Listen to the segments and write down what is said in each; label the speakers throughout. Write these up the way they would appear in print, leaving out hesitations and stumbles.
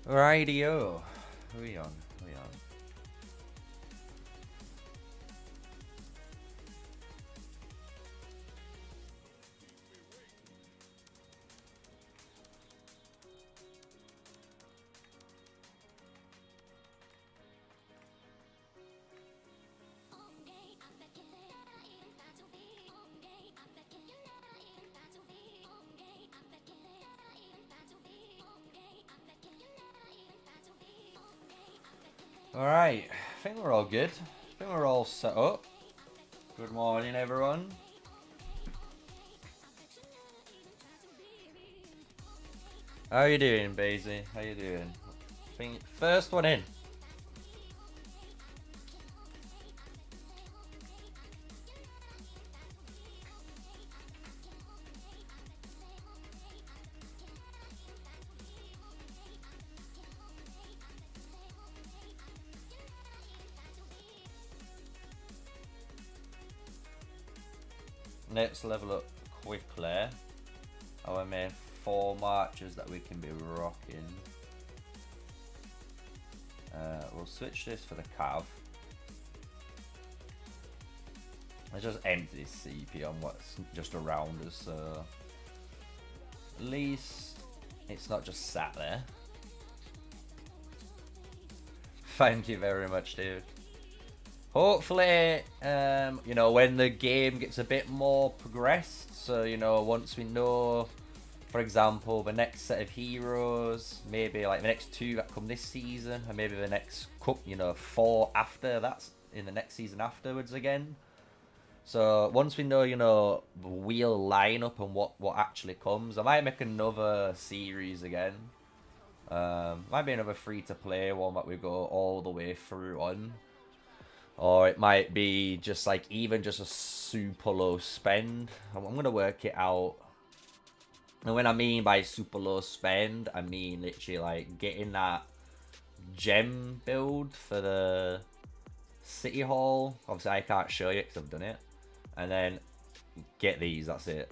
Speaker 1: Radio. Who are we on? Who are we on? Alright, I think we're all good. I think we're all set up. Good morning, everyone. How you doing, Basie? How you doing? First one in. Let's level up quickly. Our main 4 marches that we can be rocking. We'll switch this for the Cav. Let's just empty this CP on what's just around us, so at least it's not just sat there. Thank you very much, dude. Hopefully, you know, when the game gets a bit more progressed, so, you know, once we know, for example, the next set of heroes, maybe like the next 2 that come this season, and maybe the next couple, you know, 4 after, that's in the next season afterwards again. So once we know, you know, the wheel lineup and what actually comes, I might make another series again. Might be another free-to-play one that we go all the way through on. Or it might be just like even just a super low spend. I'm going to work it out. And when I mean by super low spend, I mean literally like getting that gem build for the City Hall. Obviously I can't show you because I've done it. And then get these, that's it.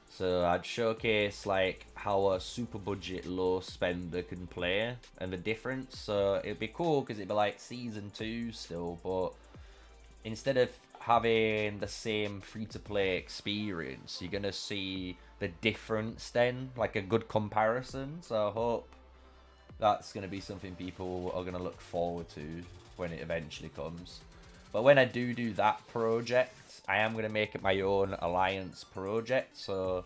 Speaker 1: So I'd showcase like how a super budget low spender can play and the difference. So it'd be cool because it'd be like season 2 still, but instead of having the same free-to-play experience, you're gonna see the difference then, like a good comparison. So I hope that's gonna be something people are gonna look forward to when it eventually comes. But when I do that project, I am going to make it my own alliance project. So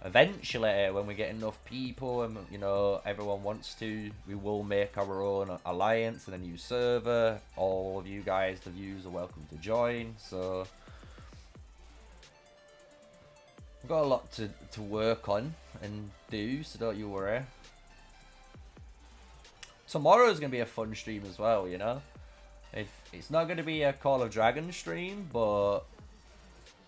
Speaker 1: eventually, when we get enough people and, you know, everyone wants to, we will make our own alliance and a new server. All of you guys, the viewers, are welcome to join. So we've got a lot to work on and do, so don't you worry. Tomorrow's going to be a fun stream as well, you know. It's not going to be a Call of Dragons stream, but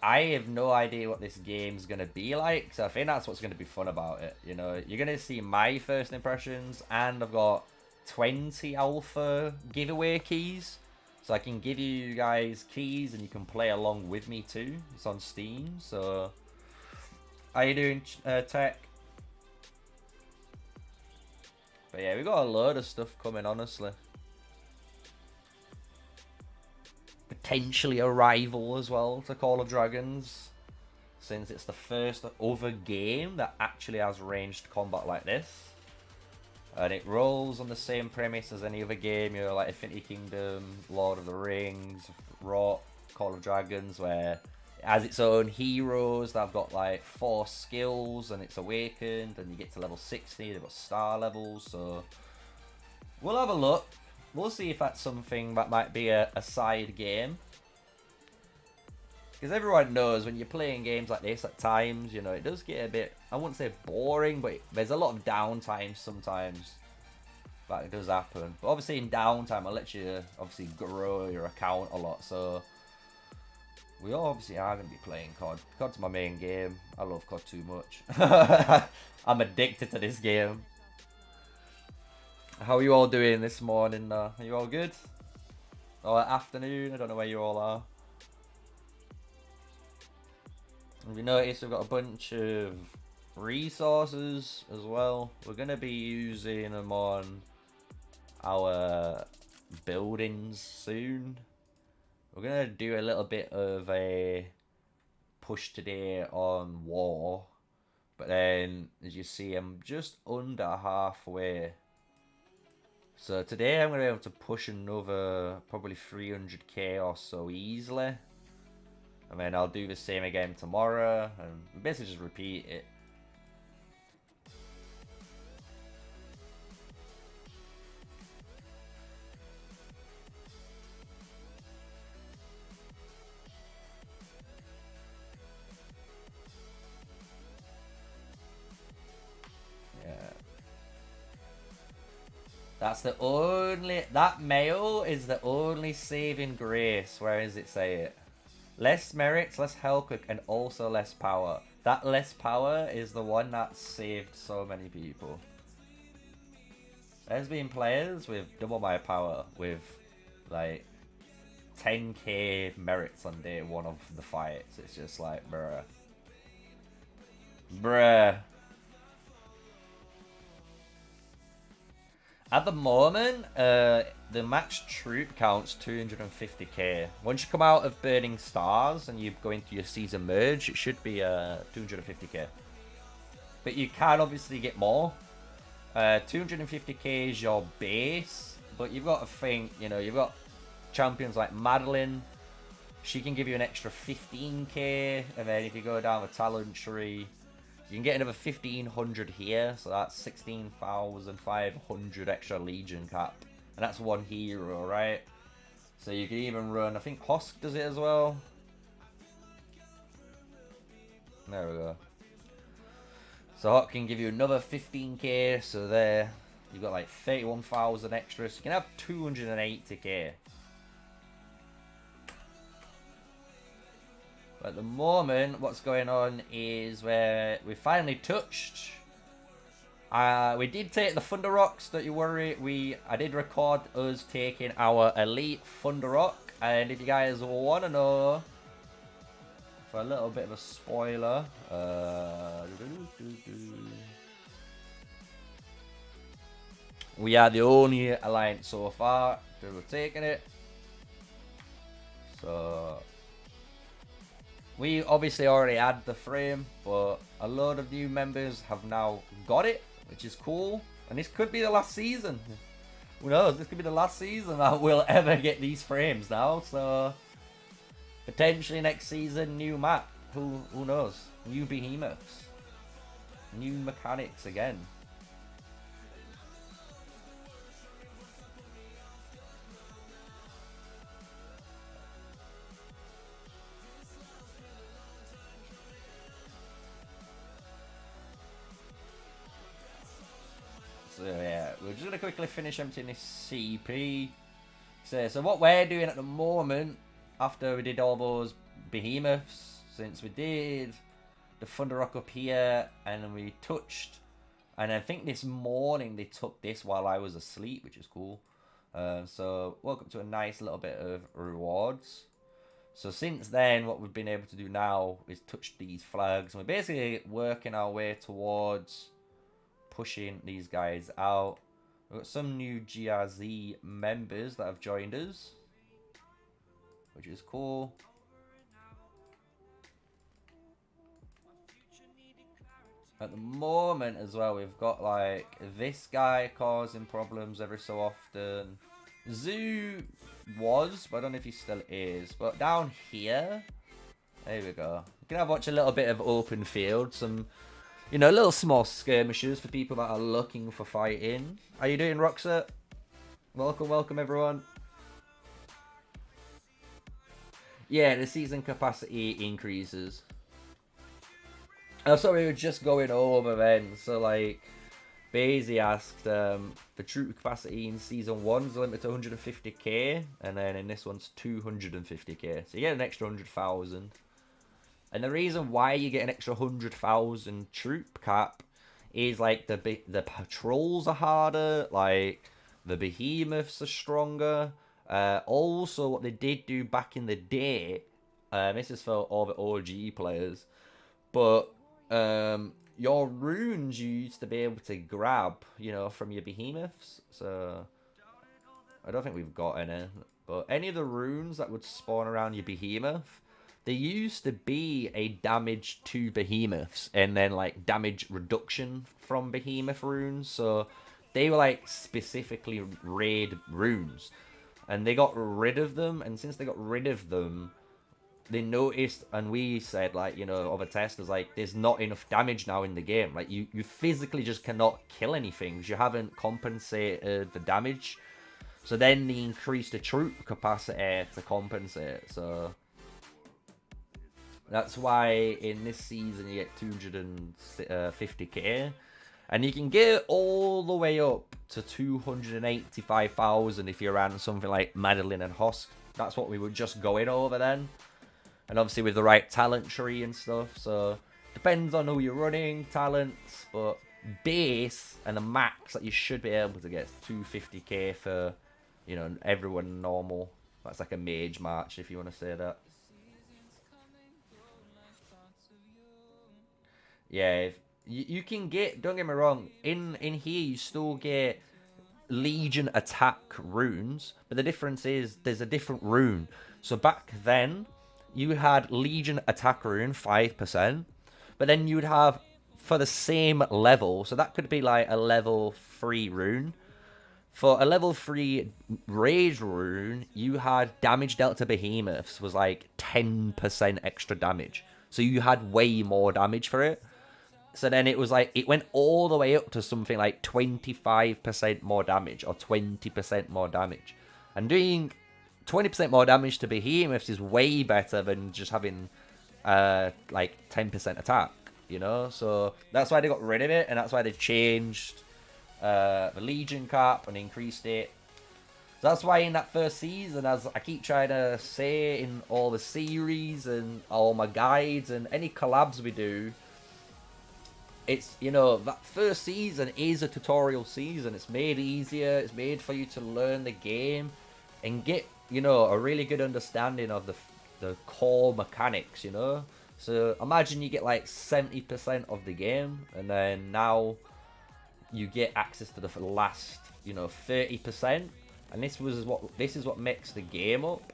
Speaker 1: I have no idea what this game's going to be like. So I think that's what's going to be fun about it. You know, you're going to see my first impressions, and I've got 20 alpha giveaway keys. So I can give you guys keys and you can play along with me too. It's on Steam. So how you doing, Tech? But yeah, we got a load of stuff coming, honestly. Potentially a rival as well to Call of Dragons, since it's the first other game that actually has ranged combat like this, and it rolls on the same premise as any other game, you know, like Infinity Kingdom, Lord of the Rings, Rock, Call of Dragons, where it has its own heroes that have got like 4 skills and it's awakened, and you get to level 60, they've got star levels. So we'll have a look. We'll see if that's something that might be a side game. Because everyone knows when you're playing games like this at times, you know, it does get a bit, I wouldn't say boring, but there's a lot of downtime sometimes that it does happen. But obviously in downtime, I'll let you obviously grow your account a lot. So we obviously are going to be playing COD. COD's my main game. I love COD too much. I'm addicted to this game. How are you all doing this morning? Are you all good? Or afternoon? I don't know where you all are. Have you noticed we've got a bunch of resources as well. We're going to be using them on our buildings soon. We're going to do a little bit of a push today on war. But then, as you see, I'm just under halfway. So today I'm going to be able to push another probably 300k or so easily. And then I'll do the same again tomorrow. And basically just repeat it. That's the only... That mail is the only saving grace. Where does it say it? Less merits, less health, and also less power. That less power is the one that saved so many people. There's been players with double my power with, like, 10k merits on day one of the fights. It's just like, bruh. Bruh. At the moment, the max troop count's 250k. Once you come out of Burning Stars and you go into your season merge, it should be 250k. But you can obviously get more. 250k is your base, but you've got to think, you know, you've got champions like Madeline. She can give you an extra 15k, and then if you go down the talent tree, you can get another 1500 here, so that's 16,500 extra Legion cap. And that's one hero, right? So you can even run, I think Hosk does it as well. There we go. So Hawk can give you another 15k, so there. You've got like 31,000 extras. You can have 280k. But at the moment, what's going on is where we finally touched. We did take the Thunder Rocks, don't you worry. I did record us taking our Elite Thunder Rock. And if you guys want to know, for a little bit of a spoiler, we are the only alliance so far to have taken it. So we obviously already had the frame, but a load of new members have now got it, which is cool. And this could be the last season. Who knows? This could be the last season that we'll ever get these frames now. So potentially next season, new map. Who knows? New behemoths. New mechanics again. So yeah, we're just going to quickly finish emptying this CP. So what we're doing at the moment, after we did all those behemoths, since we did the Thunder Rock up here, and then we touched, and I think this morning they took this while I was asleep, which is cool. So welcome to a nice little bit of rewards. So since then, what we've been able to do now is touch these flags, and we're basically working our way towards pushing these guys out. We've got some new GRZ members that have joined us, which is cool. At the moment as well, we've got like this guy causing problems every so often. Zoo was, but I don't know if he still is. But down here, there we go. You can have watch a little bit of open field, some, you know, little small skirmishes for people that are looking for fighting. How you doing, Roxette? Welcome everyone. Yeah, the season capacity increases. Oh, sorry, we were just going over then. So, like, Basie asked, the troop capacity in Season 1 is limited to 150k, and then in this one's 250k. So you get an extra 100,000. And the reason why you get an extra 100,000 troop cap is, like, the patrols are harder, like, the behemoths are stronger. Also, what they did do back in the day, this is for all the OG players, but your runes you used to be able to grab, you know, from your behemoths. So I don't think we've got any, but any of the runes that would spawn around your behemoth, there used to be a damage to behemoths and then like damage reduction from behemoth runes. So they were like specifically raid runes, and they got rid of them. And since they got rid of them, they noticed, and we said, like, you know, other testers, like, there's not enough damage now in the game. Like, you physically just cannot kill anything because you haven't compensated the damage. So then they increased the troop capacity to compensate. So that's why in this season you get 250k. And you can get all the way up to 285,000 if you ran something like Madeline and Hosk. That's what we were just going over then. And obviously with the right talent tree and stuff. So depends on who you're running, talents. But base and the max that you should be able to get is 250k for, you know, everyone normal. That's like a mage march if you want to say that. Yeah, you can get, don't get me wrong, in here you still get Legion attack runes, but the difference is there's a different rune. So back then, you had Legion attack rune, 5%, but then you would have, for the same level, so that could be like a level 3 rune. For a level 3 rage rune, you had damage dealt to behemoths was like 10% extra damage. So you had way more damage for it. So then it was like, it went all the way up to something like 25% more damage or 20% more damage. And doing 20% more damage to behemoths is way better than just having like 10% attack, you know? So that's why they got rid of it, and that's why they changed the Legion cap and increased it. So that's why in that first season, as I keep trying to say in all the series and all my guides and any collabs we do, it's, you know, that first season is a tutorial season. It's made easier. It's made for you to learn the game and get, you know, a really good understanding of the core mechanics, you know. So imagine you get like 70% of the game, and then now you get access to the last, you know, 30%, and this is what makes the game up.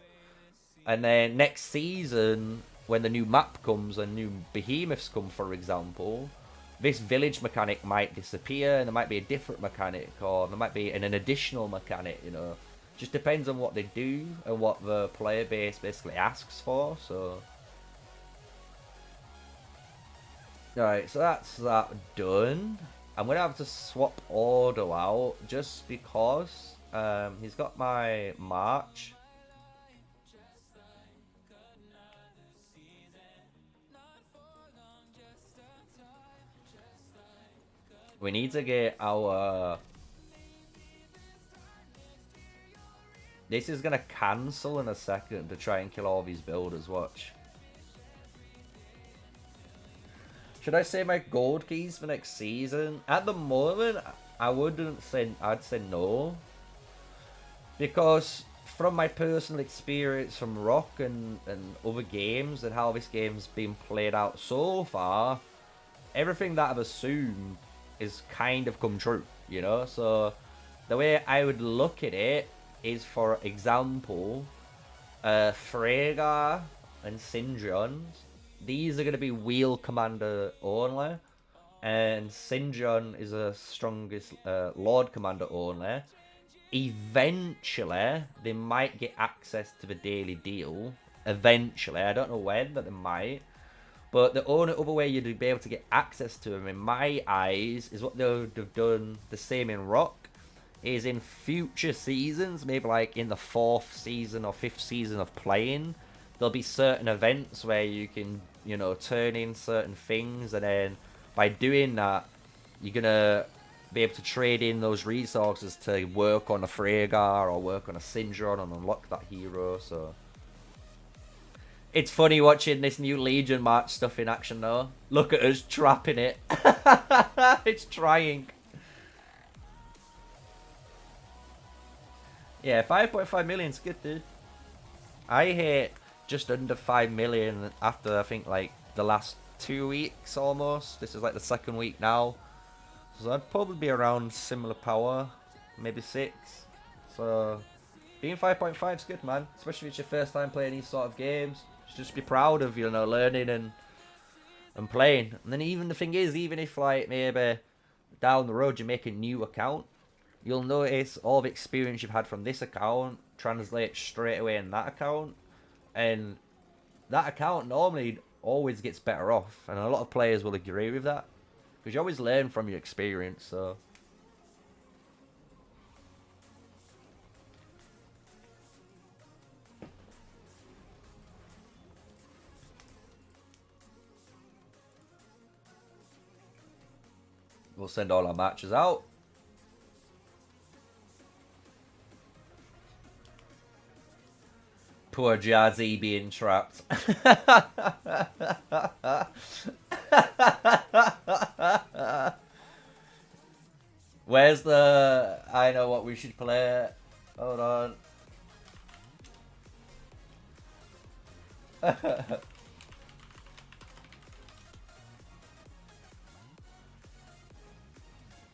Speaker 1: And then next season, when the new map comes and new behemoths come, for example, this village mechanic might disappear, and there might be a different mechanic, or there might be an additional mechanic, you know. Just depends on what they do and what the player base basically asks for. So alright, so that's that done. I'm gonna have to swap Ordo out just because he's got my march. We need to get our... This is gonna cancel in a second to try and kill all these builders, watch. Should I say my gold keys for next season? At the moment, I wouldn't say, I'd say no. Because from my personal experience from Rock and other games and how this game's been played out so far, everything that I've assumed is kind of come true, you know? So the way I would look at it is, for example, Freygar and Syndrion. These are going to be wheel commander only, and Syndrion is a strongest Lord commander only. Eventually, they might get access to the daily deal. Eventually, I don't know when, but they might. But the only other way you'd be able to get access to them, in my eyes, is what they would have done the same in Rock, is in future seasons, maybe like in the 4th season or 5th season of playing, there'll be certain events where you can, you know, turn in certain things, and then by doing that, you're gonna be able to trade in those resources to work on a Freygar or work on a Syndron and unlock that hero. So it's funny watching this new Legion March stuff in action though. Look at us trapping it. It's trying. Yeah, 5.5 million's good, dude. I hit just under 5 million after, I think, like the last 2 weeks almost. This is like the 2nd week now. So I'd probably be around similar power, maybe 6. So being 5.5 is good, man. Especially if it's your first time playing these sort of games. Just be proud of, you know, learning and playing. And then even the thing is, even if like maybe down the road you make a new account, you'll notice all the experience you've had from this account translates straight away in that account. And that account normally always gets better off. And a lot of players will agree with that. Because you always learn from your experience, so... We'll send all our matches out. Poor Jazzy being trapped. Where's the... I know what we should play. Hold on.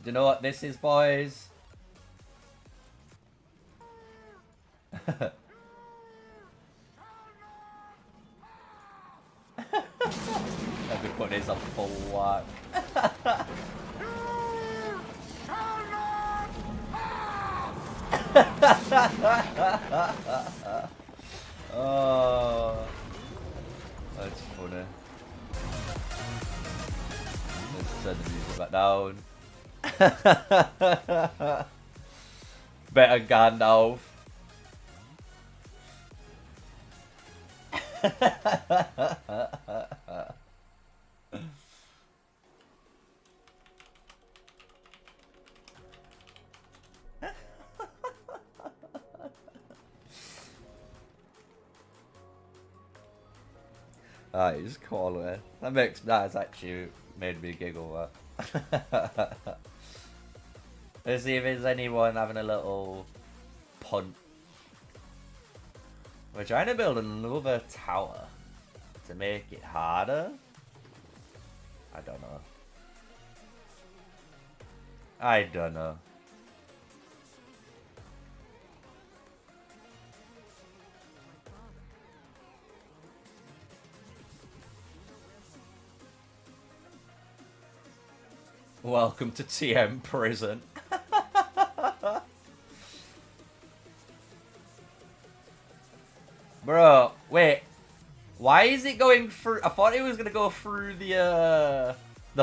Speaker 1: Do you know what this is, boys? Let me put this on full whack. Oh, that's funny. Let's turn the music back down. Better Gandalf. Ah, he's calling it. That's actually made me giggle. That. Let's see if there's anyone having a little punt. We're trying to build another tower to make it harder. I don't know. I don't know. Welcome to TM prison. Bro, wait. Why is it going through? I thought it was gonna go through the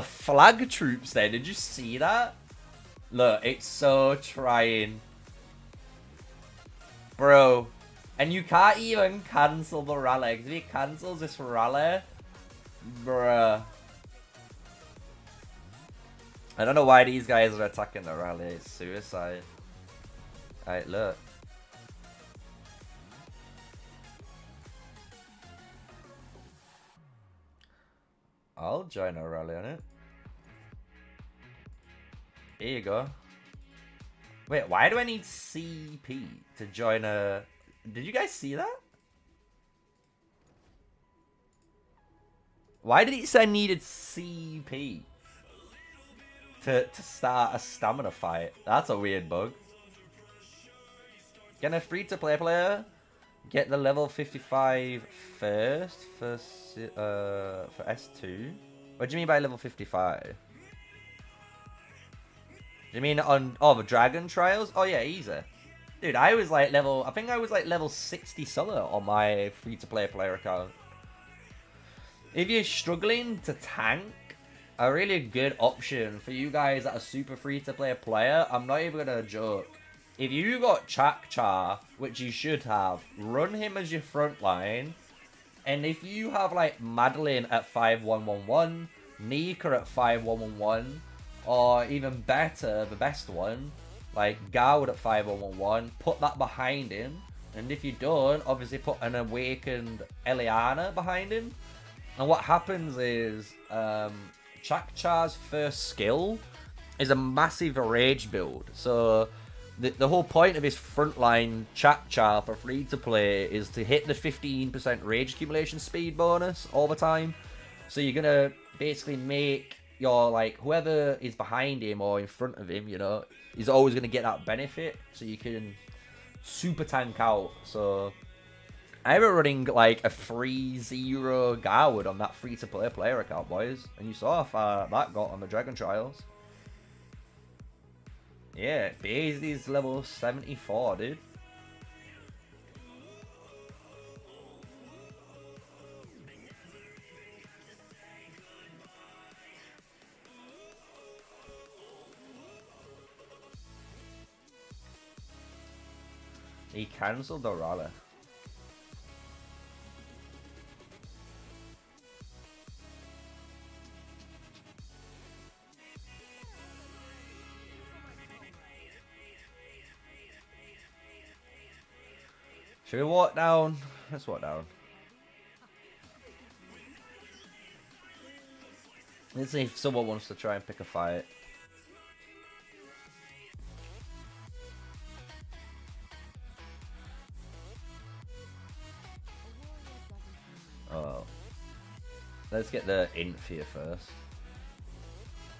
Speaker 1: flag troops there. Did you see that? Look, it's so trying. Bro. And you can't even cancel the rally. If it cancels this rally, bruh. I don't know why these guys are attacking the rally. It's suicide. Alright, look. I'll join a rally on it. Here you go. Wait, why do I need CP to join a... Did you guys see that? Why did it say I needed CP to start a stamina fight? That's a weird bug. Can a free-to-play player get the level 55 first for S2? What do you mean by level 55? Do you mean on the Dragon Trials? Oh yeah, easy. Dude, I was like level... I think I was like level 60 solo on my free-to-play player account. If you're struggling to tank, a really good option for you guys that are super free-to-play player, I'm not even gonna joke. If you got Chak-Char, which you should have, run him as your front line. And if you have like Madeline at 5111, Nika at 5111, or even better, the best one, like Garwood at 5111, put that behind him. And if you don't, obviously put an awakened Eliana behind him. And what happens is, Chak-Char's first skill is a massive rage build. So the whole point of his frontline Chak-Char for free to play is to hit the 15% rage accumulation speed bonus all the time. So you're gonna basically make your, like, whoever is behind him or in front of him, you know, is always gonna get that benefit. So you can super tank out. So I were running like a 3-0 Garwood on that free-to-play player account, boys. And you saw how far that got on the Dragon Trials. Yeah, Baze's level 74, dude. He cancelled the rally. Should we walk down? Let's walk down. Let's see if someone wants to try and pick a fight. Oh. Let's get the inf here first.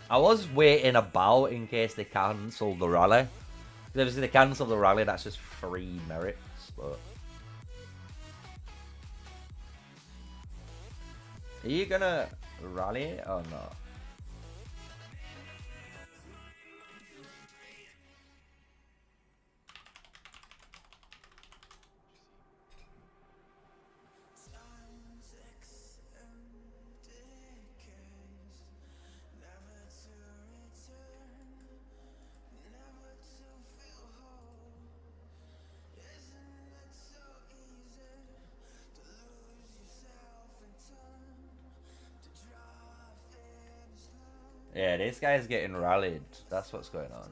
Speaker 1: I was waiting about in case they cancelled the rally. Because if they cancel the rally, that's just free merits, but... Are you gonna rally or not? Yeah, this guy's getting rallied. That's what's going on.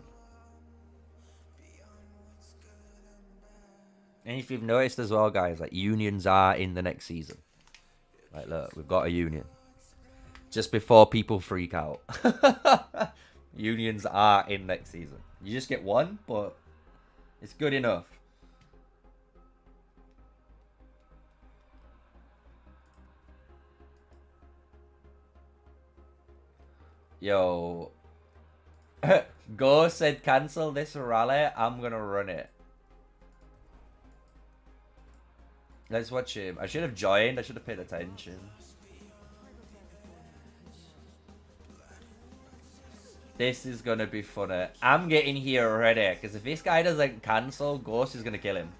Speaker 1: And if you've noticed as well, guys, like, unions are in the next season. Like, look, we've got a union. Just before people freak out. Unions are in next season. You just get one, but it's good enough. Yo. Go said cancel this rally. I'm gonna run it. Let's watch him. I should have joined. I should have paid attention. This is gonna be funny. I'm getting here already, because if this guy doesn't cancel, Ghost is gonna kill him.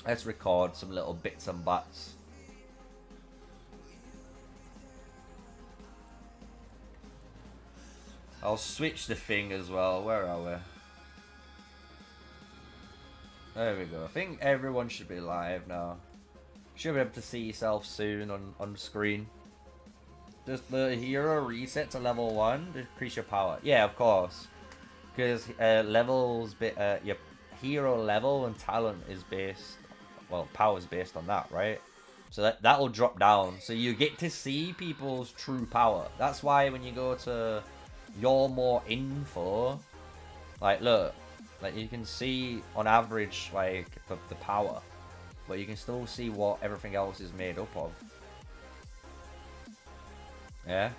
Speaker 1: Let's record some little bits and bats. I'll switch the thing as well. Where are we? There we go. I think everyone should be live now. Should be able to see yourself soon on screen. Does the hero reset to level 1 to increase your power? Yeah, of course. Because your hero level and talent is based, well, power is based on that, right? So that will drop down. So you get to see people's true power. That's why when you go to your more info, like, look, like, you can see on average, like, the power, but you can still see what everything else is made up of. Yeah.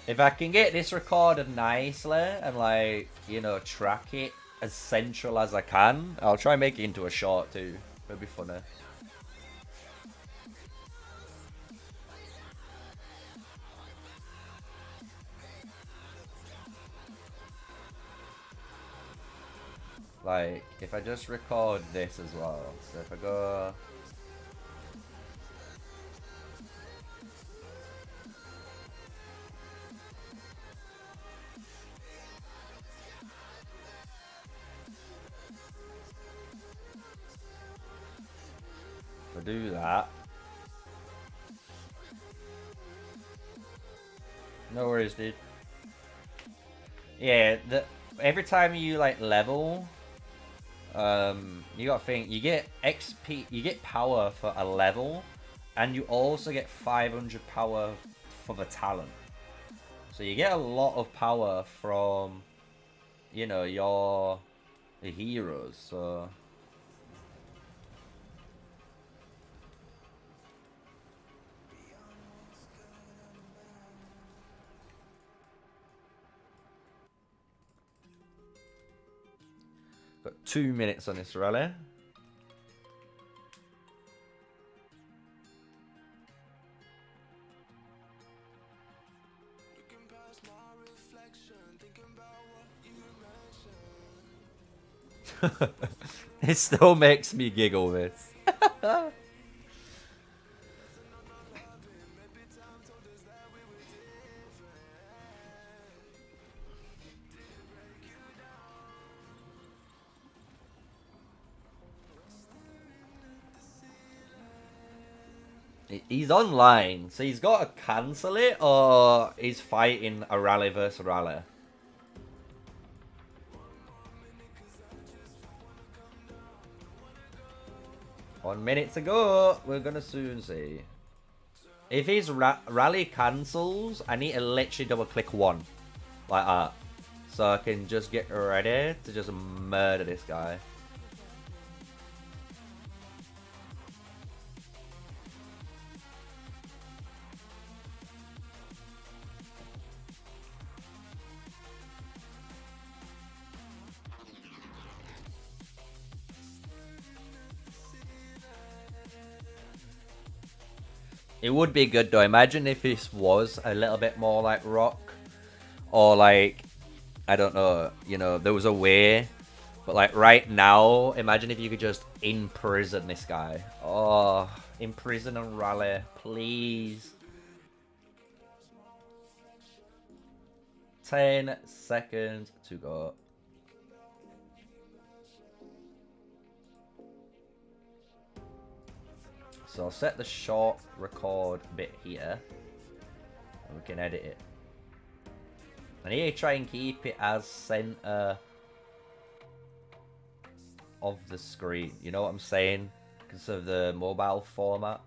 Speaker 1: If I can get this recorded nicely and, like, you know, track it as central as I can, I'll try and make it into a short too. It'll be funny. Like, if I just record this as well. So if I go... If I do that. No worries, dude. Yeah, every time you, like, level, You gotta think, you get XP, you get power for a level, and you also get 500 power for the talent. So you get a lot of power from, you know, your heroes. So got 2 minutes on this rally. It still makes me giggle, this. He's online, so he's got to cancel it, or he's fighting a rally versus rally. One minute to go. We're gonna soon see. If his rally cancels, I need to literally double click one. Like that. So I can just get ready to just murder this guy. It would be good though. Imagine if this was a little bit more like Rock. Or like, I don't know, you know, there was a way. But like right now, imagine if you could just imprison this guy. Oh, imprison and rally, please. 10 seconds to go. So I'll set the short record bit here. And we can edit it. I need to try and keep it as center of the screen. You know what I'm saying? Because of the mobile format.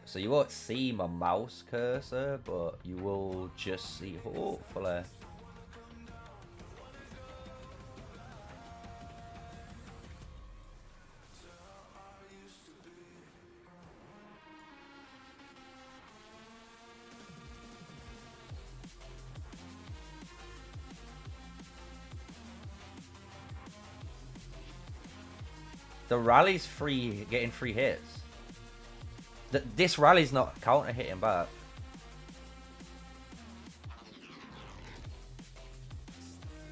Speaker 1: So you won't see my mouse cursor, but you will just see, hopefully. The rally's free, getting free hits. This rally's not counter hitting back.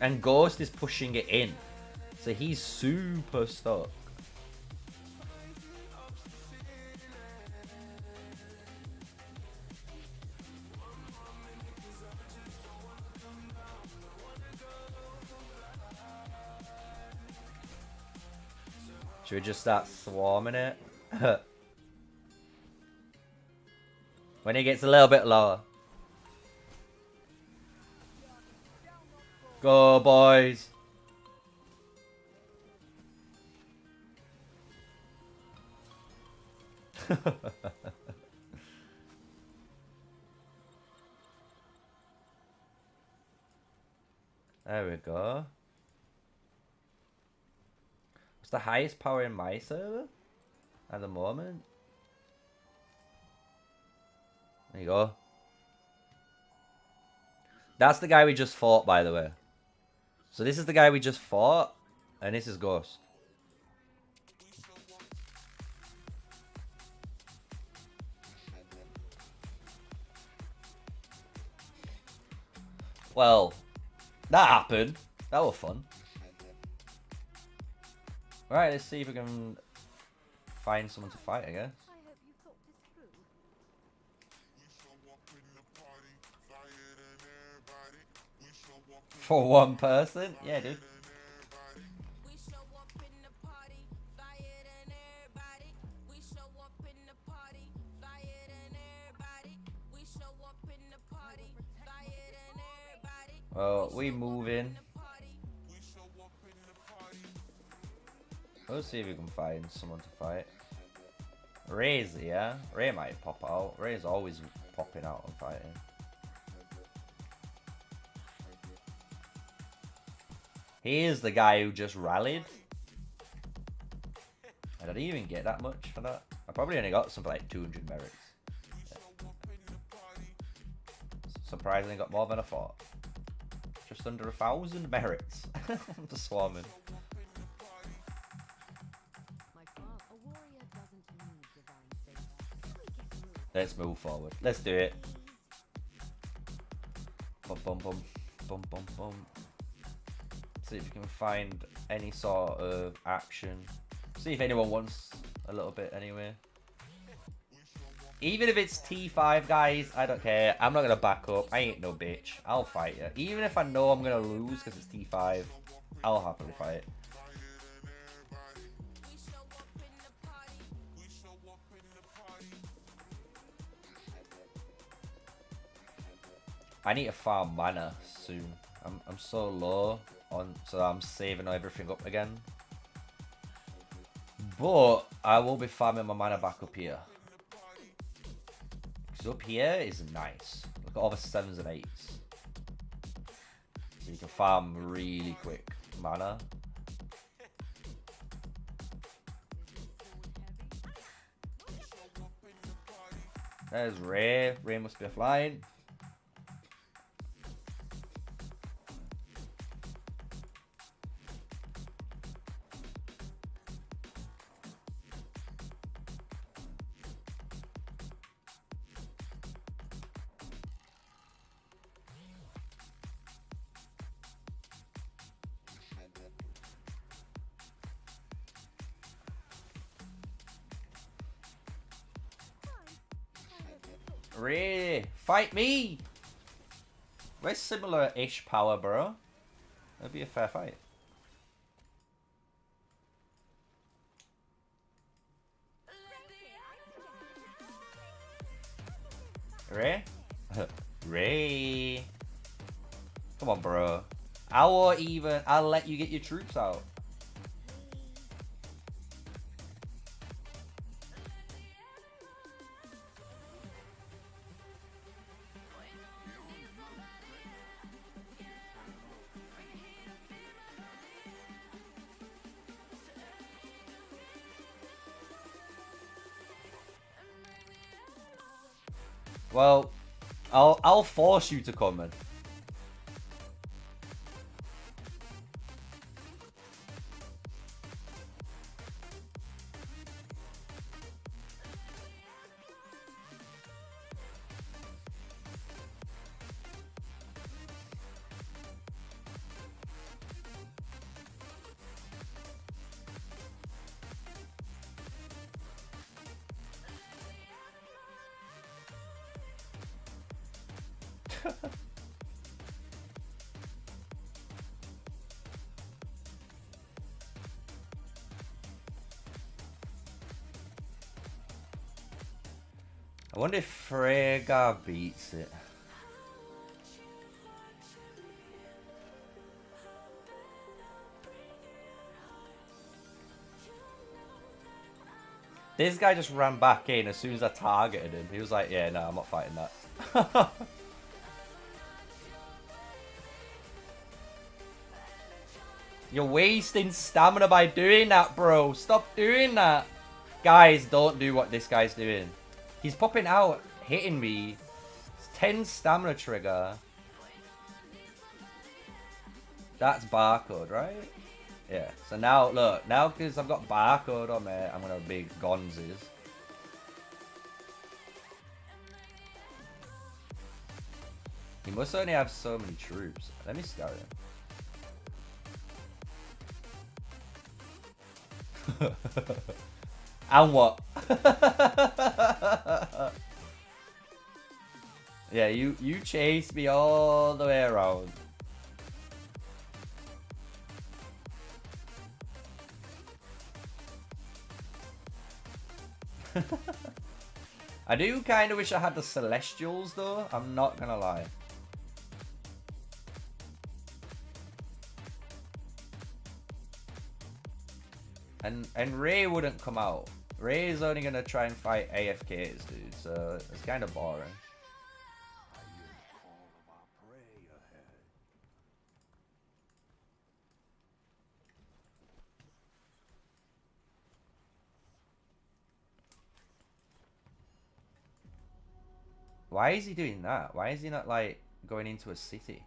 Speaker 1: And Ghost is pushing it in. So he's super stuck. Should we just start swarming it? When it gets a little bit lower. Go, boys. There we go. What's the highest power in my server at the moment? There you go. That's the guy we just fought, by the way. So this is the guy we just fought, and this is Ghost. Well, that happened. That was fun. Right, let's see if we can find someone to fight, I guess. For one person? Yeah, dude. Well, we moving. Let's see if we can find someone to fight. Ray's, yeah? Ray might pop out. Ray's always popping out and fighting. He is the guy who just rallied. I didn't even get that much for that. I probably only got something like 200 merits. Surprisingly got more than I thought. Just under 1,000 merits. Just swarming. Let's move forward. Let's do it. Bum bum bum bum bum bum. See if we can find any sort of action. See if anyone wants a little bit anyway. Even if it's T5, guys, I don't care. I'm not going to back up. I ain't no bitch. I'll fight you. Even if I know I'm going to lose because it's T5, I'll happily fight. I need to farm mana soon. I'm so low on, so I'm saving everything up again. But I will be farming my mana back up here. Because up here is nice. Look at all the 7s and 8s. So you can farm really quick mana. There's Ray. Ray must be offline. Ray, fight me! We're similar-ish power, bro. That'd be a fair fight. Ray? Ray. Come on, bro. I'll let you get your troops out. Well, I'll force you to come in. I wonder if Frega beats it. This guy just ran back in as soon as I targeted him. He was like, yeah, no, I'm not fighting that. You're wasting stamina by doing that, bro. Stop doing that. Guys, don't do what this guy's doing. He's popping out, hitting me. It's 10 stamina trigger. That's barcode, right? Yeah. So now, look. Now, because I've got barcode on there, I'm going to be gonzes. He must only have so many troops. Let me scout him. And what? Yeah, you chased me all the way around. I do kind of wish I had the Celestials though, I'm not gonna lie. And Ray wouldn't come out. Ray is only gonna try and fight AFKs, dude. So it's kind of boring. Why is he doing that? Why is he not like going into a city?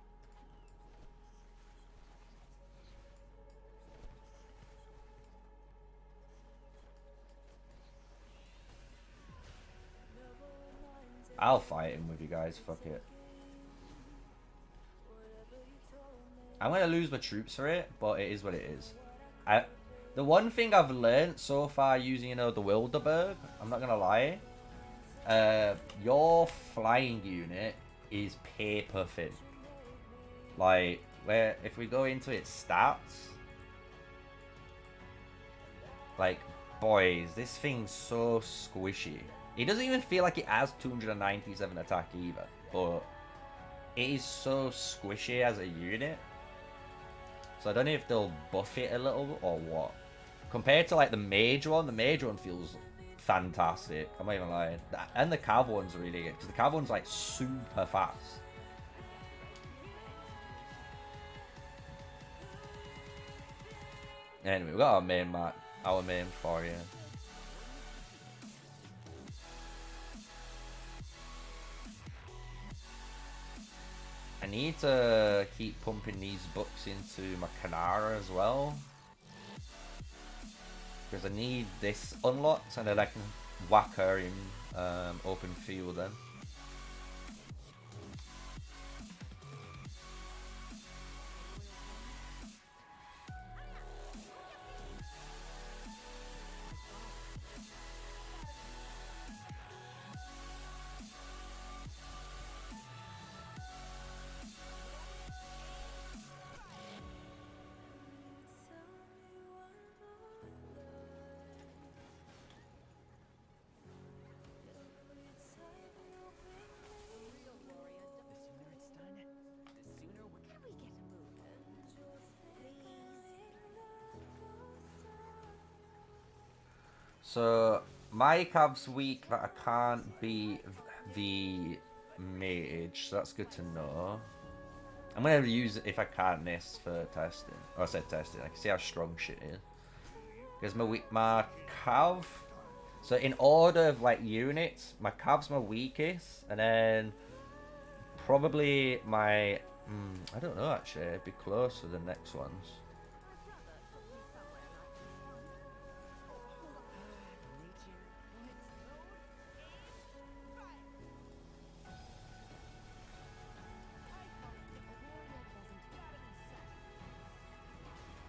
Speaker 1: I'll fight him with you guys, fuck it. I'm gonna lose my troops for it, but it is what it is. The one thing I've learned so far using, you know, the Wilderberg, I'm not gonna lie, your flying unit is paper thin. Like, where if we go into its stats, like, boys, this thing's so squishy. It doesn't even feel like it has 297 attack either, but it is so squishy as a unit. So I don't know if they'll buff it a little or what. Compared to like the mage one feels fantastic. I'm not even lying. And the cav one's really good because the cav one's like super fast. Anyway, we got our main map, our main for you. I need to keep pumping these books into my Kanara as well. Because I need this unlocked and then I can whack her in open field then. So my cav's weak that I can't be the mage, so that's good to know. I'm gonna use it if I can't this for testing. Oh, I said testing. I can see how strong shit is. Because my cav. So in order of like units, my cav's my weakest, and then probably my. I don't know actually. It'd be close to the next ones.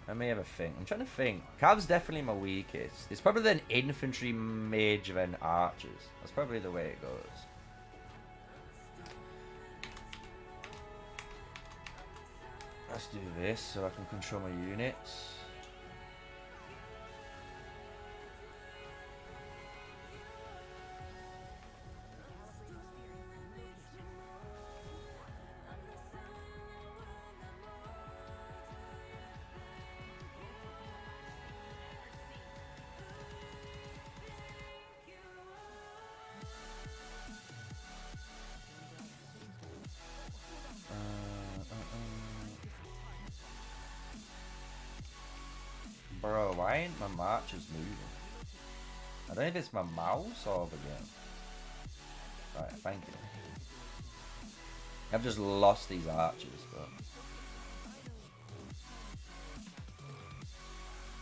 Speaker 1: Let me have a think. I'm trying to think. Cav's definitely my weakest. It's probably then infantry, mage, then archers. That's probably the way it goes. Let's do this so I can control my units. Bro, why ain't my marchers moving? I don't know if it's my mouse or the game. Right, thank you. I've just lost these archers, but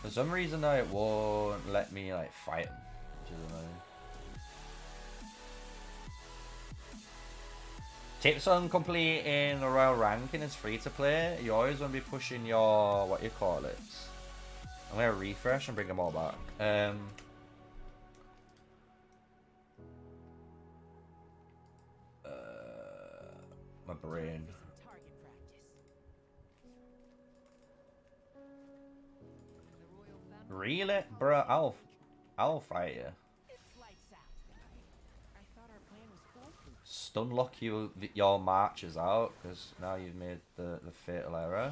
Speaker 1: for some reason though it won't let me like fight them, which is annoying. Tips on completing the royal ranking is free to play. You always want to be pushing your, what you call it. I'm gonna refresh and bring them all back. My brain. Really, bro? I'll fight you. Stun lock your marches out because now you've made the fatal error.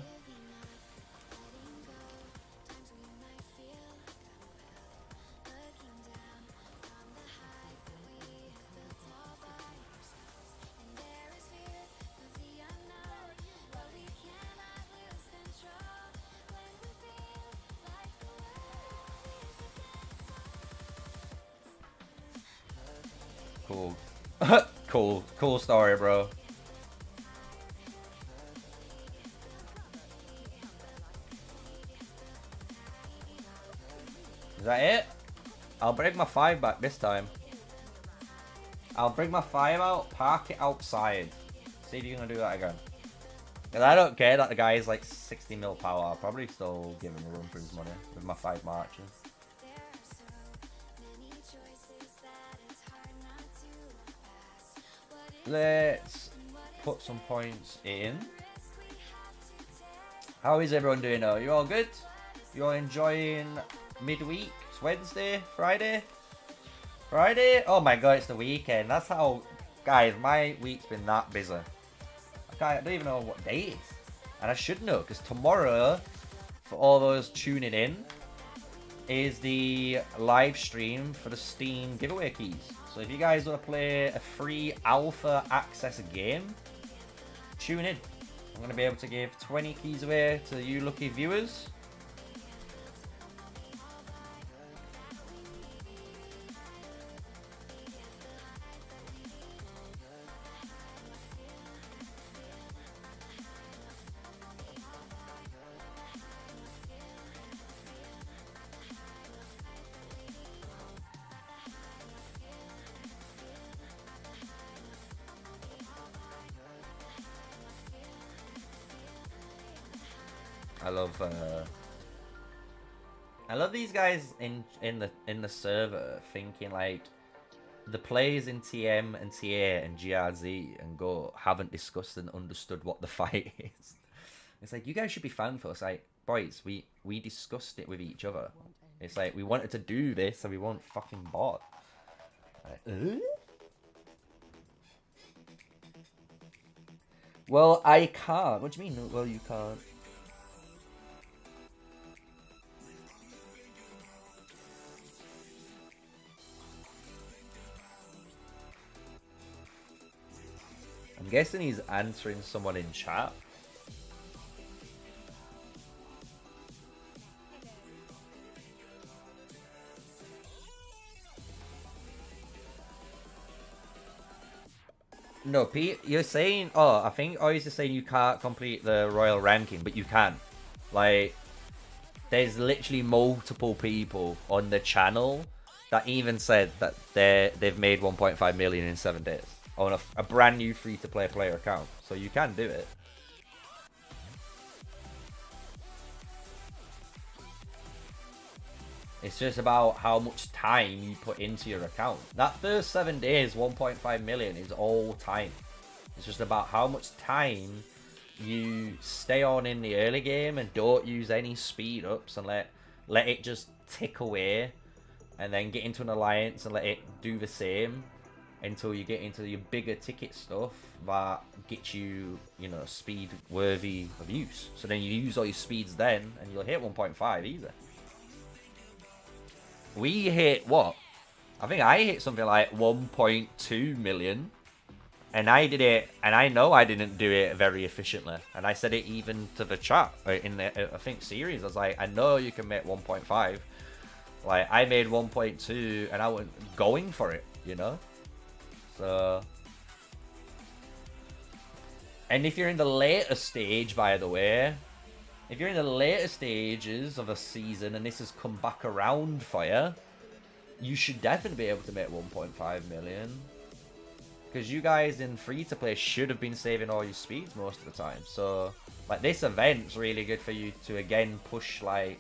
Speaker 1: Cool. Cool story, bro. Is that it? I'll bring my 5 back this time. I'll bring my 5 out, park it outside. See if you're gonna do that again. Because I don't care that the guy is like 60 mil power. I'll probably still give him a run for his money with my 5 marches. Let's put some points in. How is everyone doing now? You all good? You all enjoying midweek? It's Wednesday? Friday? Friday? Oh my god, it's the weekend. That's how... Guys, my week's been that busy. I don't even know what day it is. And I should know, because tomorrow, for all those tuning in, is the live stream for the Steam giveaway keys. So if you guys want to play a free alpha access game, tune in. I'm going to be able to give 20 keys away to you lucky viewers. I love these guys in the server thinking like the players in TM and TA and GRZ and Go haven't discussed and understood what the fight is. It's like, you guys should be thankful. It's like, boys, we discussed it with each other. It's like, we wanted to do this and we weren't fucking bought. Like, Well, I can't. What do you mean? Well, you can't. I'm guessing he's answering someone in chat. No, Pete, you're saying... Oh, I think you're just saying you can't complete the royal ranking, but you can. Like, there's literally multiple people on the channel that even said that they've made 1.5 million in 7 days on a brand new free-to-play player account. So you can do it. It's just about how much time you put into your account. That first 7 days, 1.5 million is all time. It's just about how much time you stay on in the early game and don't use any speed ups and let it just tick away, and then get into an alliance and let it do the same until you get into your bigger ticket stuff that gets you, you know, speed worthy of use. So then you use all your speeds then and you'll hit 1.5 easy. We hit what? I think I hit something like 1.2 million. And I did it, and I know I didn't do it very efficiently. And I said it even to the chat in the, I think, series. I was like, I know you can make 1.5. Like, I made 1.2 and I was going for it, you know? So... And if you're in the later stage, by the way, if you're in the later stages of a season and this has come back around for you, you should definitely be able to make 1.5 million. Because you guys in free-to-play should have been saving all your speeds most of the time. So, like, this event's really good for you to, again, push, like,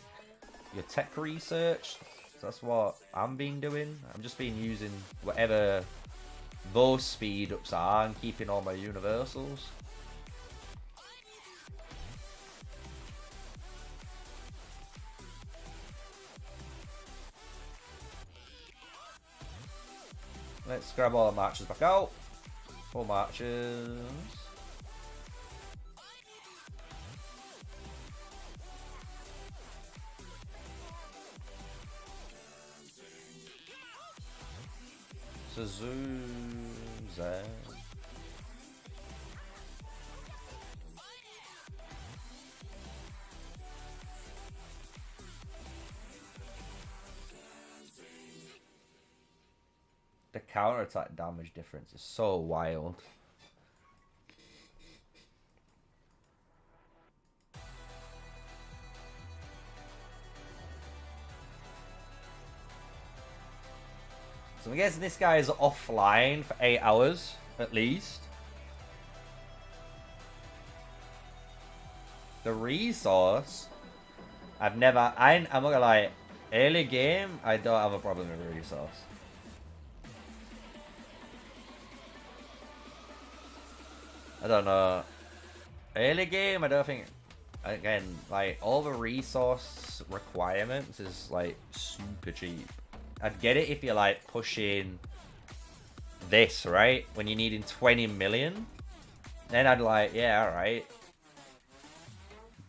Speaker 1: your tech research. So that's what I'm been doing. I'm just been using whatever those speed-ups are and keeping all my universals. Let's grab all the marches back out. 4 marches. Suzuza. The counter-attack damage difference is so wild. So I'm guessing this guy is offline for 8 hours, at least. The resource, I'm not gonna lie, early game, I don't have a problem with the resource. I don't know. Early game, I don't think, again, like, all the resource requirements is, like, super cheap. I'd get it if you're, like, pushing this, right? When you're needing 20 million. Then I'd like, yeah, alright.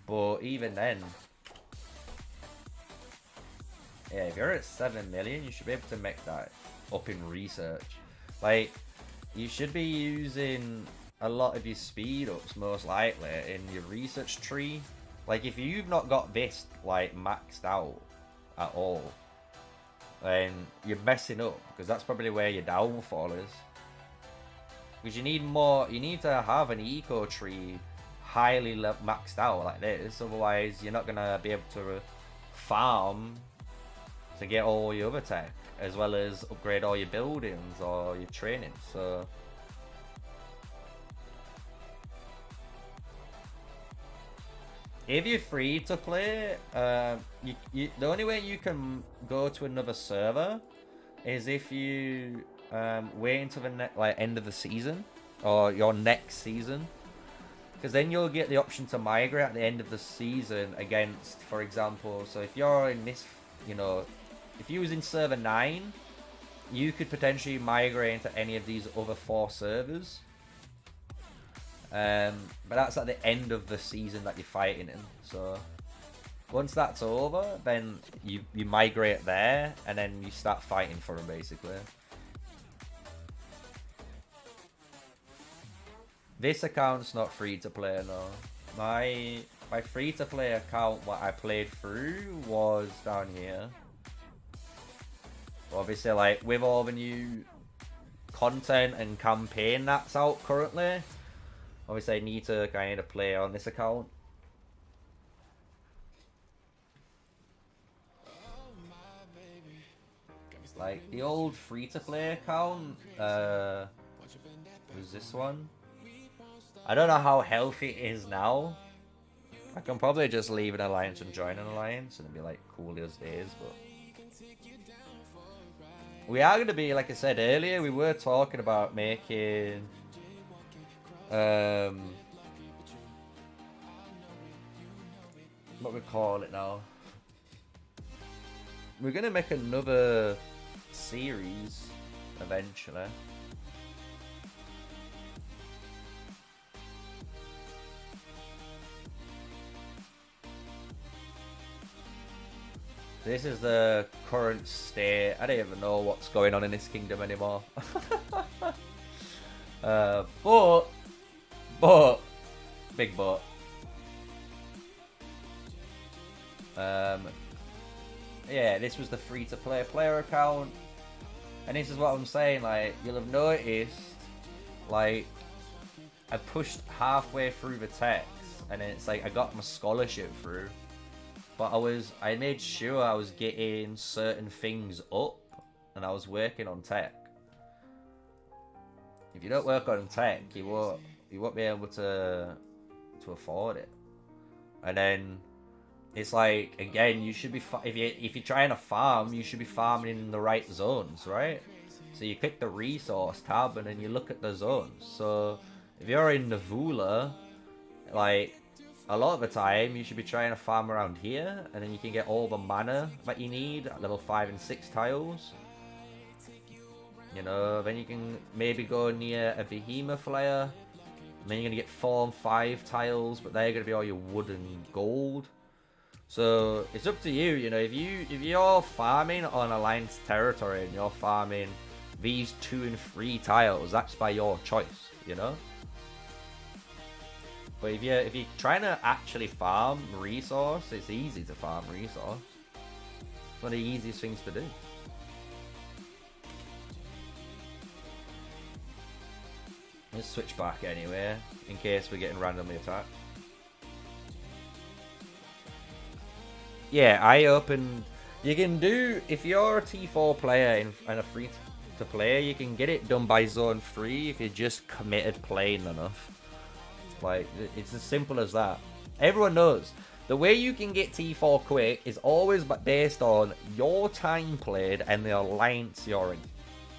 Speaker 1: But even then, yeah, if you're at 7 million, you should be able to make that up in research. Like, you should be using a lot of your speed ups, most likely, in your research tree. Like, if you've not got this, like, maxed out at all, then you're messing up, because that's probably where your downfall is. Because you need more, you need to have an eco tree highly maxed out like this, otherwise you're not going to be able to farm to get all your other tech, as well as upgrade all your buildings or your training. So if you're free to play, the only way you can go to another server is if you wait until the end of the season or your next season, because then you'll get the option to migrate at the end of the season against, for example, so if you're in this, you know, if you was in server 9, you could potentially migrate into any of these other 4 servers. But that's at the end of the season that you're fighting in. So once that's over, then you migrate there, and then you start fighting for them, basically. This account's not free to play, no. My free to play account, what I played through, was down here. Obviously, like, with all the new content and campaign that's out currently, obviously I need to kind of play on this account. Like, the old free-to-play account, was this one? I don't know how healthy it is now. I can probably just leave an alliance and join an alliance and it'd be like cool as days, but we are going to be, like I said earlier, we were talking about making what we call it now. We're going to make another series eventually. This is the current state. I don't even know what's going on in this kingdom anymore. But, big but. Yeah, this was the free-to-play player account. And this is what I'm saying, like, you'll have noticed, like, I pushed halfway through the text, and then it's like, I got my scholarship through. But I made sure I was getting certain things up, and I was working on tech. If you don't work on tech, you won't be able to afford it. And then it's like, again, you should be if you're trying to farm, you should be farming in the right zones, right? So you click the resource tab, and then you look at the zones. So if you're in Navula, like, a lot of the time, you should be trying to farm around here, and then you can get all the mana that you need at level 5 and 6 tiles. You know, then you can maybe go near a Behemoth layer, and then you're going to get 4 and 5 tiles, but they're going to be all your wood and gold. So, it's up to you, you know, if you're farming on Alliance territory, and you're farming these 2 and 3 tiles, that's by your choice, you know? But if you're trying to actually farm resource, it's easy to farm resource. It's one of the easiest things to do. Let's switch back anyway, in case we're getting randomly attacked. Yeah, I opened... You can do... If you're a T4 player and a free-to-play, you can get it done by Zone 3 if you're just committed playing enough. Like, it's as simple as that. Everyone knows. The way you can get T4 quick is always based on your time played and the alliance you're in.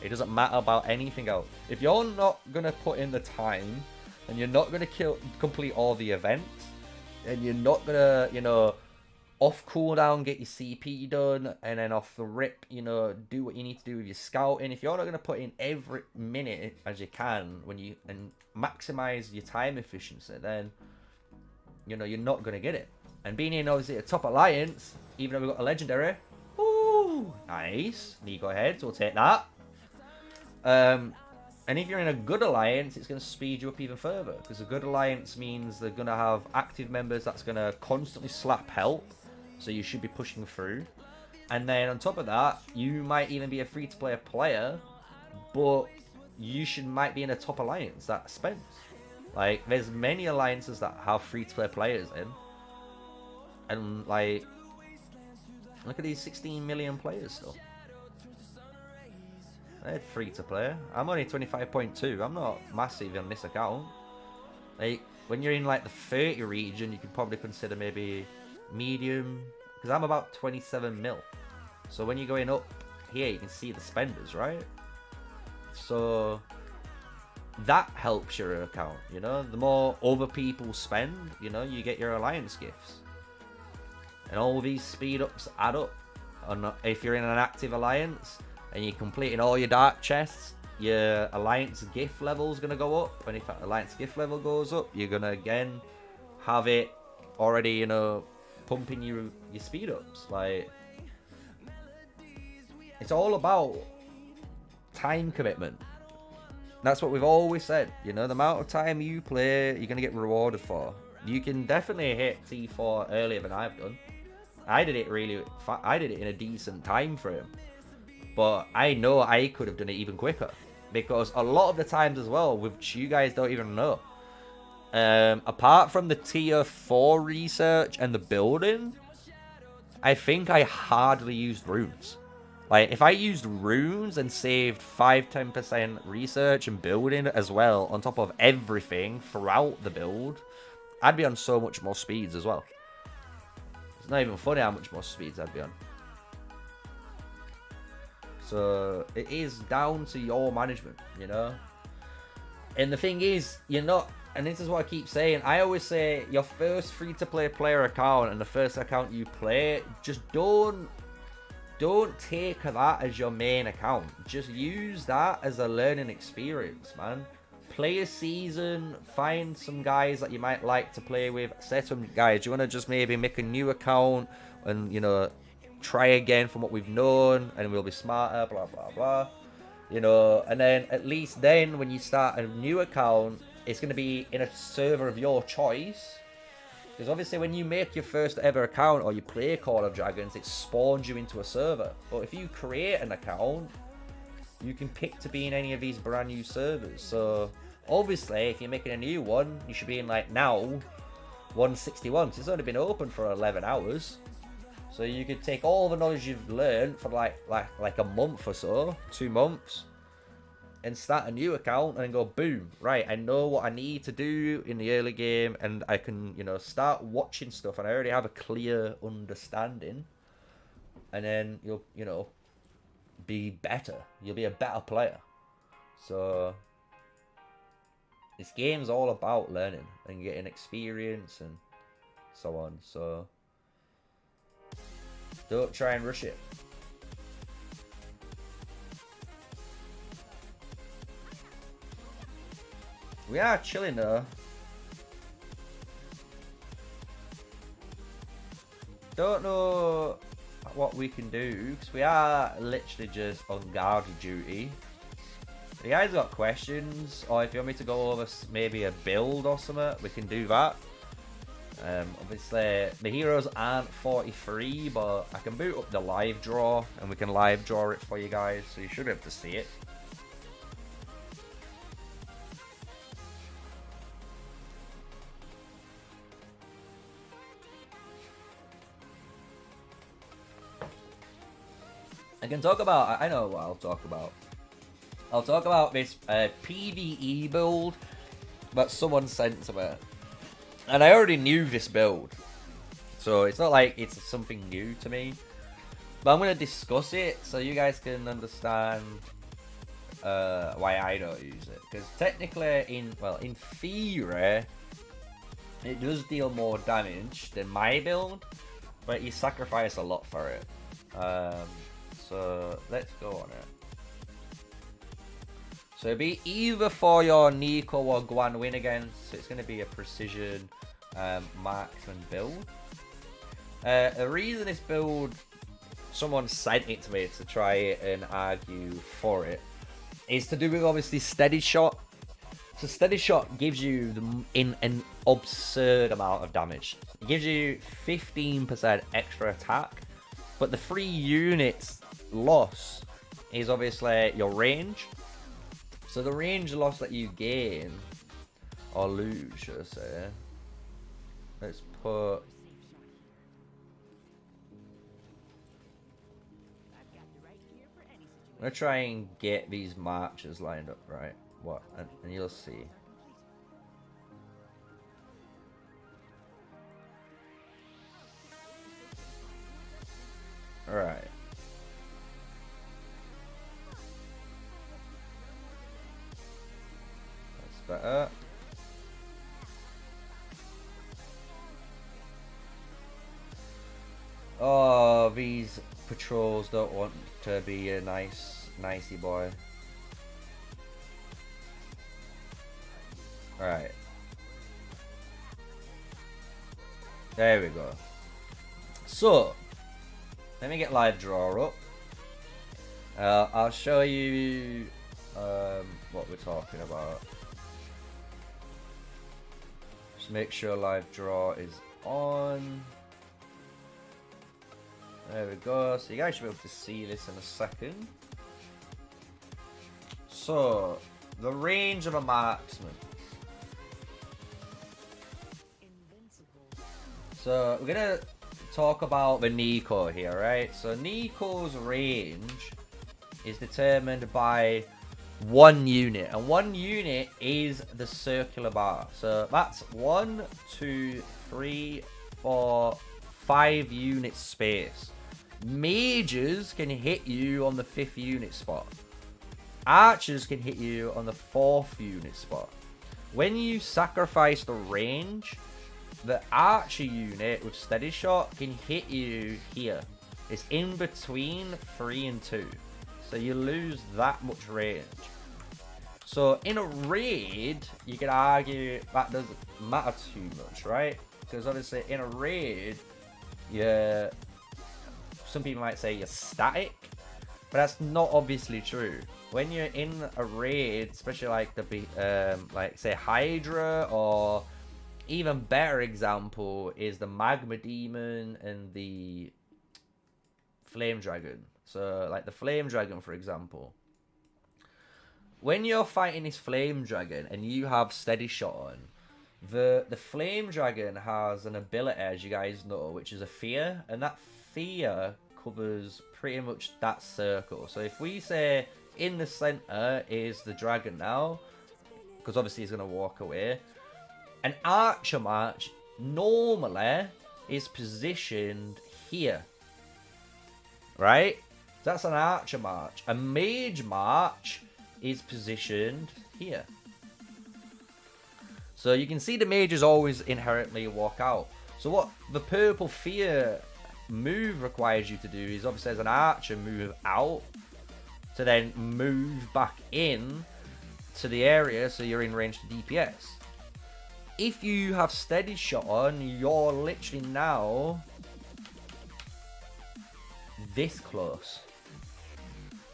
Speaker 1: It doesn't matter about anything else. If you're not going to put in the time, and you're not going to complete all the events, and you're not going to, you know, off cooldown get your CP done, and then off the rip, you know, do what you need to do with your scouting. If you're not going to put in every minute as you can and maximize your time efficiency, then, you know, you're not going to get it. And being in, obviously, a top alliance, even though we've got a legendary, ooh, nice. Nico heads, we'll take that. And if you're in a good alliance, it's going to speed you up even further. Because a good alliance means they're going to have active members that's going to constantly slap help. So you should be pushing through. And then on top of that, you might even be a free-to-play player, but you might be in a top alliance that spends. Like, there's many alliances that have free-to-play players in. And, like, look at these 16 million players still. They're free-to-play. I'm only 25.2. I'm not massive on this account. Like, when you're in, like, the 30 region, you could probably consider maybe medium. Because I'm about 27 mil. So when you're going up here, you can see the spenders, right? So that helps your account, you know? The more other people spend, you know, you get your alliance gifts. And all these speed ups add up. And if you're in an active alliance and you're completing all your dark chests, your alliance gift level is going to go up. And if that alliance gift level goes up, you're going to again have it already, you know, pumping your speed ups. Like, it's all about time commitment. That's what we've always said. You know, the amount of time you play, you're going to get rewarded for. You can definitely hit T4 earlier than I've done. I did it in a decent time frame, but I know I could have done it even quicker, because a lot of the times as well, which you guys don't even know, apart from the tier 4 research and the building, I think I hardly used runes. Like, if I used runes and saved 5-10% research and building as well on top of everything throughout the build, I'd be on so much more speeds as well. It's not even funny how much more speeds I'd be on. So it is down to your management, you know. And the thing is, you're not, and this is what I keep saying, I always say your first free-to-play player account and the first account you play, just don't take that as your main account. Just use that as a learning experience, man. Play a season, find some guys that you might like to play with. Say to them, guys, do you want to just maybe make a new account and, you know, try again from what we've known, and we'll be smarter, blah, blah, blah. You know, and then at least then when you start a new account, it's going to be in a server of your choice. Because obviously when you make your first ever account or you play Call of Dragons, it spawns you into a server. But if you create an account, you can pick to be in any of these brand new servers. So obviously if you're making a new one, you should be in, like, now 161, because it's only been open for 11 hours. So you could take all the knowledge you've learned for like a month or so, 2 months, and start a new account and go, boom, right, I know what I need to do in the early game, and I can, you know, start watching stuff, and I already have a clear understanding, and then you'll, you know, be better. You'll be a better player. So this game's all about learning and getting experience and so on. So don't try and rush it. We are chilling though. Don't know what we can do, because we are literally just on guard duty. If you guys got questions, or if you want me to go over maybe a build or something, we can do that. Obviously the heroes aren't 43, but I can boot up the live draw and we can live draw it for you guys, so you should be able to see it. I can talk about, I know what I'll talk about. I'll talk about this PvE build that someone sent to me. And I already knew this build. So it's not like it's something new to me. But I'm going to discuss it so you guys can understand why I don't use it. Because technically, in theory, it does deal more damage than my build. But you sacrifice a lot for it. So let's go on it. So it'll be either for your Nico or Guan win against. So it's going to be a precision marksman build. The reason this build, someone sent it to me to try it and argue for it, is to do with obviously steady shot. So steady shot gives you an absurd amount of damage. It gives you 15% extra attack, but the 3 units loss is obviously your range. So the range loss that you gain, or lose, should I say. Let's put... I'm going to try and get these marchers lined up right. What? And you'll see. Alright. Better. Oh, these patrols don't want to be a nicey boy. Alright. There we go. So, let me get live draw up. I'll show you what we're talking about. Just make sure live draw is on. There we go. So you guys should be able to see this in a second. So, the range of a marksman. So, we're going to talk about the Nico here, right? So, Nico's range is determined by 1 unit, and 1 unit is the circular bar. So that's 1, 2, 3, 4, 5 unit space. Mages can hit you on the 5th unit spot. Archers can hit you on the 4th unit spot. When you sacrifice the range, the archer unit with steady shot can hit you here. It's in between 3 and 2. So you lose that much range. So in a raid, you could argue that doesn't matter too much, right? Because obviously in a raid, some people might say you're static, but that's not obviously true. When you're in a raid, especially like like say Hydra, or even better example is the Magma Demon and the Flame Dragon. So like the Flame Dragon, for example. When you're fighting this Flame Dragon and you have steady shot on, the Flame Dragon has an ability, as you guys know, which is a fear, and that fear covers pretty much that circle. So if we say in the center is the dragon now, because obviously he's going to walk away, an archer march normally is positioned here, right? That's an archer march. A mage march is positioned here. So you can see the mages always inherently walk out. So what the purple fear move requires you to do is obviously as an archer move out to then move back in to the area so you're in range to DPS. If you have steady shot on, you're literally now this close.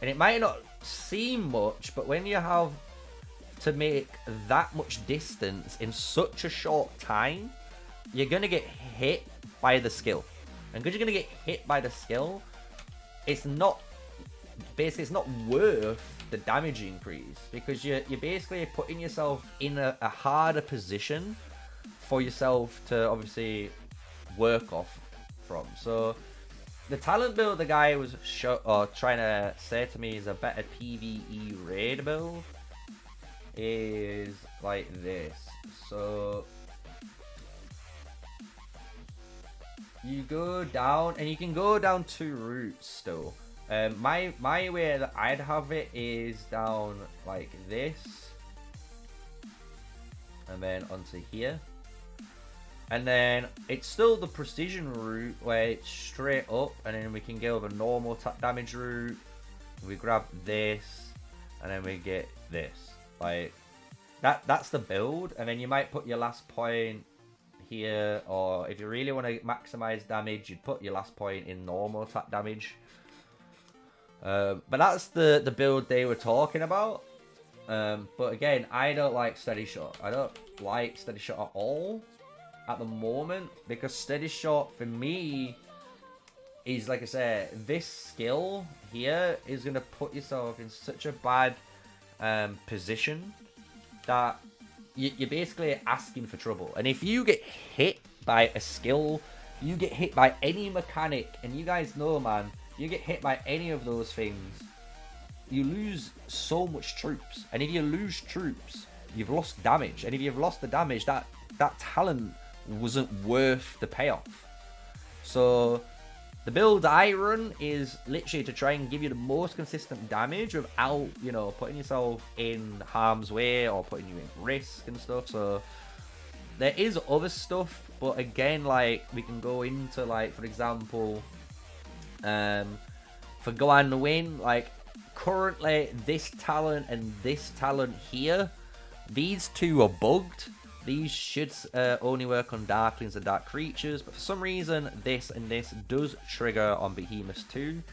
Speaker 1: And it might not seem much, but when you have to make that much distance in such a short time, you're going to get hit by the skill. And because you're going to get hit by the skill, it's not worth the damage increase, because you're basically putting yourself in a harder position for yourself to obviously work off from. So the talent build the guy was trying to say to me is a better PvE raid build is like this. So you go down, and you can go down 2 routes still. My way that I'd have it is down like this, and then onto here. And then it's still the precision route where it's straight up, and then we can go with a normal damage route. We grab this, and then we get this. Like that's the build. And then you might put your last point here, or if you really want to maximize damage, you'd put your last point in normal attack damage. But that's the build they were talking about. But again, I don't like steady shot. I don't like steady shot at all at the moment, because steady shot for me is, like I said, this skill here is going to put yourself in such a bad position that you're basically asking for trouble. And if you get hit by a skill, you get hit by any mechanic, and you guys know, man, you get hit by any of those things, you lose so much troops. And if you lose troops, you've lost damage. And if you've lost the damage, that talent wasn't worth the payoff. So the build I run is literally to try and give you the most consistent damage without, you know, putting yourself in harm's way or putting you in risk and stuff. So there is other stuff, but again, like, we can go into, like, for example, for go and win, like, currently this talent and this talent here, these two are bugged. These should only work on Darklings and Dark Creatures, but for some reason this and this does trigger on Behemoths too,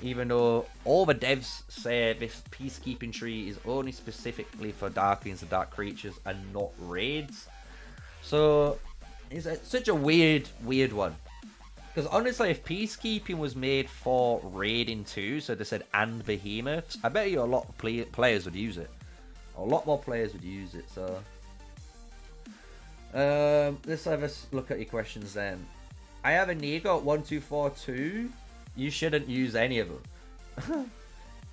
Speaker 1: even though all the devs say this Peacekeeping tree is only specifically for Darklings and Dark Creatures and not raids. So it's such a weird one. Because honestly, if Peacekeeping was made for raiding too, so they said and Behemoths, I bet you a lot of players would use it. A lot more players would use it, so... let's have a look at your questions then. I have a Nico at 1242. You shouldn't use any of them.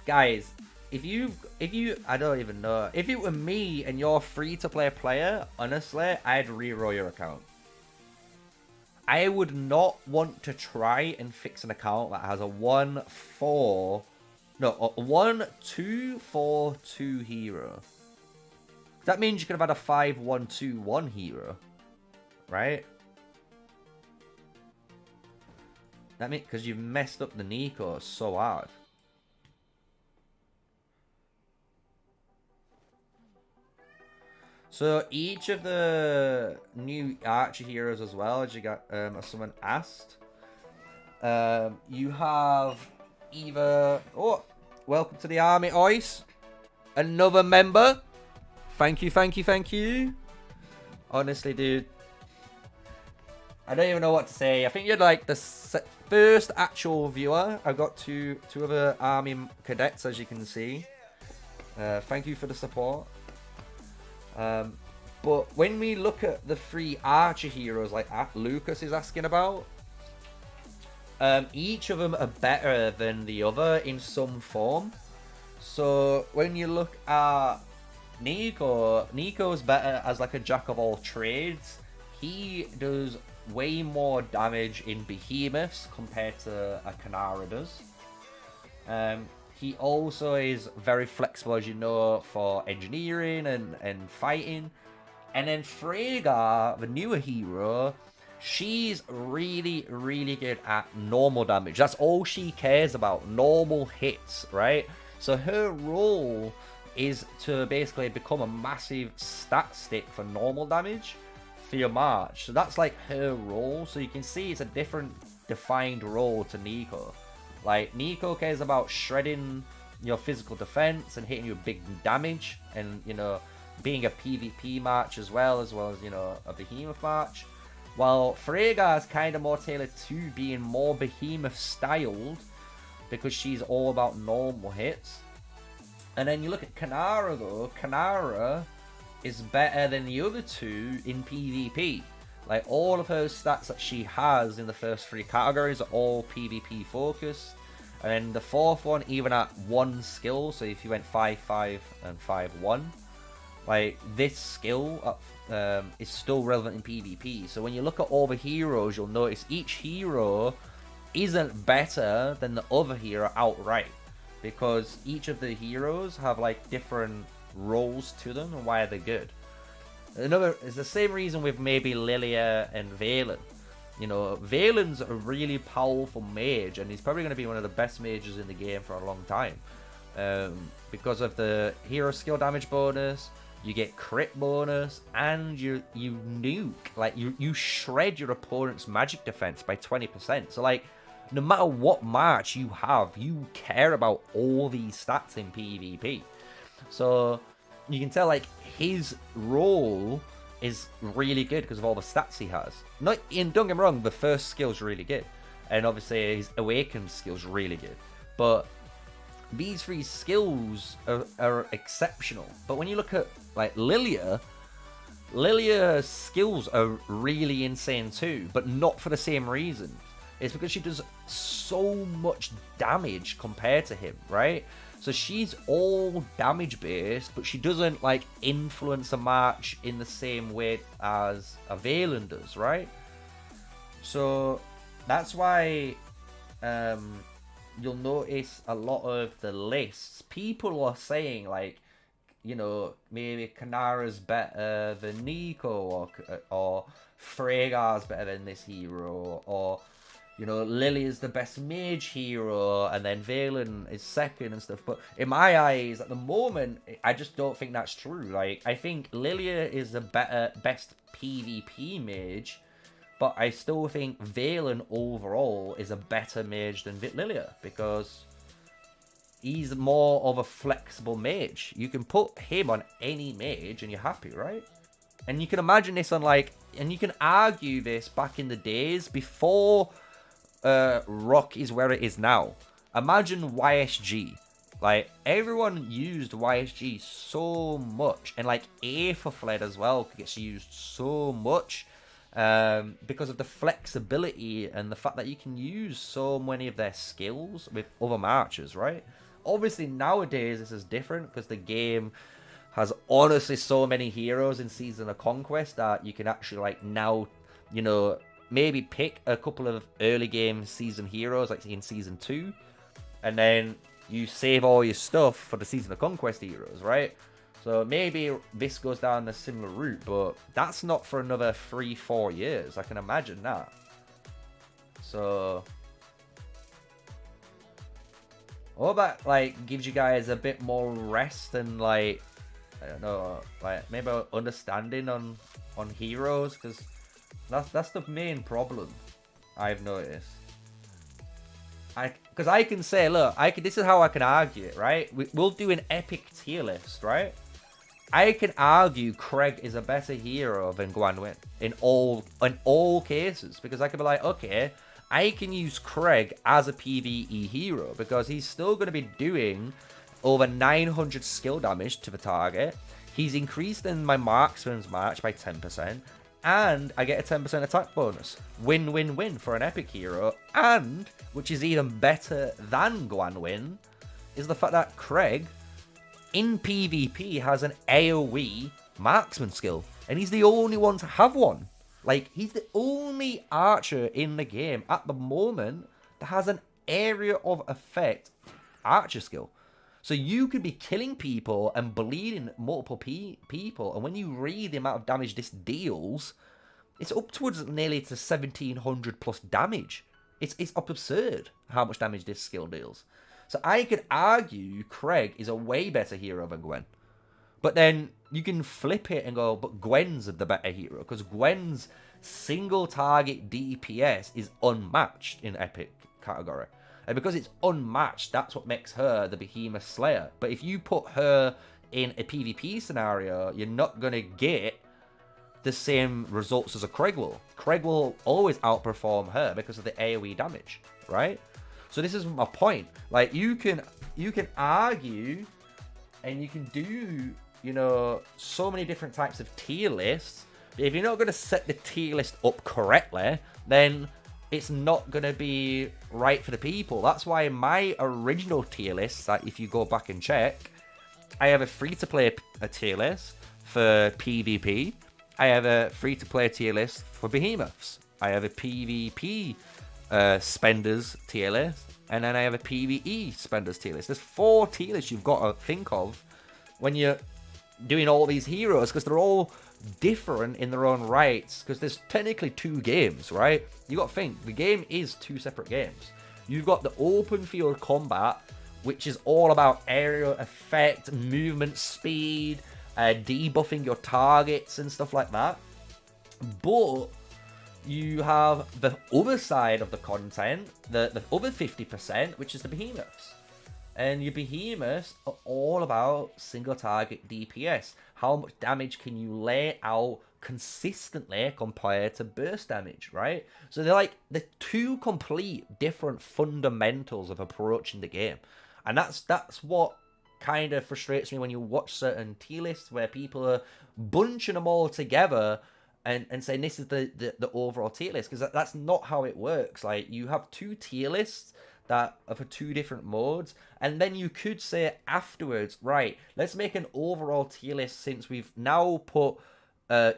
Speaker 1: Guys, if you I don't even know. If it were me and you're free to play player, honestly, I'd reroll your account. I would not want to try and fix an account that has a 1-2-4-2 hero. That means you could have had a 5-1-2-1 hero, right? That means because you've messed up the Nico so hard. So each of the new archer heroes as well, as you got, as someone asked, you have either, oh, welcome to the army, Ice, another member. Thank you, thank you, thank you. Honestly, dude, I don't even know what to say. I think you're like the first actual viewer. I've got two other army cadets, as you can see. Thank you for the support. But when we look at the 3 archer heroes like Lucas is asking about, each of them are better than the other in some form. So when you look at Nico's better as like a jack of all trades. He does way more damage in Behemoths compared to a Kanara does. He also is very flexible, as you know, for engineering and fighting. And then Freyga, the newer hero, she's really, really good at normal damage. That's all she cares about, normal hits, right? So her role is to basically become a massive stat stick for normal damage for your march. So that's like her role. So you can see it's a different defined role to Nico. Like, Nico cares about shredding your physical defense and hitting you with big damage, and, you know, being a PvP march as well as, you know, a Behemoth march. While Freyga is kind of more tailored to being more Behemoth styled, because she's all about normal hits. And then you look at Kanara though, Kanara is better than the other two in PvP. Like, all of her stats that she has in the first 3 categories are all PvP focused. And then the 4th one, even at 1 skill, so if you went 5-5 and 5-1, like, this skill is still relevant in PvP. So when you look at all the heroes, you'll notice each hero isn't better than the other hero outright, because each of the heroes have like different roles to them and why they're good. Another is the same reason with maybe Lilia and Valen. You know, Valen's a really powerful mage, and he's probably going to be one of the best mages in the game for a long time, because of the hero skill damage bonus. You get crit bonus, and you nuke, like you shred your opponent's magic defense by 20%. So like, no matter what match you have, you care about all these stats in PvP. So you can tell like his role is really good because of all the stats he has. Don't get me wrong, the first skill's really good, and obviously his awakened skill's really good, but these 3 skills are exceptional. But when you look at like Lilia's skills are really insane too, but not for the same reason. It's because she does so much damage compared to him, right? So she's all damage based, but she doesn't like influence a match in the same way as a Valen does, right? So that's why you'll notice a lot of the lists, people are saying like, you know, maybe Kanara's better than Nico, or Fregar's better than this hero, or, you know, Lily is the best mage hero, and then Valen is second and stuff. But in my eyes, at the moment, I just don't think that's true. Like, I think Lilia is the best PvP mage, but I still think Valen overall is a better mage than Lilia, because he's more of a flexible mage. You can put him on any mage and you're happy, right? And you can imagine this on like, and you can argue this back in the days before Rock is where it is now. Imagine YSG. Like, everyone used YSG so much, and like Aether Fled as well gets used so much. Because of the flexibility and the fact that you can use so many of their skills with other marchers, right? Obviously nowadays this is different because the game has honestly so many heroes in Season of Conquest that you can actually like now, you know, maybe pick a couple of early game season heroes like in Season 2, and then you save all your stuff for the Season of Conquest heroes, right? So maybe this goes down a similar route, but that's not for another 3-4 years. I can imagine that. So all that like gives you guys a bit more rest and like, I don't know, like maybe understanding on heroes, because that's the main problem I've noticed. Because I can say, look, this is how I can argue it, right? We'll do an epic tier list, right? I can argue Craig is a better hero than Guanyin in all cases, because I can be like, okay, I can use Craig as a PvE hero because he's still going to be doing over 900 skill damage to the target. He's increased in my marksman's match by 10%, and I get a 10% attack bonus. Win, win, win for an epic hero. And, which is even better than Guanyin, is the fact that Craig in PvP has an AoE marksman skill, and he's the only one to have one. Like, he's the only archer in the game at the moment that has an area of effect archer skill. So you could be killing people and bleeding multiple people, and when you read the amount of damage this deals, it's up towards nearly to 1700 plus damage. It's absurd how much damage this skill deals. So I could argue Craig is a way better hero than Gwen. But then you can flip it and go, but Gwen's the better hero, because Gwen's single target DPS is unmatched in epic category. And because it's unmatched, that's what makes her the Behemoth Slayer. But if you put her in a PvP scenario, you're not going to get the same results as a Craig will. Craig will always outperform her because of the AoE damage, right? So this is my point. Like, you can argue and you can do, you know, so many different types of tier lists, If you're not going to set the tier list up correctly, then it's not going to be right for the people. That's why my original tier list, that if you go back and check, I have a free-to-play tier list for PvP. I have a free-to-play tier list for behemoths. I have a PvP spenders tier list. And then I have a PvE spenders tier list. There's 4 tier lists you've got to think of when you're doing all these heroes, because they're all different in their own rights, because there's technically 2 games, right? You got to think, the game is 2 separate games. You've got the open field combat, which is all about area effect, movement speed, debuffing your targets and stuff like that. But you have the other side of the content, the other 50%, which is the behemoths. And your behemoths are all about single target DPS. How much damage can you lay out consistently compared to burst damage, right? So they're like the 2 complete different fundamentals of approaching the game. And that's what kind of frustrates me when you watch certain tier lists where people are bunching them all together and saying this is the overall tier list, because that's not how it works. Like, you have 2 tier lists that are for 2 different modes, and then you could say afterwards, right, let's make an overall tier list, since we've now put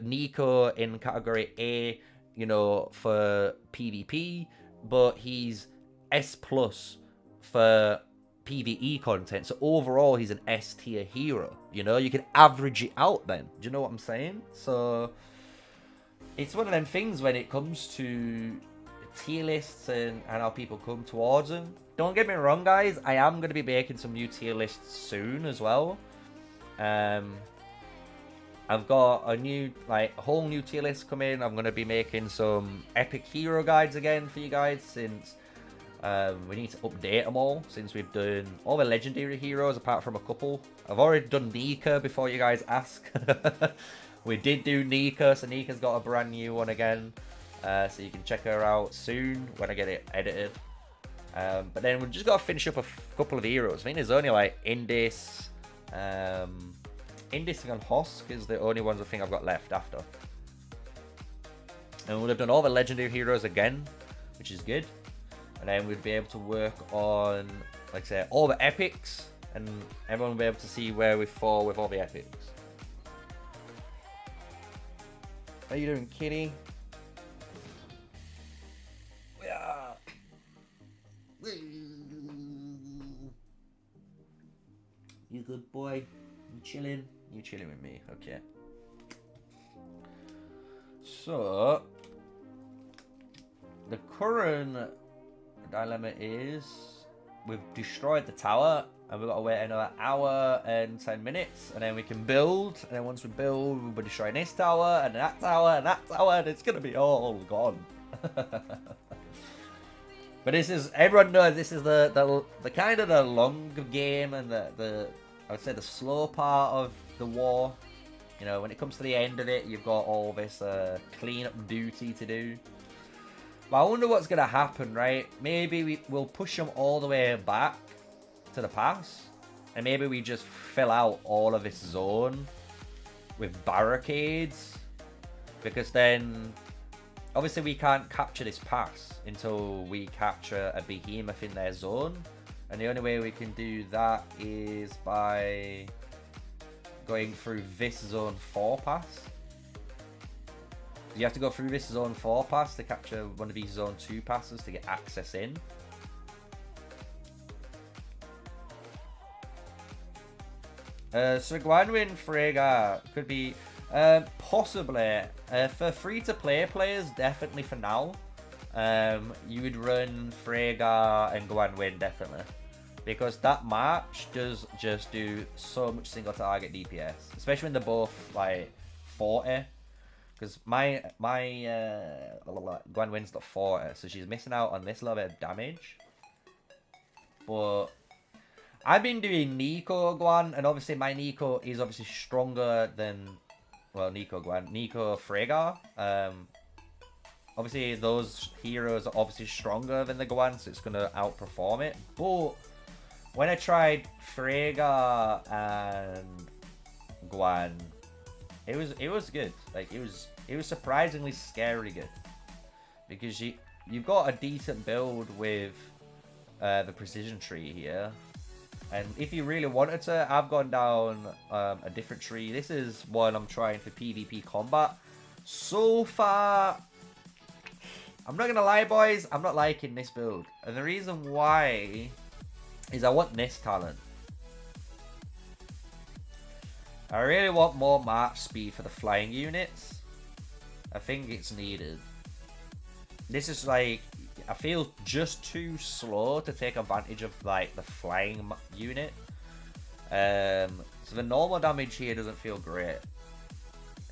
Speaker 1: Nico in category A, you know, for PvP, but he's S+ for PvE content, so overall he's an S tier hero. You know, you can average it out then. Do you know what I'm saying? So it's one of them things when it comes to tier lists and how people come towards them. Don't get me wrong, guys, I am going to be making some new tier lists soon as well. I've got a whole new tier list coming. I'm going to be making some epic hero guides again for you guys, since we need to update them all, since we've done all the legendary heroes apart from a couple. I've already done Nika before you guys ask. We did do Nika, so Nika's got a brand new one again. So you can check her out soon when I get it edited. But then we've just got to finish up a couple of heroes. I think there's only like Indis. Indis and Hosk is the only ones I think I've got left after. And we'll have done all the legendary heroes again, which is good. And then we'd be able to work on, like I say, all the epics. And everyone will be able to see where we fall with all the epics. How you doing, kitty? Yeah. You good boy? You chilling? You chilling with me? Okay. So the current dilemma is we've destroyed the tower and we've got to wait another hour and 10 minutes, and then we can build, and then once we build we'll be destroying this tower and that tower and that tower, and it's gonna be all gone. But this is, everyone knows this is the kind of the long game and the I would say the slow part of the war. You know, when it comes to the end of it, you've got all this clean-up duty to do. But I wonder what's going to happen, right? Maybe we'll push them all the way back to the pass. And maybe we just fill out all of this zone with barricades. Because then, obviously we can't capture this pass until we capture a behemoth in their zone. And the only way we can do that is by going through this zone 4 pass. You have to go through this zone 4 pass to capture one of these zone 2 passes to get access in. So Gwanwyn Freyga could be possibly for free-to-play players, definitely for now. You would run Freyga and Gwanwyn definitely, because that match does just do so much single target DPS, especially when they're both like 40. Because my Gwanwyn's got 40, so she's missing out on this little bit of damage. But I've been doing Nico Gwan, and obviously my Nico is obviously stronger than, well, Nico Freyga. Obviously those heroes are obviously stronger than the Gwan, so it's gonna outperform it. But when I tried Freyga and Gwan, it was good. Like it It was surprisingly scary good. Because you've got a decent build with the precision tree here. And if you really wanted to, I've gone down a different tree. This is one I'm trying for PvP combat. So far, I'm not going to lie, boys, I'm not liking this build. And the reason why is I want this talent. I really want more march speed for the flying units. I think it's needed. This is like, I feel just too slow to take advantage of like the flying unit. So the normal damage here doesn't feel great.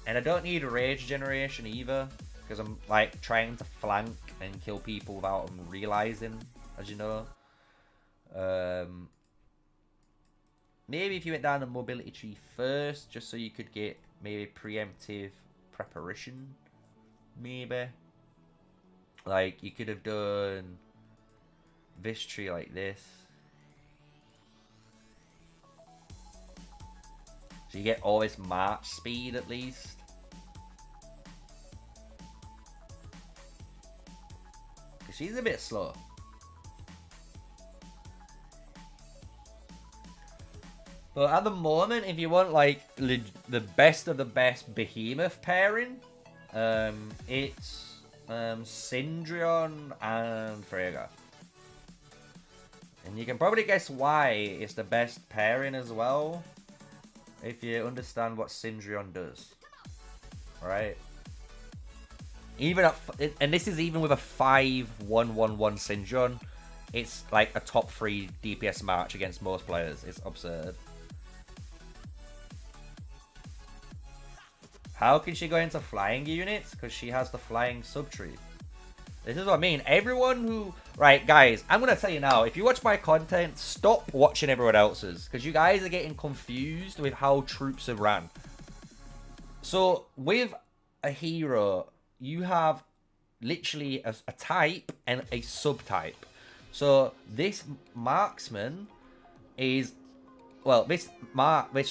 Speaker 1: And I don't need rage generation either, because I'm like trying to flank and kill people without them realizing, as you know. Maybe if you went down the mobility tree first, just so you could get maybe preemptive preparation, maybe. Like, you could have done this tree like this. So you get all this march speed at least. Because she's a bit slow. But at the moment, if you want like the best of the best behemoth pairing, it's Syndrion and Freyga. And you can probably guess why it's the best pairing as well, if you understand what Syndrion does. Right? Even at, and this is even with a 5-1-1-1 Syndrion, it's like a top 3 DPS match against most players. It's absurd. How can she go into flying units? Because she has the flying subtree. This is what I mean. Everyone who... Right, guys, I'm going to tell you now. If you watch my content, stop watching everyone else's. Because you guys are getting confused with how troops are ran. So, with a hero, you have literally a type and a subtype. So, this marksman is... Well, this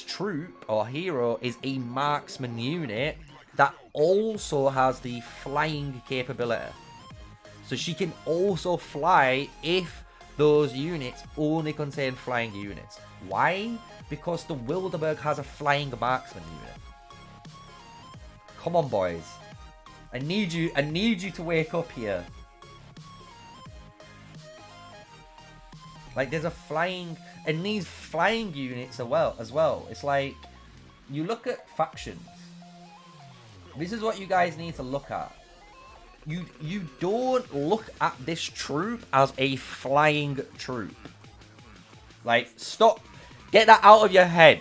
Speaker 1: troop or hero is a marksman unit that also has the flying capability. So she can also fly if those units only contain flying units. Why? Because the Wilderberg has a flying marksman unit. Come on, boys. I need you to wake up here. Like, there's a flying... And these flying units as well. It's like, you look at factions. This is what you guys need to look at. You don't look at this troop as a flying troop. Like, stop. Get that out of your head.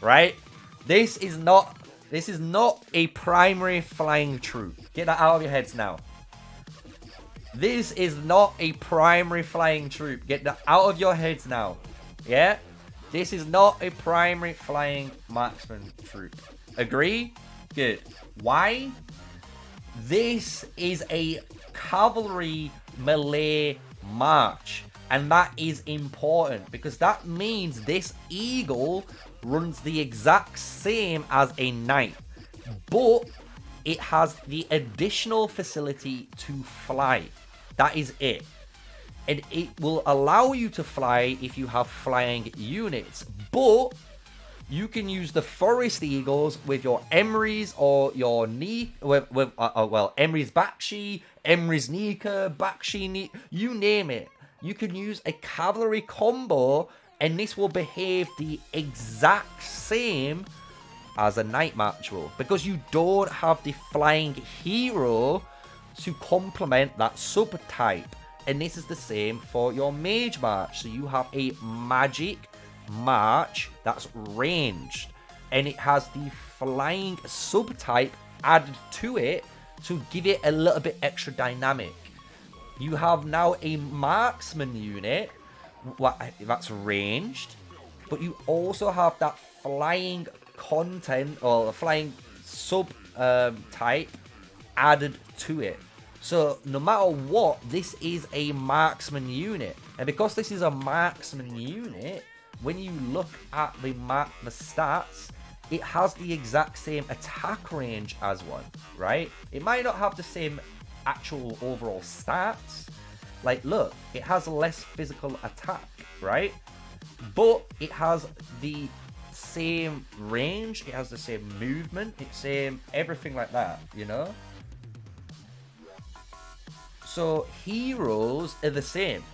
Speaker 1: Right? This is not a primary flying troop. Get that out of your heads now. This is not a primary flying troop. Get that out of your heads now. Yeah? This is not a primary flying marksman troop. Agree? Good. Why? This is a cavalry melee march. And that is important, because that means this eagle runs the exact same as a knight. But it has the additional facility to fly. That is it. And it will allow you to fly if you have flying units. But you can use the Forest Eagles with your Emrys or your Emrys Bakshi, Emrys Nika, Bakshi Nika, you name it. You can use a cavalry combo and this will behave the exact same as a Knight match will. Because you don't have the flying hero to complement that subtype. And this is the same for your Mage March. So you have a Magic March that's ranged. And it has the flying subtype added to it to give it a little bit extra dynamic. You have now a Marksman unit that's ranged. But you also have that flying content or the flying subtype added to it. So, no matter what, this is a marksman unit. And because this is a marksman unit, when you look at the stats, it has the exact same attack range as one, right? It might not have the same actual overall stats. Like, look, it has less physical attack, right? But it has the same range, it has the same movement, it's same everything like that, you know? So heroes are the same.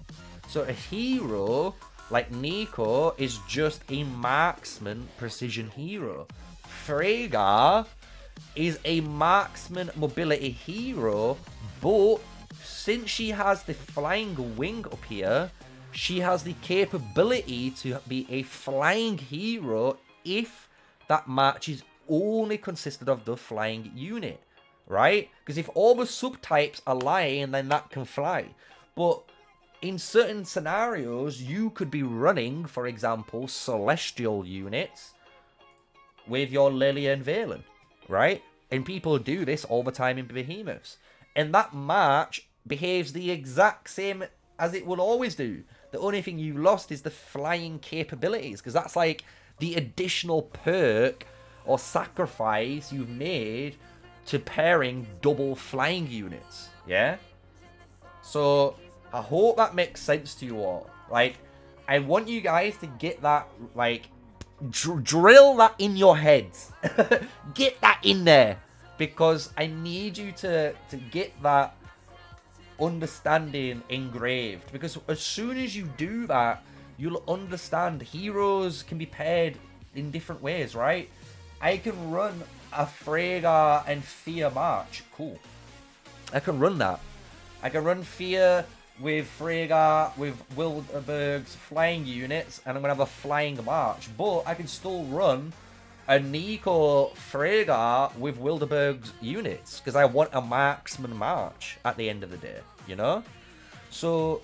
Speaker 1: So a hero like Nico is just a marksman precision hero. Freyga is a marksman mobility hero, but since she has the flying wing up here, she has the capability to be a flying hero if that match is only consisted of the flying unit, right? Because if all the subtypes are lying, then that can fly. But in certain scenarios, you could be running, for example, celestial units with your Lily and Valen, right? And people do this all the time in Behemoths. And that match behaves the exact same as it will always do. The only thing you lost is the flying capabilities, because that's like the additional perk or sacrifice you've made to pairing double flying units, yeah? So I hope that makes sense to you all. Like, I want you guys to get that, like, drill that in your heads. Get that in there. Because I need you to get that understanding engraved. Because as soon as you do that, you'll understand heroes can be paired in different ways, right? I can run a Freyga and Fear March. Cool. I can run that. I can run Fear with Freyga, with Wilderberg's flying units, and I'm going to have a flying march. But I can still run a Nico Freyga with Wilderberg's units, because I want a marksman march at the end of the day, you know? So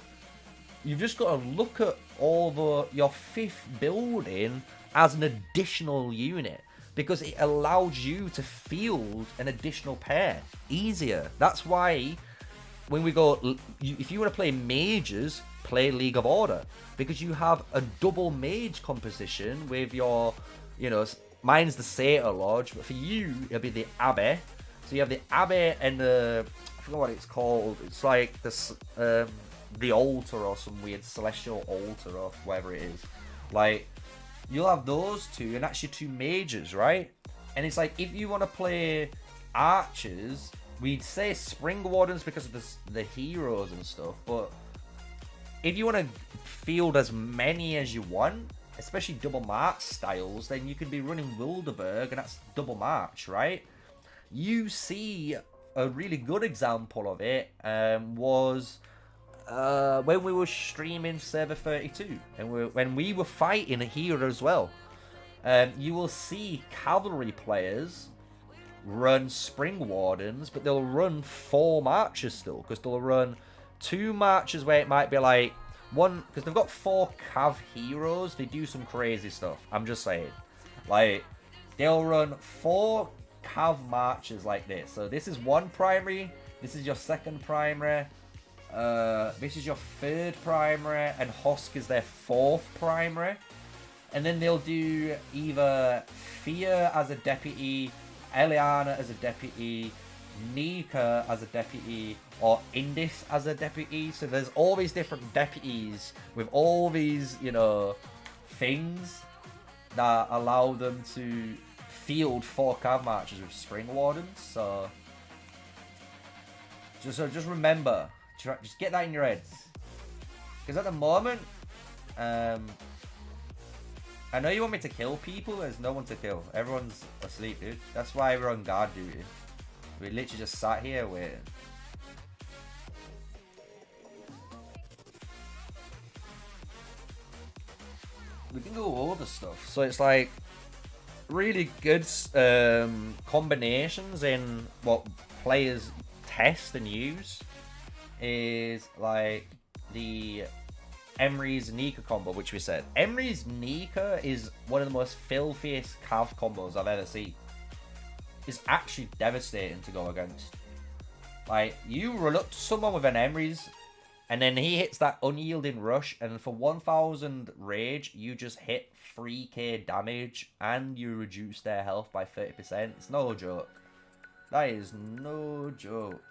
Speaker 1: you've just got to look at your fifth building as an additional unit, because it allows you to field an additional pair easier. That's why when we go, if you want to play mages, play League of Order, because you have a double mage composition with your, you know, mine's the Satyr Lodge, but for you, it'll be the Abbey. So you have the Abbey and the, I forgot what it's called. It's like the altar or some weird celestial altar or whatever it is. Like, you'll have those two, and that's your two mages, right? And it's like, if you want to play archers, we'd say Spring Wardens because of the heroes and stuff, but if you want to field as many as you want, especially double march styles, then you could be running Wilderberg, and that's double march, right? You see a really good example of it was when we were streaming Server 32, and when we were fighting here as well. You will see cavalry players run Spring Wardens, but they'll run 4 marches still, because they'll run 2 marches where it might be like one, because they've got 4 cav heroes. They do some crazy stuff, I'm just saying. Like, they'll run 4 cav marches like this. So this is 1 primary, this is your 2nd primary, this is your 3rd primary, and Hosk is their 4th primary. And then they'll do either Fear as a deputy, Eliana as a deputy, Nika as a deputy, or Indis as a deputy. So there's all these different deputies with all these, you know, things that allow them to field 4 cav marches with Spring Wardens. So just remember, just get that in your heads, because at the moment, I know you want me to kill people. There's no one to kill. Everyone's asleep, dude. That's why we're on guard duty. We literally just sat here waiting. We can go over stuff. So it's like really good combinations in what players test and use is like the Emery's Nika combo, which we said. Emery's Nika is one of the most filthiest cav combos I've ever seen. It's actually devastating to go against. Like, you run up to someone with an Emery's And then he hits that unyielding rush, and for 1000 rage, you just hit 3k damage, and you reduce their health by 30%. It's no joke. That is no joke.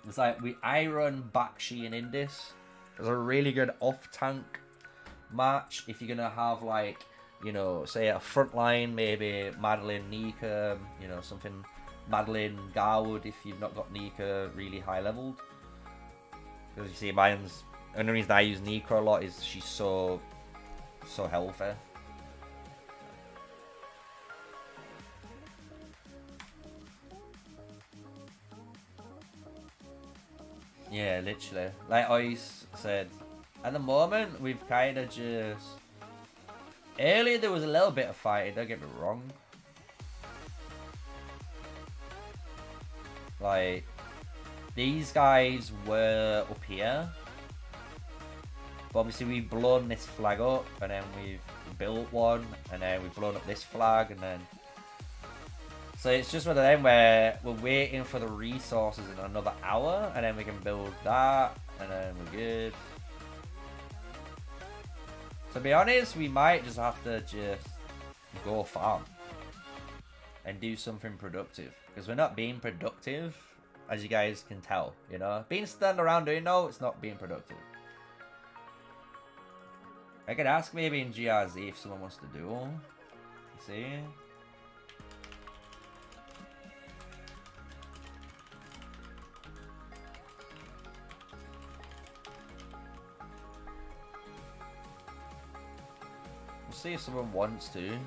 Speaker 1: It's like, I run Bakshi and Indis. It's a really good off-tank match if you're going to have, like, you know, say a front line, maybe Madeline, Nika, you know, something Madeline, Garwood if you've not got Nika really high leveled. Because you see, mine's, the only reason I use Nika a lot is she's so healthy. Yeah, literally. Like Ice said, at the moment, we've kind of just... Earlier, there was a little bit of fighting, don't get me wrong. Like, these guys were up here. But obviously, we've blown this flag up, and then we've built one, and then we've blown up this flag, and then... So it's just one of them where we're waiting for the resources in another hour, and then we can build that, and then we're good. To be honest, we might just have to just go farm and do something productive, because we're not being productive, as you guys can tell, you know? Being stand around doing no, it's not being productive. I could ask maybe in GRZ if someone wants to duel. See? We'll see if someone wants to.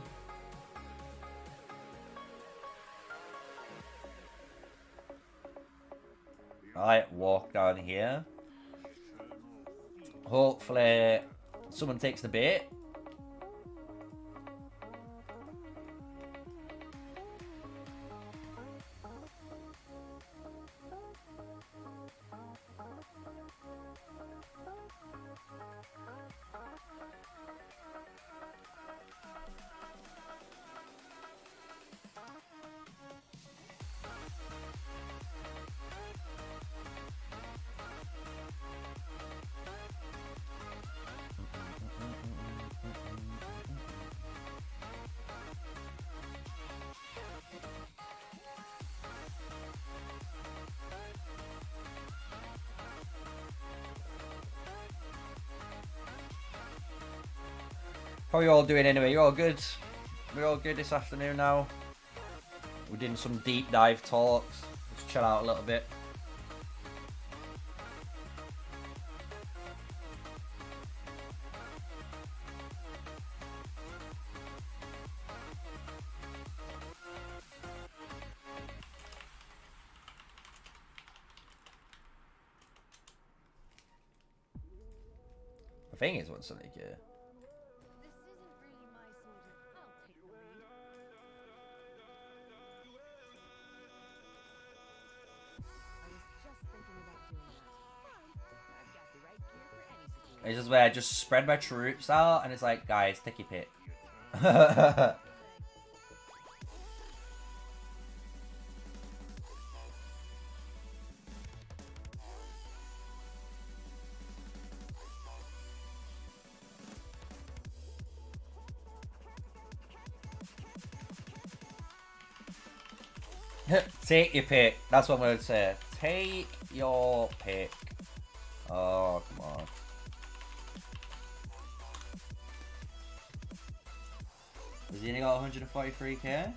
Speaker 1: Alright, walk down here. Hopefully someone takes the bait. How are you all doing anyway? You all good? We're all good this afternoon now. We're doing some deep dive talks. Let's chill out a little bit. The thing is, what's something here? It's just where I just spread my troops out, and it's like, guys, take your pick. Take your pick. That's what I would say. Take your pick. Oh, come on. Has he only got 143k?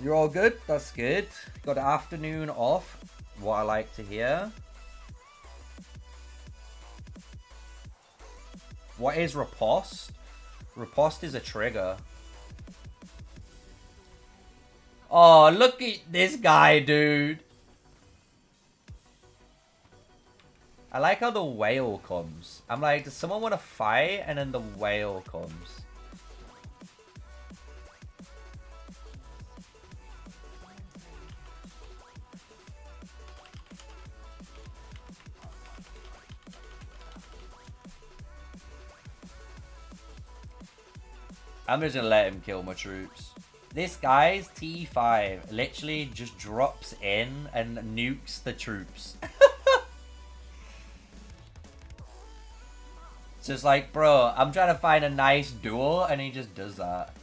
Speaker 1: You're all good? That's good. Got the afternoon off. What I like to hear. What is riposte? Riposte is a trigger. Oh, look at this guy, dude. I like how the whale comes. I'm like, does someone want to fight? And then the whale comes. I'm just gonna let him kill my troops. This guy's T5 literally just drops in and nukes the troops. It's just like, bro, I'm trying to find a nice duel and he just does that.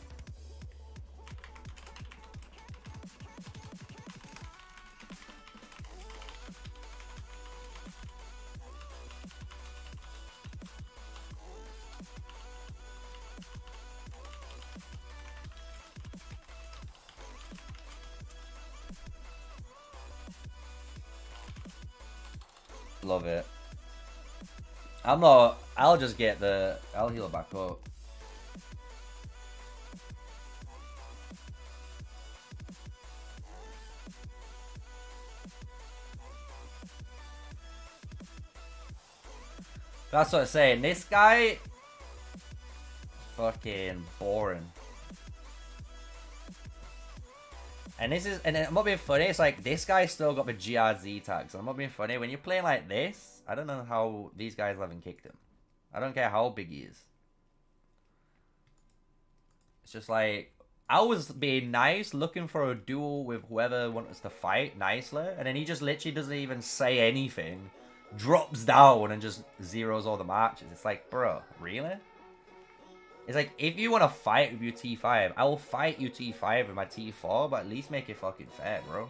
Speaker 1: Love it. I'll just get I'll heal it back up. That's what I'm saying. This guy, fucking boring. And I'm not being funny, it's like, this guy still got the GRZ tags. I'm not being funny, when you're playing like this, I don't know how these guys haven't kicked him. I don't care how big he is. It's just like, I was being nice, looking for a duel with whoever wants us to fight nicely, and then he just literally doesn't even say anything, drops down and just zeroes all the matches. It's like, bro, really? It's like, if you want to fight with your T5, I will fight you T5 with my T4, but at least make it fucking fair, bro.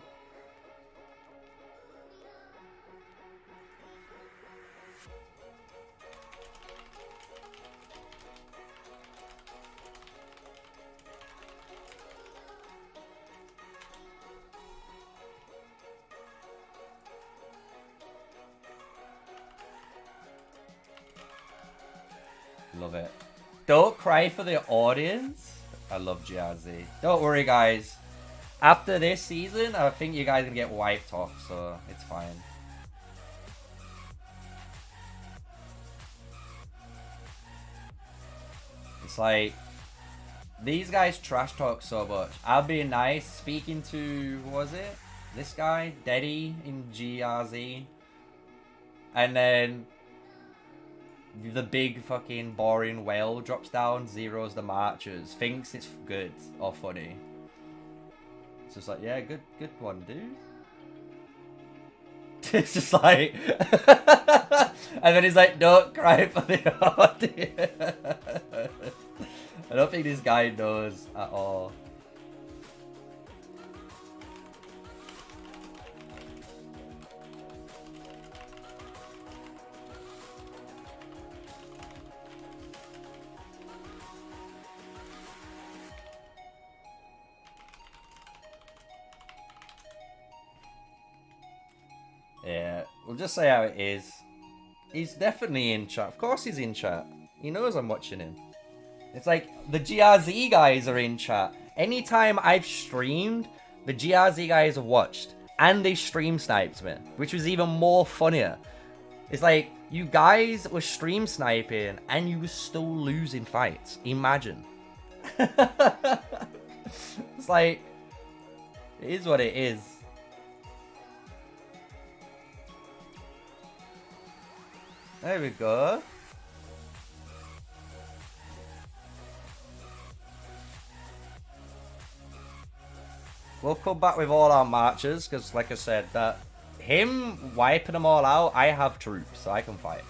Speaker 1: Love it. Don't cry for the audience. I love GRZ. Don't worry, guys. After this season, I think you guys are going to get wiped off, so it's fine. It's like, these guys trash talk so much. I'll be nice speaking to, who was it? This guy, Deddy in GRZ. And then the big fucking boring whale drops down, zeros the marchers, thinks it's good or funny. It's just like, yeah, good one, dude. It's just like, and then he's like, don't cry for the audience. I don't think this guy knows at all. Yeah, we'll just say how it is. He's definitely in chat. Of course he's in chat. He knows I'm watching him. It's like, the GRZ guys are in chat. Anytime I've streamed, the GRZ guys have watched. And they stream sniped me, which was even more funnier. It's like, you guys were stream sniping and you were still losing fights. Imagine. It's like, it is what it is. There we go. We'll come back with all our marches, because like I said, that him wiping them all out, I have troops, so I can fight.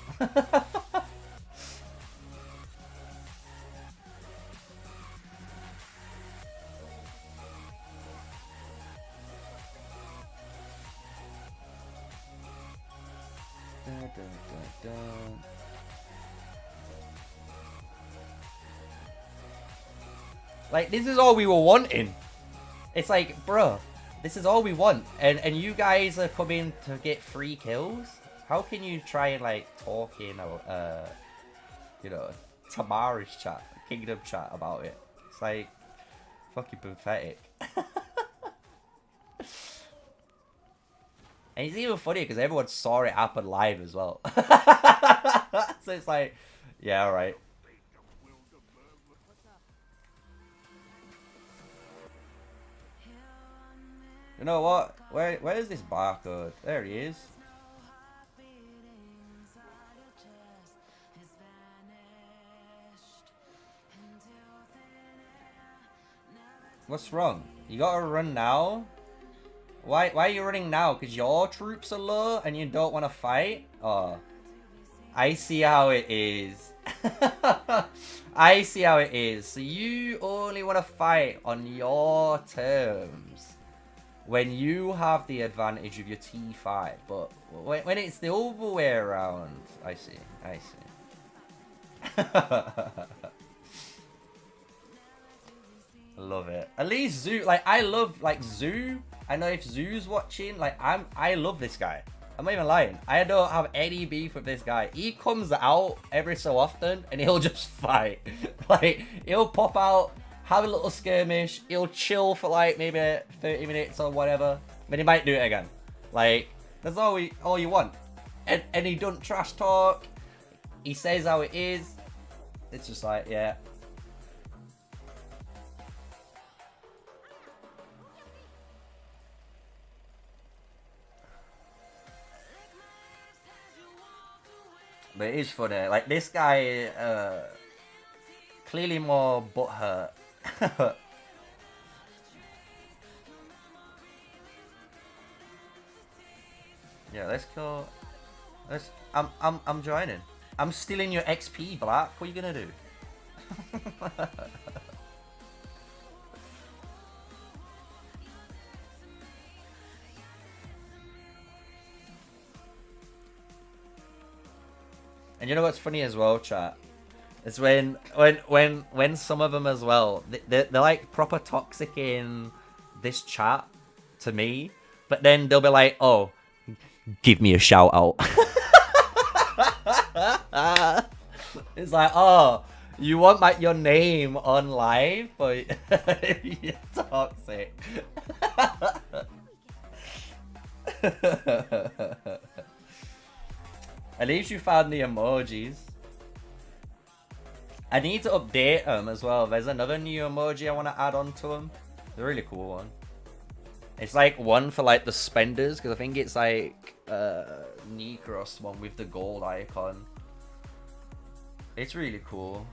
Speaker 1: Like, this is all we were wanting. It's like, bro, this is all we want. And you guys are coming to get 3 kills? How can you try and, like, talk in, you know, Tamara's chat, Kingdom chat about it? It's like, fucking pathetic. And it's even funny because everyone saw it happen live as well. So it's like, yeah, alright. You know what? Where is this barcode? There he is. What's wrong? You gotta run now? Why are you running now? Because your troops are low and you don't want to fight? Oh, I see how it is. I see how it is. So you only want to fight on your terms when you have the advantage of your T5. But when it's the other way around, I see. I see. Love it. At least Zoo, like, I love, like, Zoo. I know if Zoo's watching, like, I love this guy. I'm not even lying. I don't have any beef with this guy. He comes out every so often and he'll just fight. Like, he'll pop out, have a little skirmish, he'll chill for like maybe 30 minutes or whatever, then he might do it again. Like, that's all you want. And he don't trash talk. He says how it is. It's just like, yeah. But it is funny. Like, this guy, clearly more butthurt. Yeah, let's go. I'm joining. I'm stealing your XP, Black. What are you gonna do? And you know what's funny as well, chat? It's when some of them as well, they're like proper toxic in this chat to me, but then they'll be like, oh, give me a shout out. It's like, oh, you want like your name on live, but you're toxic. At least you found the emojis. I need to update them as well. There's another new emoji I want to add on to them. It's a really cool one. It's like one for like the spenders, because I think it's like Necros one with the gold icon. It's really cool.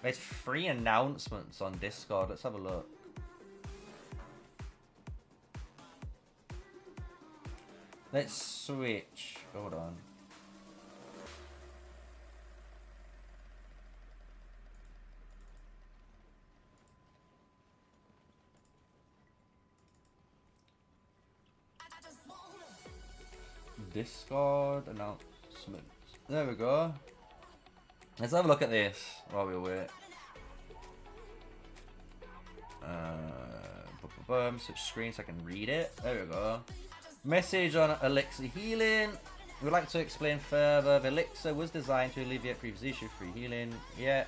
Speaker 1: There's 3 announcements on Discord. Let's have a look. Let's switch. Hold on. Discord announcements. There we go. Let's have a look at this while we wait. Switch screen so I can read it. There we go. Message on Elixir Healing. We'd like to explain further. The Elixir was designed to alleviate previous issue free healing. Yeah.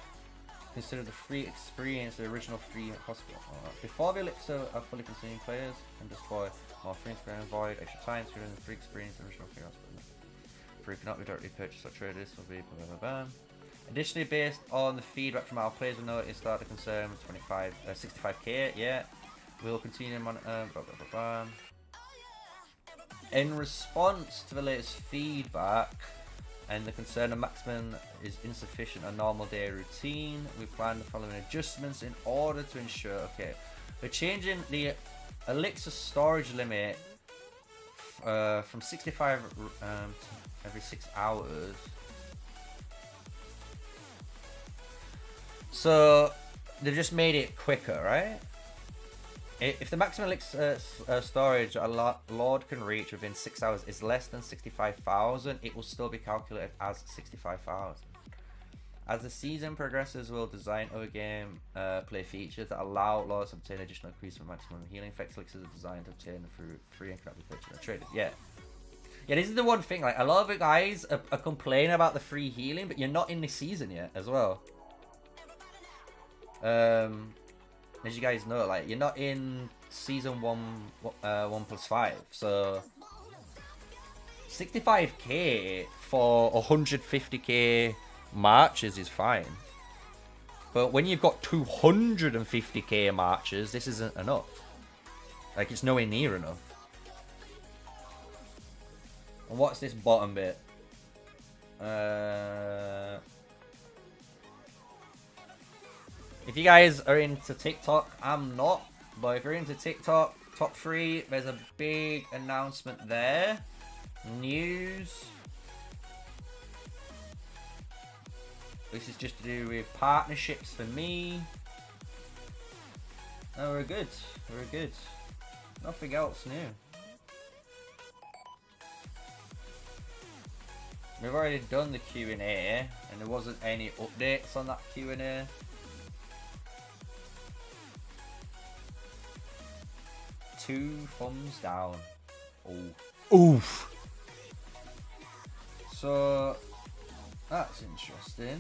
Speaker 1: Consider the free experience the original free hospital. Before the Elixir are fully consuming players and destroy more free experience void extra time to the free experience the original free hospital. Free cannot be directly purchased or traded. This will be blah, blah, blah. Additionally, based on the feedback from our players, we noticed that the concern with 65k, yeah. We'll continue to monitor, blah, blah, blah, blah. In response to the latest feedback and the concern of maximum is insufficient a normal day routine, we plan the following adjustments in order to ensure, okay, we're changing the Elixir storage limit from 65 every 6 hours. So they've just made it quicker, right? If the maximum Elixir storage a Lord can reach within 6 hours is less than 65,000, it will still be calculated as 65,000. As the season progresses, we'll design other game play features that allow Lords to obtain additional increase for maximum healing effects. Elixirs are designed to obtain through free and cannot be purchased or traded. Yeah. Yeah, this is the one thing. Like, a lot of the guys are complaining about the free healing, but you're not in the season yet as well. As you guys know, like, you're not in season 1+5, so 65k for 150k marches is fine, but when you've got 250k marches, this isn't enough. Like, it's nowhere near enough. And what's this bottom bit? If you guys are into TikTok, I'm not. But if you're into TikTok, top 3, there's a big announcement there. News. This is just to do with partnerships for me. No, we're good. We're good. Nothing else new. We've already done the Q&A, and there wasn't any updates on that Q&A. Two thumbs down. Oh. Oof. So that's interesting.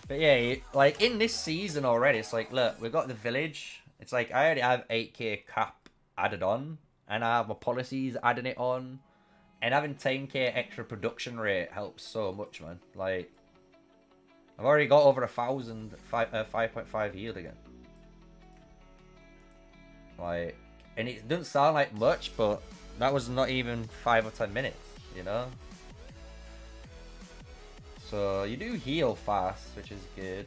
Speaker 1: But yeah, like in this season already, it's like, look, we've got the village. It's like I already have 8k cap added on, and I have my policies adding it on, and having 10k extra production rate helps so much, man. Like, I've already got over 1,000 5.5 yield again. Like, and it doesn't sound like much, but that was not even 5 or 10 minutes, you know? So you do heal fast, which is good.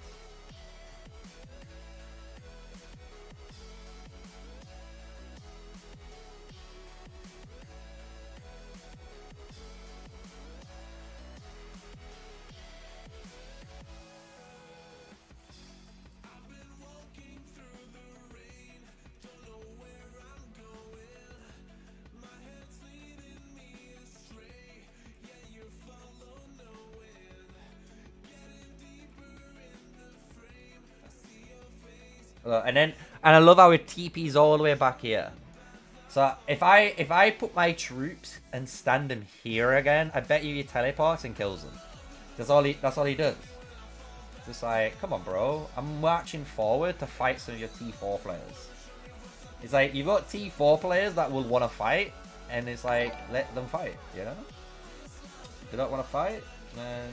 Speaker 1: And I love how it TP's all the way back here. So if I put my troops and stand them here again, I bet you he teleports and kills them. That's all he does. It's just like, come on, bro. I'm marching forward to fight some of your T4 players. It's like, you've got T4 players that will want to fight, and it's like, let them fight, you know? They don't want to fight, then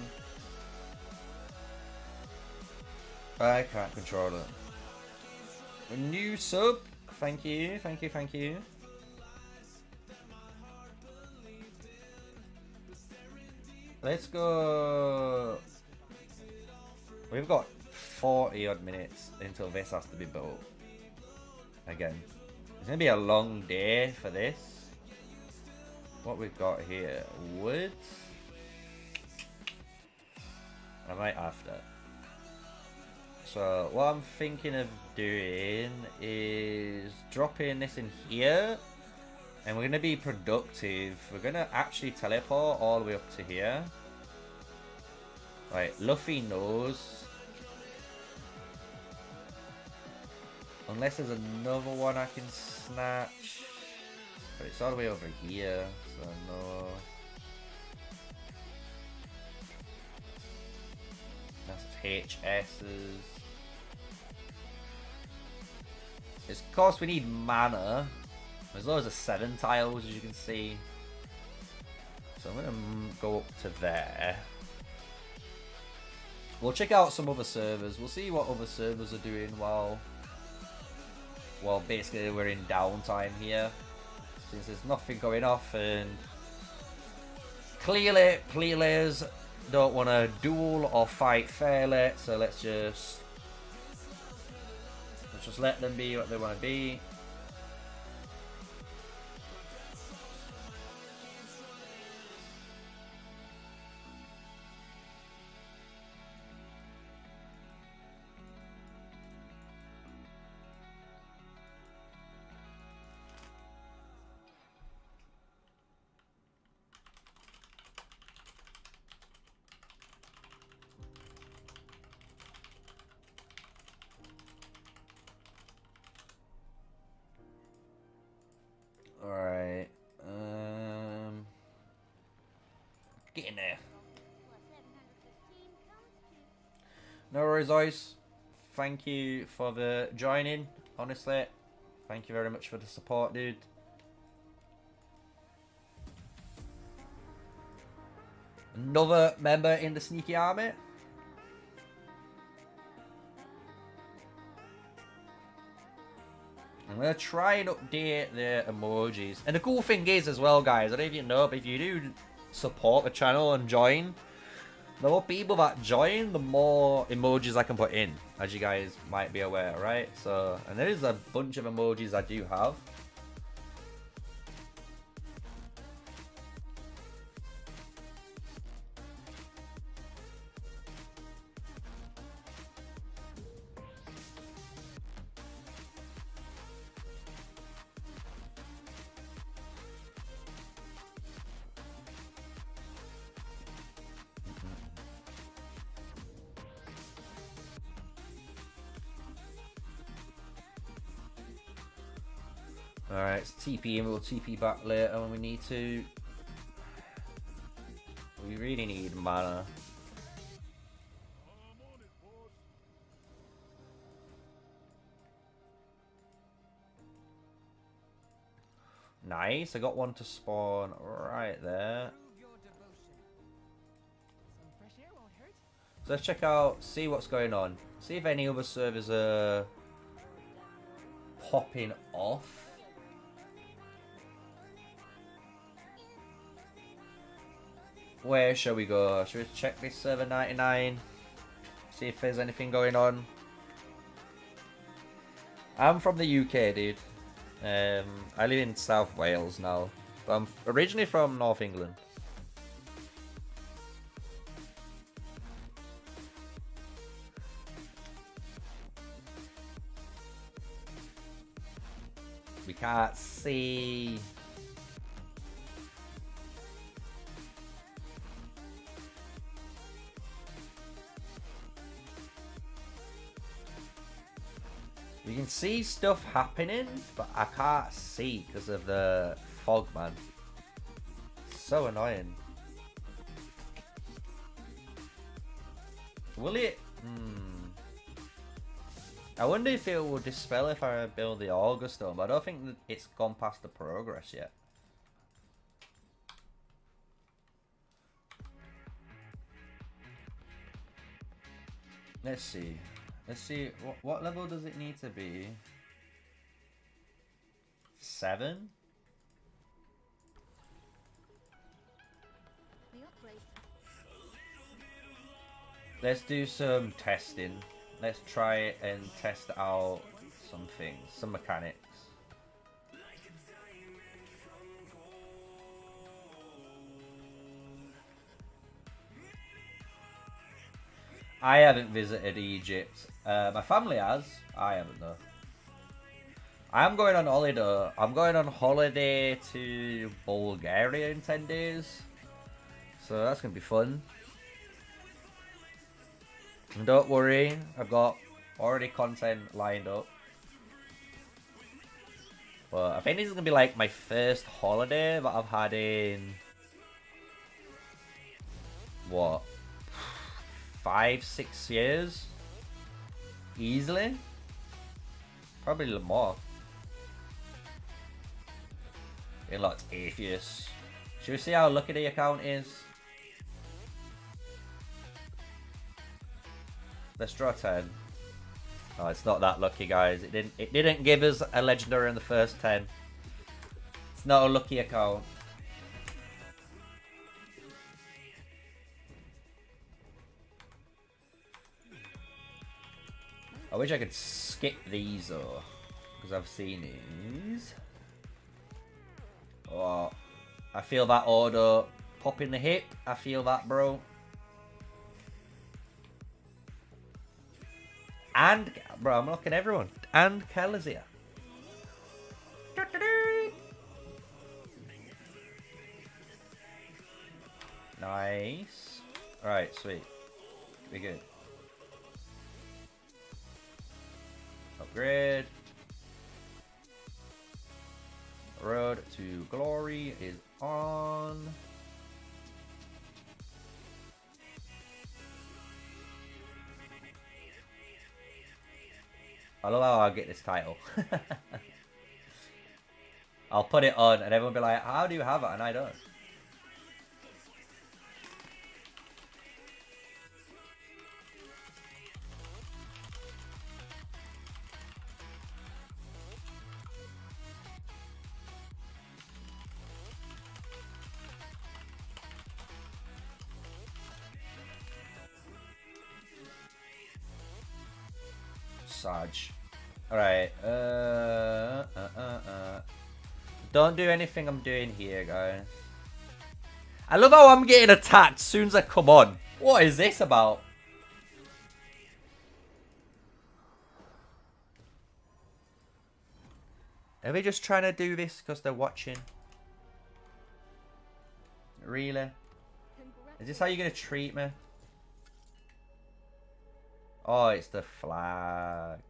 Speaker 1: I can't control it. A new sub. Thank you, thank you, thank you. Let's go. We've got 40 odd minutes until this has to be built. Again, it's gonna be a long day for this. What we've got here, wood. I might have to. So what I'm thinking of doing is dropping this in here, and we're going to be productive. We're going to actually teleport all the way up to here. Right, Luffy knows. Unless there's another one I can snatch. But it's all the way over here, so no. That's HS's. Of course we need mana. There's loads of 7 tiles, as you can see. So I'm going to go up to there. We'll check out some other servers. We'll see what other servers are doing while basically we're in downtime here. Since there's nothing going off, and clearly players don't want to duel or fight fairly, so let's just let them be what they want to be. Alright. Get in there. No worries, Ice. Thank you for the joining, honestly. Thank you very much for the support, dude. Another member in the sneaky army. I'm going to try and update the emojis. And the cool thing is as well, guys, I don't know if you know, but if you do support the channel and join, the more people that join, the more emojis I can put in, as you guys might be aware, right? So, and there is a bunch of emojis I do have. Alright, it's TP and we'll TP back later when we need to. We really need mana. Nice, I got one to spawn right there. So let's check out, see what's going on. See if any other servers are popping off. Where shall we go? Should we check this server 99? See if there's anything going on. I'm from the UK, dude. I live in South Wales now. But I'm originally from North England. We can't see. You can see stuff happening, but I can't see because of the fog, man. So annoying. Will it? I wonder if it will dispel if I build the Auger Stone, but I don't think that it's gone past the progress yet. Let's see. Let's see, what level does it need to be? 7? Let's do some testing. Let's try and test out some things, some mechanics. I haven't visited Egypt. My family has. I haven't though. I'm going on holiday. I'm going on holiday to Bulgaria in 10 days. So that's going to be fun. And don't worry, I've got already content lined up. But I think this is going to be like my first holiday that I've had in... what? 5-6 years? Easily? Probably a little more. In lots of atheists. Should we see how lucky the account is? Let's draw 10. Oh, it's not that lucky, guys. It didn't give us a legendary in the first 10. It's not a lucky account. I wish I could skip these though, because I've seen these. Oh, I feel that order pop in the hip. I feel that, bro. And, bro, I'm looking at everyone. And Kel is here. Nice. Alright, sweet. Be good. Upgrade. Road to Glory is on. I love how I get this title. I'll put it on and everyone will be like, how do you have it? And I don't. Sarge. Alright. Don't do anything I'm doing here, guys. I love how I'm getting attacked as soon as I come on. What is this about? Are they just trying to do this because they're watching? Really? Is this how you're going to treat me? Oh, it's the flag.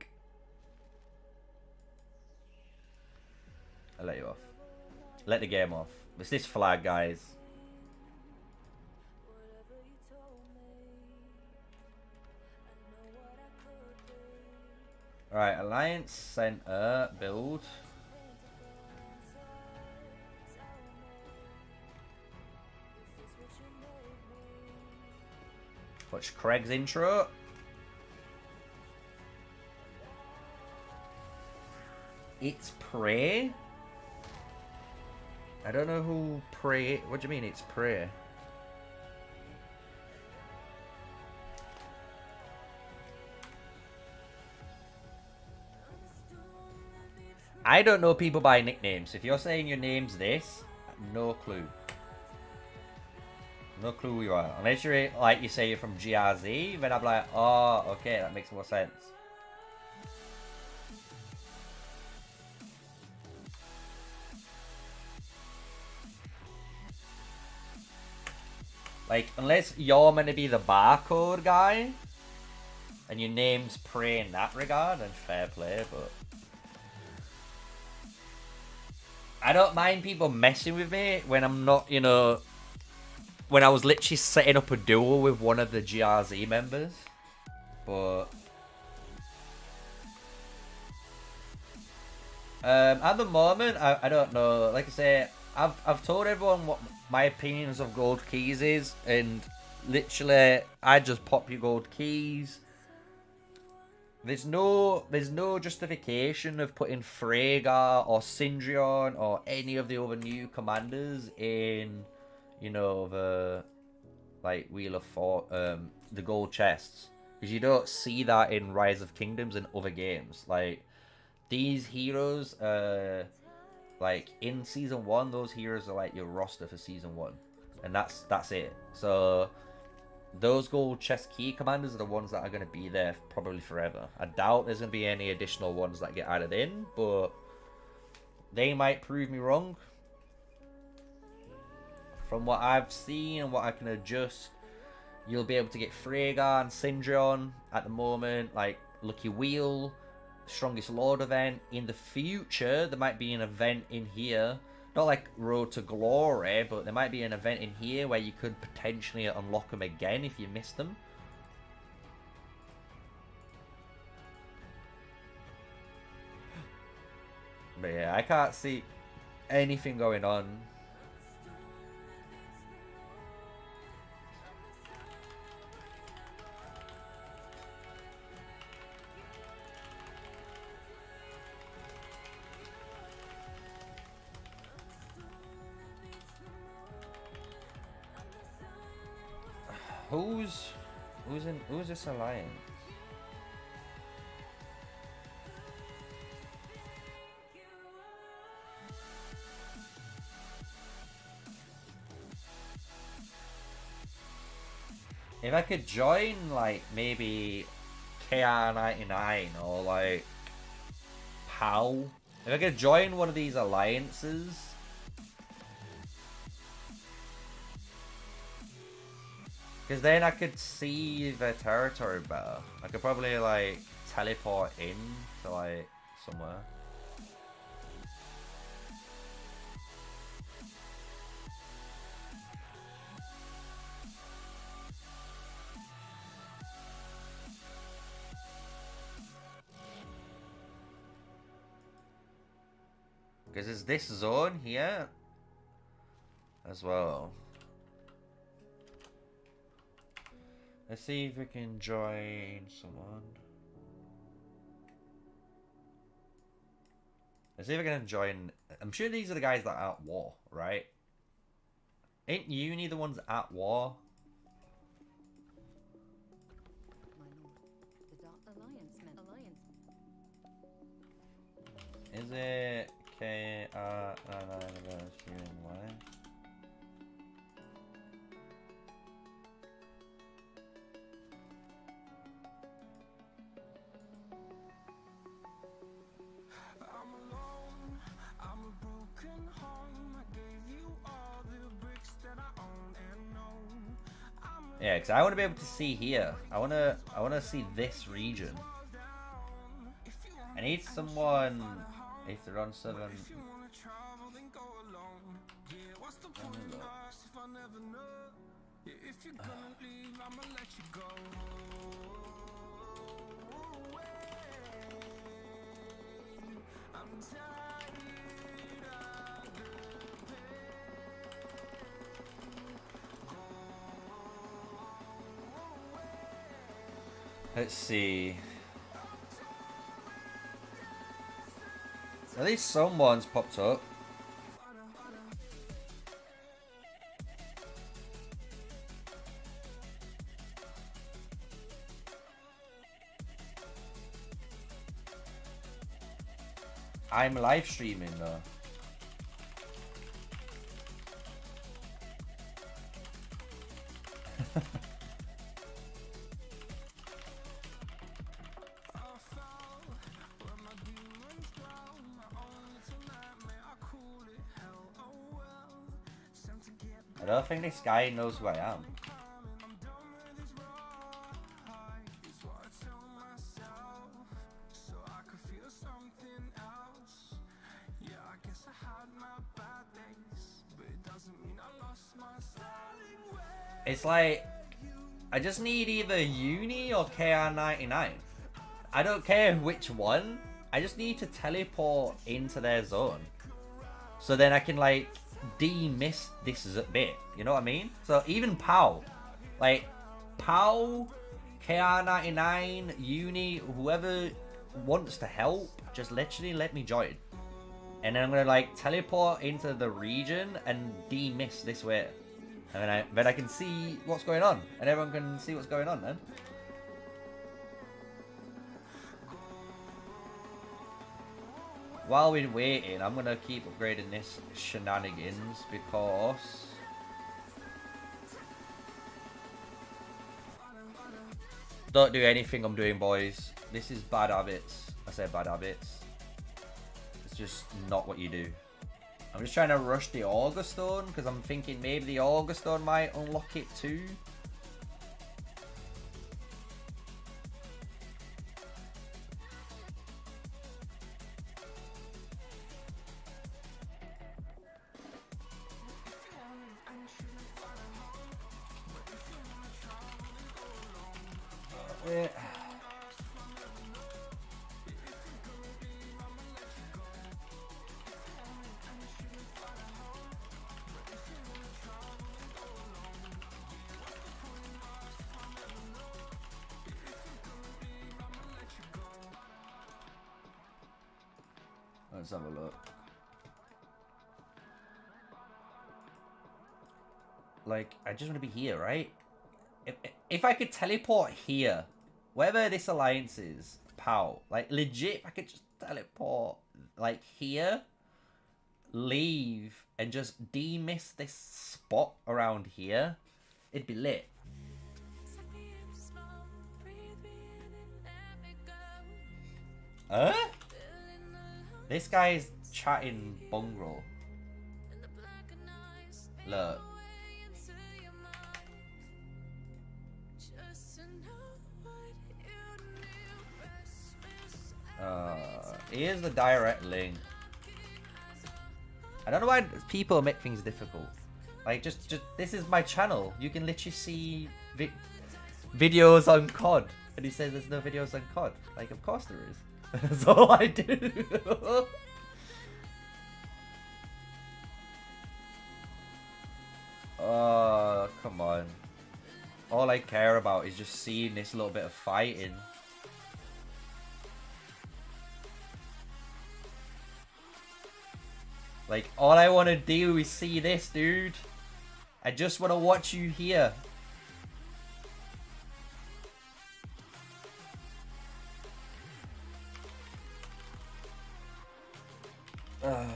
Speaker 1: I'll let you off. Let the game off. It's this flag, guys. Alright, Alliance Center, build. Watch Craig's intro. It's Prey? I don't know who Prey... What do you mean it's Prey? I don't know people by nicknames. If you're saying your name's this, no clue. No clue who you are. Unless you're like you say you're from GRZ, then I'm like, oh, okay, that makes more sense. Like, unless you're meant to be the barcode guy, and your name's Prey in that regard, then fair play, but... I don't mind people messing with me when I'm not, you know... When I was literally setting up a duel with one of the GRZ members. But... at the moment, I don't know. Like I say, I've told everyone what my opinions of gold keys is. And literally, I just pop your gold keys. There's no justification of putting Freygar or Syndrion or any of the other new commanders in... You know, the like Wheel of the gold chests, because you don't see that in Rise of Kingdoms and other games. Like these heroes, like in season 1, those heroes are like your roster for season 1, and that's it. So those gold chest key commanders are the ones that are going to be there probably forever. I doubt there's going to be any additional ones that get added in, but they might prove me wrong. From what I've seen and what I can adjust, you'll be able to get Freygar and Syndrion at the moment, like Lucky Wheel, Strongest Lord event. In the future, there might be an event in here, not like Road to Glory, but there might be an event in here where you could potentially unlock them again if you missed them. But yeah, I can't see anything going on. Who's this alliance? If I could join like maybe KR99 or like POW, if I could join one of these alliances. Because then I could see the territory better. I could probably like teleport in to like somewhere. Because there's this zone here as well. Let's see if we can join someone. Let's see if we can join... I'm sure these are the guys that are at war, right? Ain't Uni the ones at war?
Speaker 2: My lord, the Dark Alliance
Speaker 1: Is it KR? No, why? Yeah, because I want to be able to see here. I want to see this region. I need someone. If they're on 7. Let's see. At least someone's popped up. I'm live streaming though. I don't think this guy knows who I am. It's like, I just need either Uni or KR99. I don't care which one. I just need to teleport into their zone. So then I can like de-miss this bit. You know what I mean? So even POW. Like, POW, KR99, Uni, whoever wants to help, just literally let me join. And then I'm going to like teleport into the region and de-miss this way. And then I can see what's going on. And everyone can see what's going on then. While we're waiting, I'm going to keep upgrading this shenanigans because... Don't do anything I'm doing, boys. This is bad habits. I say bad habits. It's just not what you do. I'm just trying to rush the Auger Stone because I'm thinking maybe the Auger Stone might unlock it too. Yeah. Let's have a look. Like, I just want to be here, right? If I could teleport here, wherever this alliance is, POW, like legit, I could just teleport like here, leave, and just de-miss this spot around here, it'd be lit. Huh? This guy is chatting bungle. Look. Here's the direct link. I don't know why people make things difficult. Like, just this is my channel. You can literally see videos on COD. And he says there's no videos on COD. Like, of course there is. That's all I do. Oh, come on. All I care about is just seeing this little bit of fighting. Like, all I want to do is see this, dude. I just want to watch you here. Let's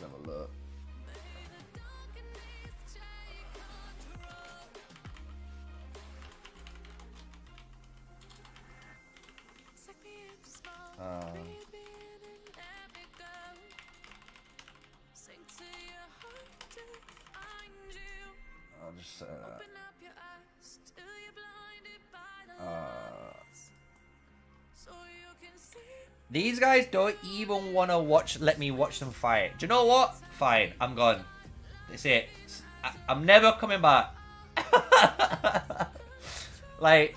Speaker 1: have a look. I'll just say that. These guys don't even want to let me watch them fight. Do you know what? Fine, I'm gone. That's it. I'm never coming back. Like,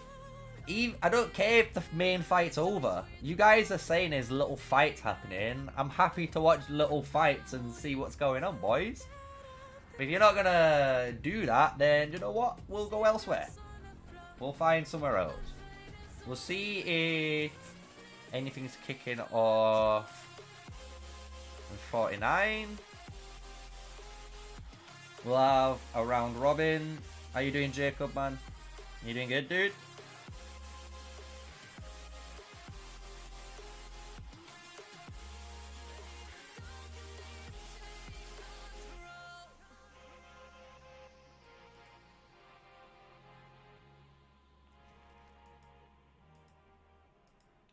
Speaker 1: I don't care if the main fight's over. You guys are saying there's little fights happening. I'm happy to watch little fights and see what's going on, boys. But if you're not gonna do that, then you know what? We'll go elsewhere. We'll find somewhere else. We'll see if anything's kicking off in 49. We'll have a round robin. How you doing, Jacob, man? You doing good, dude?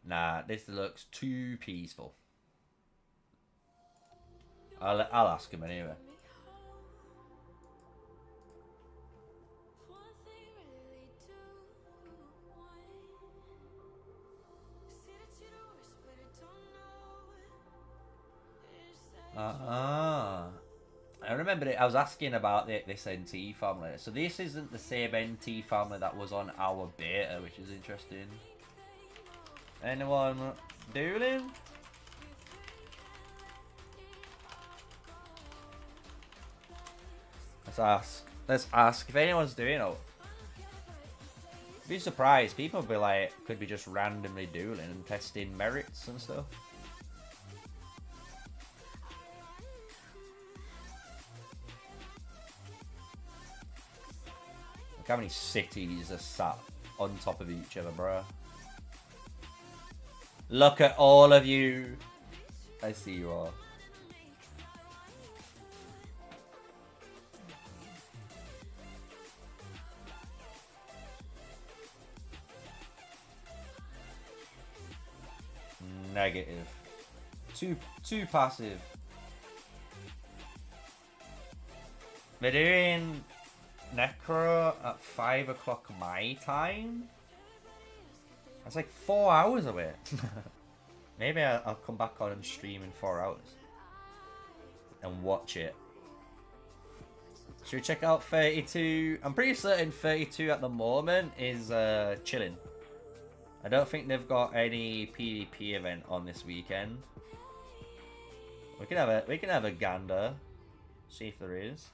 Speaker 1: Nah, this looks too peaceful. I'll ask him anyway. I remember I was asking about this NT family. So this isn't the same NT family that was on our beta, which is interesting. Anyone dueling? Let's ask if anyone's doing it. Be surprised. People be like, could be just randomly dueling and testing merits and stuff. Look how many cities are sat on top of each other, bro. Look at all of you. I see you all. Negative. Too passive. They're doing Necro at 5 o'clock my time. That's like 4 hours away. Maybe I'll come back on and stream in 4 hours and watch it. Should we check out 32? I'm pretty certain 32 at the moment is chilling. I don't think they've got any PvP event on this weekend. We can have a gander, see if there is.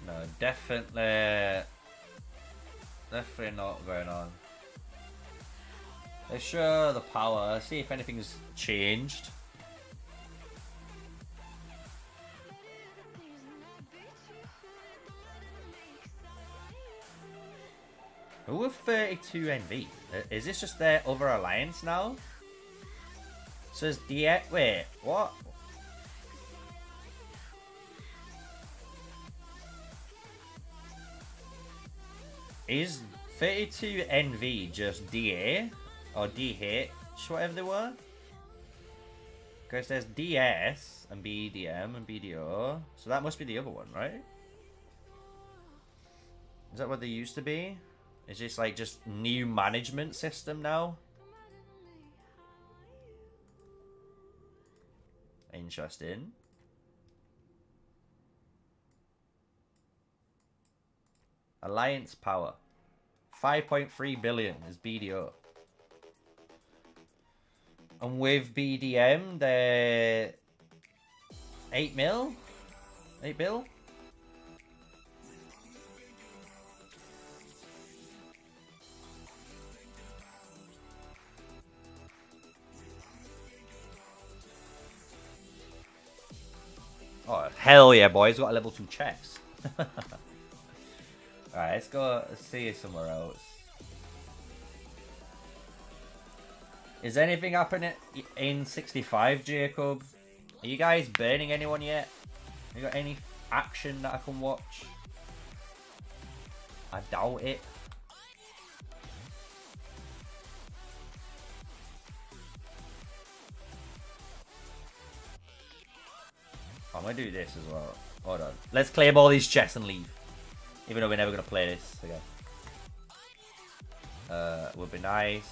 Speaker 1: No, definitely not going on. Let's show the power, see if anything's changed. Who are 32 NV? Is this just their other alliance now? Says wait, what? Is 32 NV just DA or DH, whatever they were? Because there's DS and BDM and BDO, so that must be the other one, right? Is that what they used to be? Is this like just new management system now? Interesting. Alliance power. 5.3 billion is BDO. And with BDM, they're 8 mil? 8 bill? Oh, hell yeah, boys. Got a level 2 chest. Alright, let's go see somewhere else. Is anything happening in 65, Jacob? Are you guys burning anyone yet? You got any action that I can watch? I doubt it. I'm gonna do this as well. Hold on. Let's claim all these chests and leave. Even though we're never gonna play this again. Would be nice.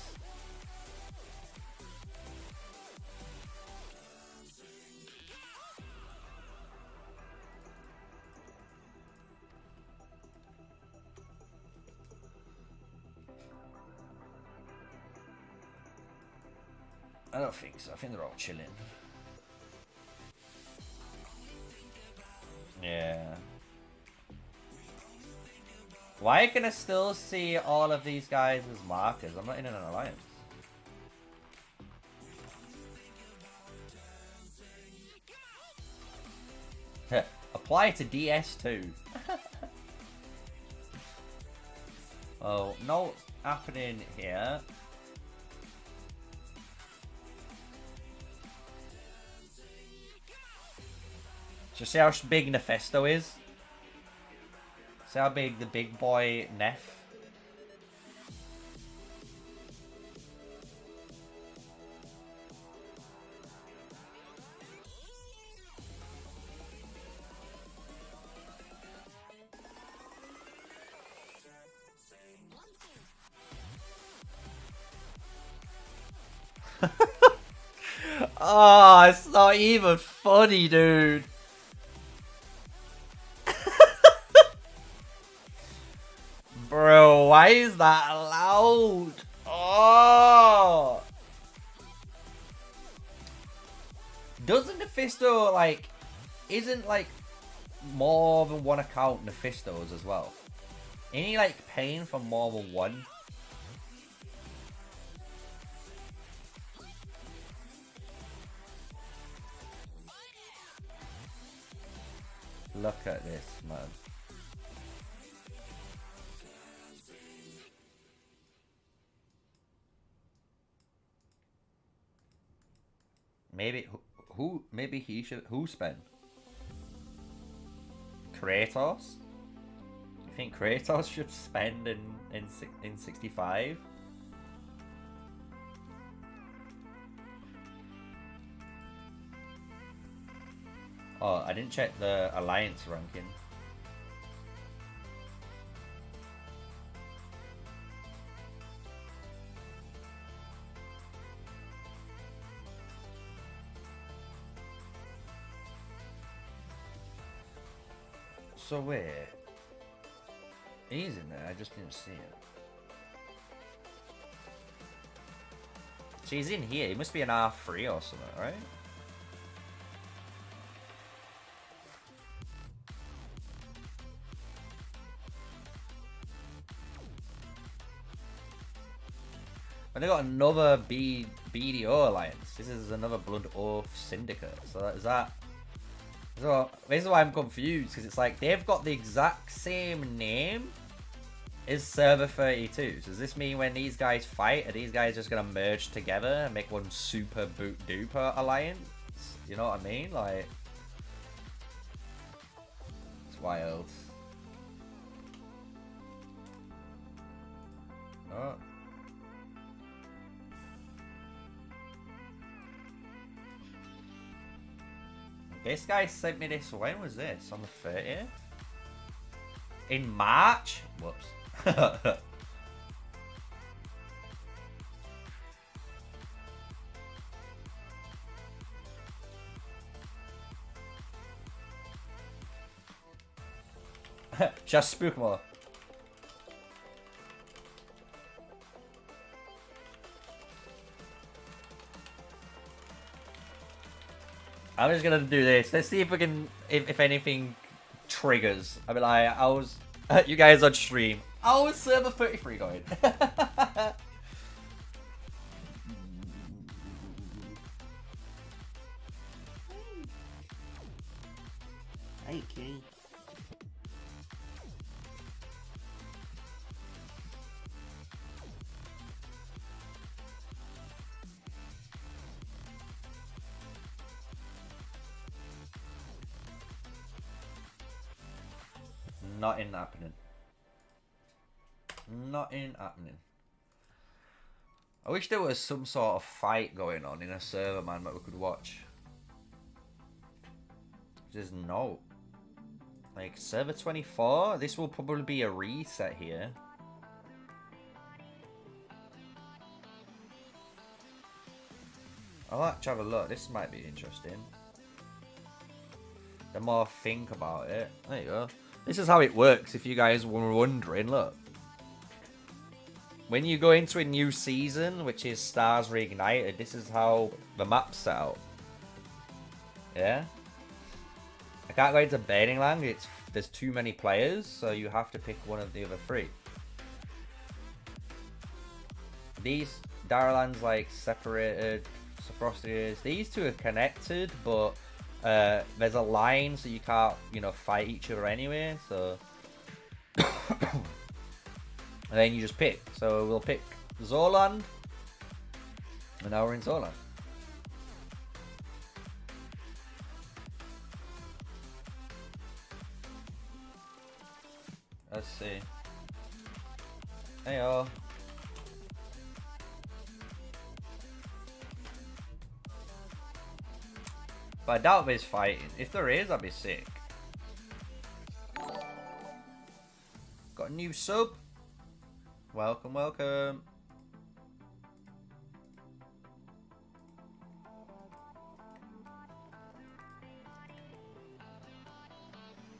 Speaker 1: I don't think so. I think they're all chilling. Yeah. Why can I still see all of these guys as markers? I'm not in an alliance. Apply to DS2. Oh, no happening here. Just see how big Nephesto is. See how big the big boy Neff. Oh, it's not even funny, dude. Bro, why is that allowed? Oh! Doesn't Nephisto, like, isn't, like, more than one account Nephistos as well? Ain't he, like, paying for more than one? Look at this, man. Maybe maybe he should spend? Kratos? You think Kratos should spend in 65? Oh, I didn't check the alliance ranking. So wait, he's in there. I just didn't see it. So he's in here. He must be an R3 or something, right? And they got another BDO alliance. This is another Blood Oath Syndicate. So is that? So this is why I'm confused, because it's like they've got the exact same name as Server 32. So does this mean when these guys fight, are these guys just gonna merge together and make one super boot duper alliance? You know what I mean? Like, it's wild. Oh. This guy sent me this. When was this? On the 30th? In March? Whoops. Just spook more. I'm just gonna do this. Let's see if we can, if anything triggers. I mean, I was, you guys on stream. I was server 33 going. Hey, key. Nothing happening. Nothing happening. I wish there was some sort of fight going on in a server, man, that we could watch. There's no. Like, server 24? This will probably be a reset here. I'll have to have a look. This might be interesting. The more I think about it. There you go. This is how it works, if you guys were wondering. Look. When you go into a new season, which is Stars Reignited, this is how the map's set out. Yeah? I can't go into Burning Land. There's too many players, so you have to pick one of the other three. These Daralands, like, separated. Frosties. These two are connected, but there's a line, so you can't, you know, fight each other anyway. So, and then you just pick. So we'll pick Zoland, and now we're in Zoland. Let's see. Heyo. But I doubt there's fighting. If there is, I'd be sick. Got a new sub. Welcome, welcome.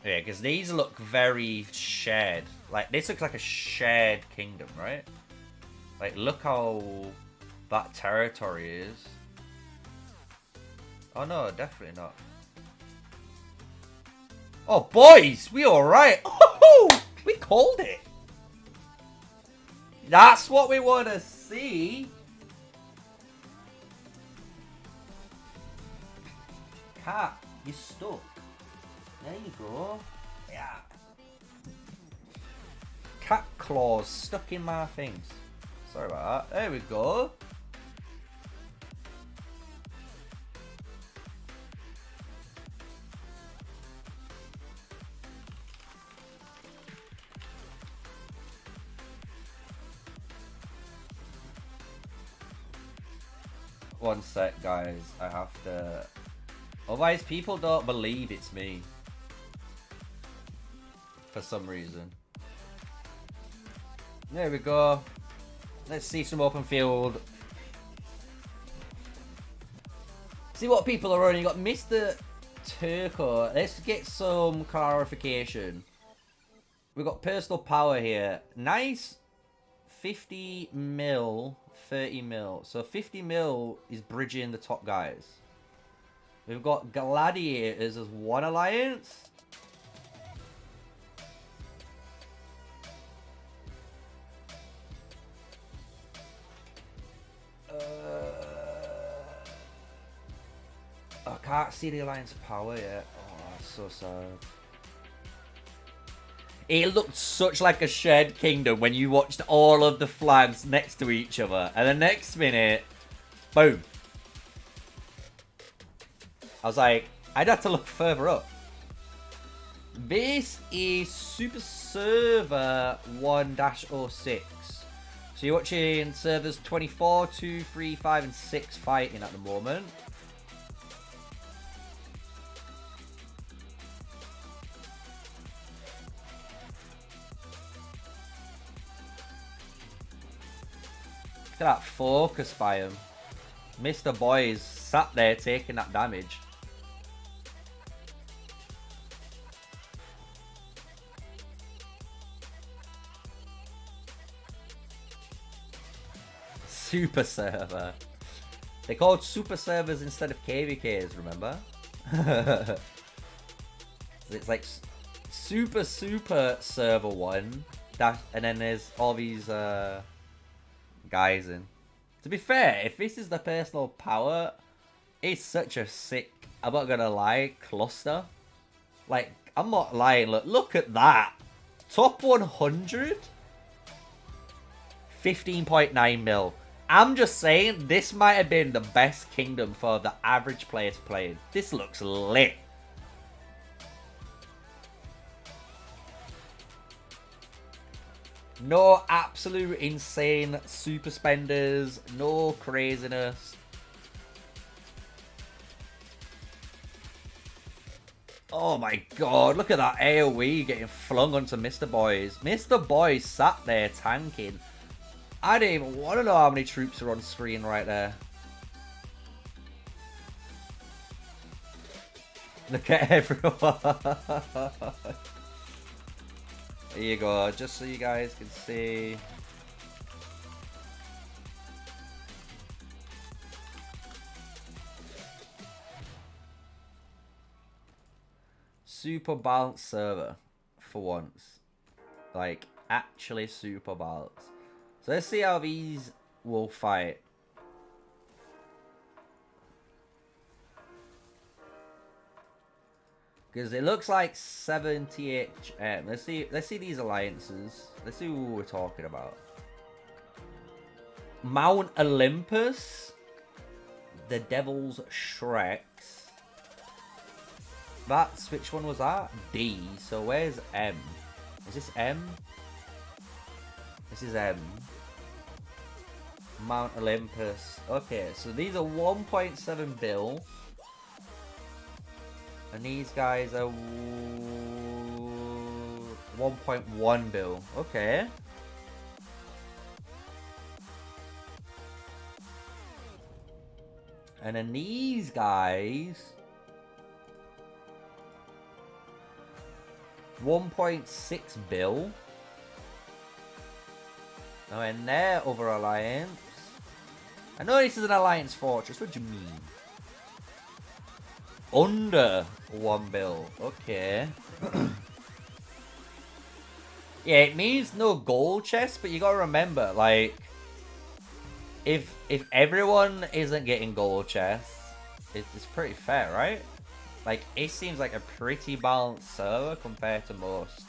Speaker 1: Yeah, because these look very shared. Like, this looks like a shared kingdom, right? Like, look how that territory is. Oh no, definitely not. Oh boys, we alright. Oh, we called it. That's what we want to see. Cat, you're stuck. There you go. Yeah. Cat claws stuck in my things. Sorry about that. There we go. One sec, guys. I have to... Otherwise, people don't believe it's me. For some reason. There we go. Let's see some open field. See what people are running. You got Mr. Turco. Let's get some clarification. We've got personal power here. Nice 50 mil, 30 mil. So 50 mil is bridging the top guys. We've got gladiators as one alliance. I can't see the alliance power yet. Oh, that's so sad. It looked such like a shared kingdom when you watched all of the flags next to each other. And the next minute, boom. I was like, I'd have to look further up. This is Super Server 1-06. So you're watching servers 24, 2, 3, 5, and 6 fighting at the moment. Look at that focus by him. Mr. Boy's sat there taking that damage. Super server. They called super servers instead of KVKs, remember? It's like super server 1 dash, and then there's all these guys in. To be fair, if this is the personal power, it's such a sick, I'm not gonna lie, cluster. Like, I'm not lying, look at that. Top 100? 15.9 mil. I'm just saying, this might have been the best kingdom for the average player to play in. This looks lit. No absolute insane super spenders. No craziness. Oh my god, look at that AoE getting flung onto Mr. Boys. Mr. Boys sat there tanking. I don't even want to know how many troops are on screen right there. Look at everyone. There you go, just so you guys can see. Super balanced server for once. Like, actually super balanced. So let's see how these will fight. Because it looks like 70 HM. Let's see these alliances. Let's see who we're talking about. Mount Olympus. The Devil's Shreks. That's, which one was that? D. So where's M? Is this M? This is M. Mount Olympus. Okay, so these are 1.7 bill. And these guys are 1.1 bill. Okay. And then these guys 1.6 bill. Oh, and their other alliance. I know this is an alliance fortress. What do you mean? Under 1 bill. Okay. Yeah, it means no gold chest, but you gotta remember, like, if everyone isn't getting gold chests, it's pretty fair, right? Like, it seems like a pretty balanced server compared to most.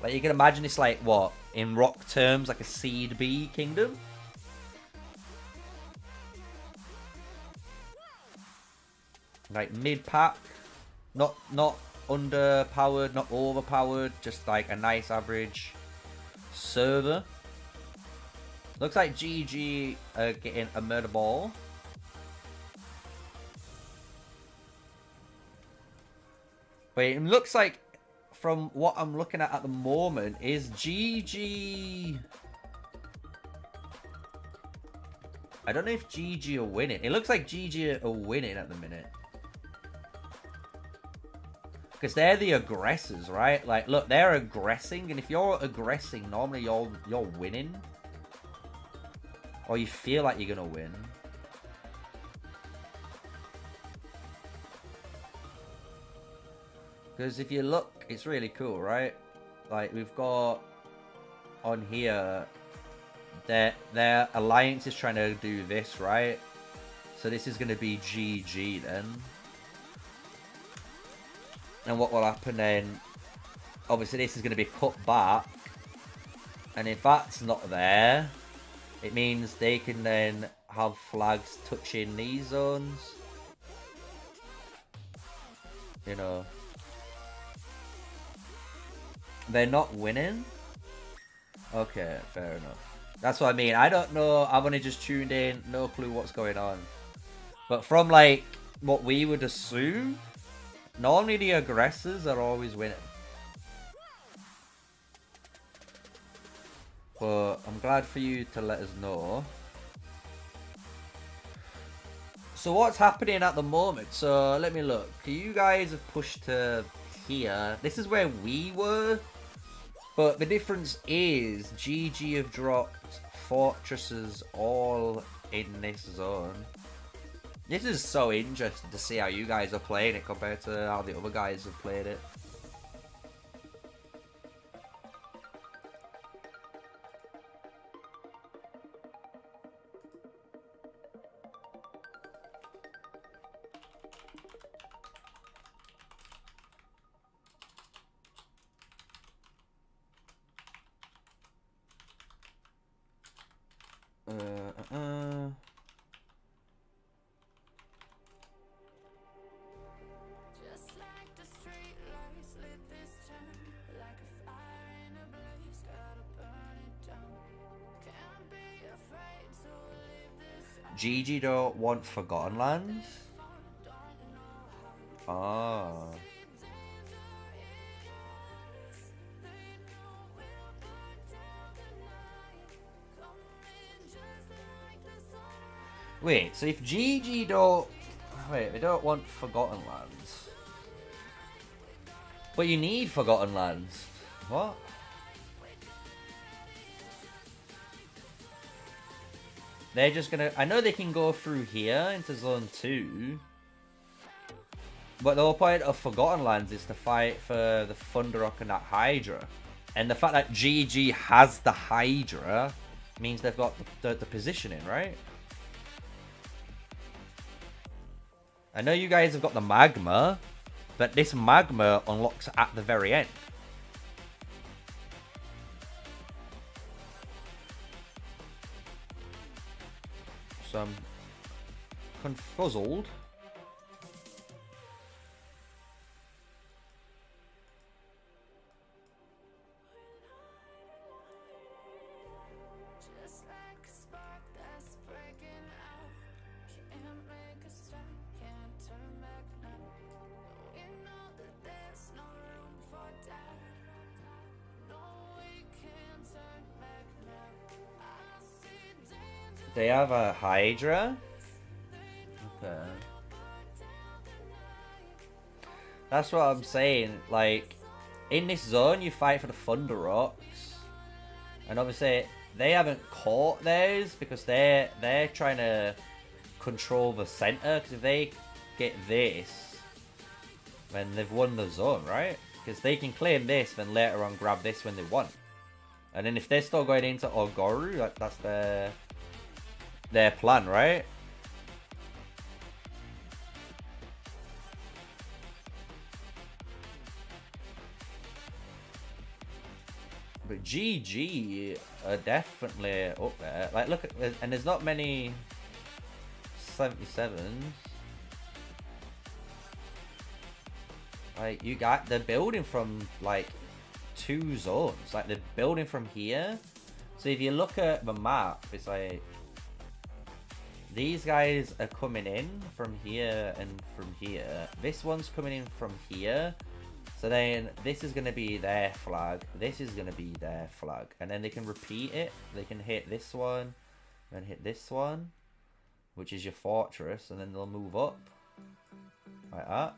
Speaker 1: Like, you can imagine it's like, what, in rock terms, like a Seed B kingdom? Like, mid-pack, not underpowered, not overpowered, just like a nice average server. Looks like GG are getting a murder ball. But it looks like, from what I'm looking at the moment, is GG... I don't know if GG are winning. It looks like GG are winning at the minute. Because they're the aggressors, right? Like, look, they're aggressing, and if you're aggressing, normally you're winning. Or you feel like you're gonna win. Because if you look, it's really cool, right? Like, we've got on here, their alliance is trying to do this, right? So this is gonna be GG then. And what will happen then, obviously this is going to be cut back, and if that's not there, it means they can then have flags touching these zones, you know. They're not winning? Okay, fair enough. That's what I mean. I don't know, I've only just tuned in, no clue what's going on. But from like what we would assume, normally the aggressors are always winning. But I'm glad for you to let us know. So what's happening at the moment? So let me look. You guys have pushed to here. This is where we were. But the difference is GG have dropped fortresses all in this zone. This is so interesting to see how you guys are playing it compared to how the other guys have played it. GG don't want Forgotten Lands? Ah. Wait, so if GG don't... Wait, they don't want Forgotten Lands. But you need Forgotten Lands. What? They're just gonna... I know they can go through here into Zone 2. But the whole point of Forgotten Lands is to fight for the Thunderrock and that Hydra. And the fact that GG has the Hydra means they've got the positioning, right? I know you guys have got the Magma, but this Magma unlocks at the very end. So I'm confuzzled. They have a Hydra? Okay. That's what I'm saying. Like, in this zone, you fight for the Thunder Rocks. And obviously, they haven't caught theirs because they're trying to control the center. Because if they get this, then they've won the zone, right? Because they can claim this, then later on grab this when they want. And then if they're still going into Ogoru, that's their plan, right? But GG are definitely up there. Like, look at, and there's not many 77s. Like, you got, they're building from like 2 zones. Like, they're building from here. So if you look at the map, it's like these guys are coming in from here and from here. This one's coming in from here. So then this is going to be their flag. This is going to be their flag. And then they can repeat it. They can hit this one and hit this one, which is your fortress. And then they'll move up like that.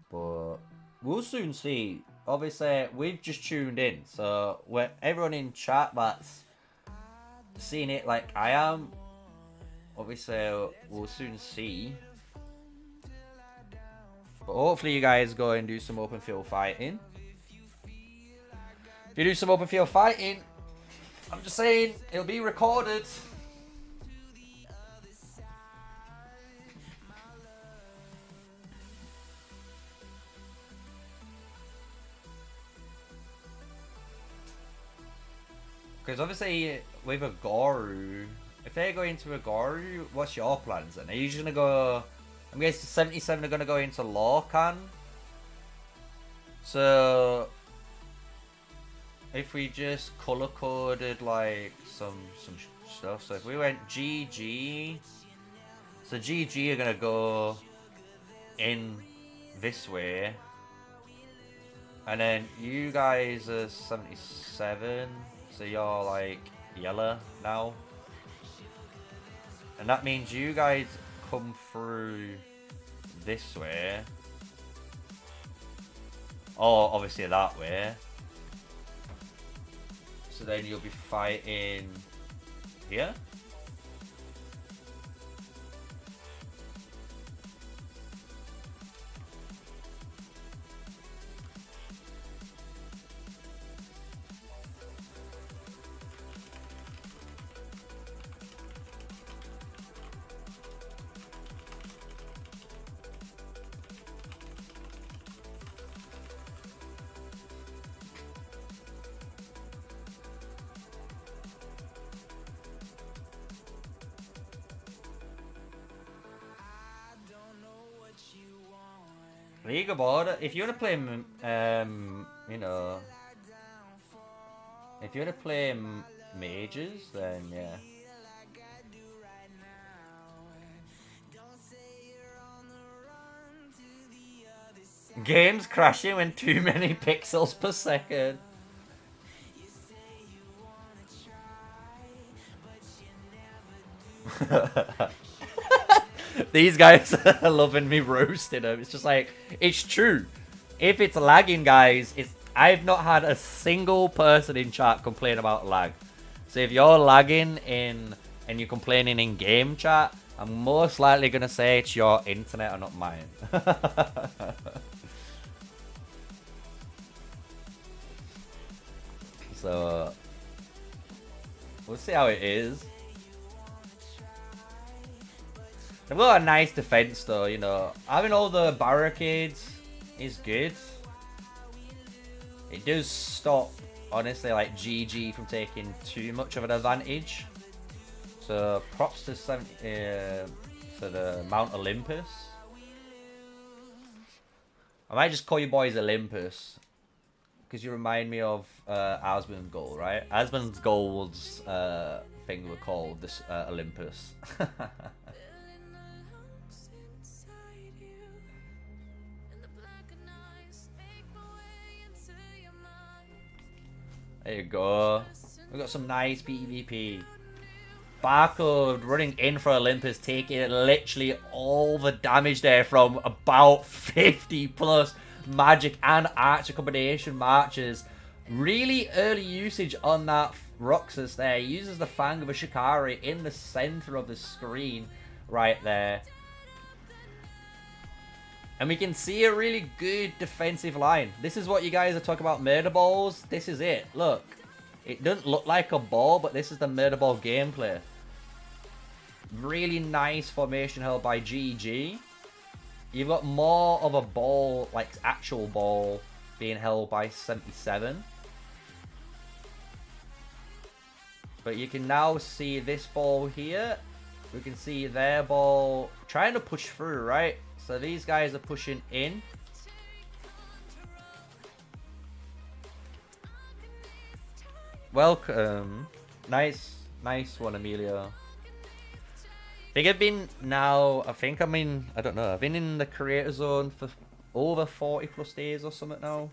Speaker 1: But we'll soon see. Obviously, we've just tuned in, so everyone in chat that's seeing it like I am, obviously we'll soon see. But hopefully you guys go and do some open field fighting. If you do some open field fighting, I'm just saying, it'll be recorded. Because obviously, with a Goru, if they go into a Goru, what's your plans then? Are you just going to go... I'm guessing 77 are going to go into Lorcan. So, if we just color-coded, like, some stuff. So, if we went GG... So, GG are going to go in this way. And then you guys are 77... So you're like yellow now. And that means you guys come through this way. Oh, obviously that way. So then you'll be fighting here. League of Order. If you want to play, you know, if you want to play mages, then yeah. Games crashing when too many pixels per second. These guys are loving me roasting them. It's just like, it's true. If it's lagging, guys, I've not had a single person in chat complain about lag. So if you're lagging and you're complaining in game chat, I'm most likely gonna say it's your internet or not mine. So we'll see how it is. They've got a nice defense though, you know. Having all the barricades is good. It does stop, honestly, like GG from taking too much of an advantage. So props to the Mount Olympus. I might just call you boys Olympus, because you remind me of Asmon's goal, right? Asmon's goals thing were called this Olympus. There you go. We've got some nice PvP. Barcode running in for Olympus, taking literally all the damage there from about 50 plus magic and archer combination marches. Really early usage on that Roxas there. He uses the Fang of a Shikari in the center of the screen right there. And we can see a really good defensive line. This is what you guys are talking about, murder balls. This is it. Look. It doesn't look like a ball, but this is the murder ball gameplay. Really nice formation held by GG. You've got more of a ball, like actual ball, being held by 77. But you can now see this ball here. We can see their ball trying to push through, right? So these guys are pushing in. Welcome. Nice one, Emilio. I think I've been now, I don't know, I've been in the creator zone for over 40 plus days or something now.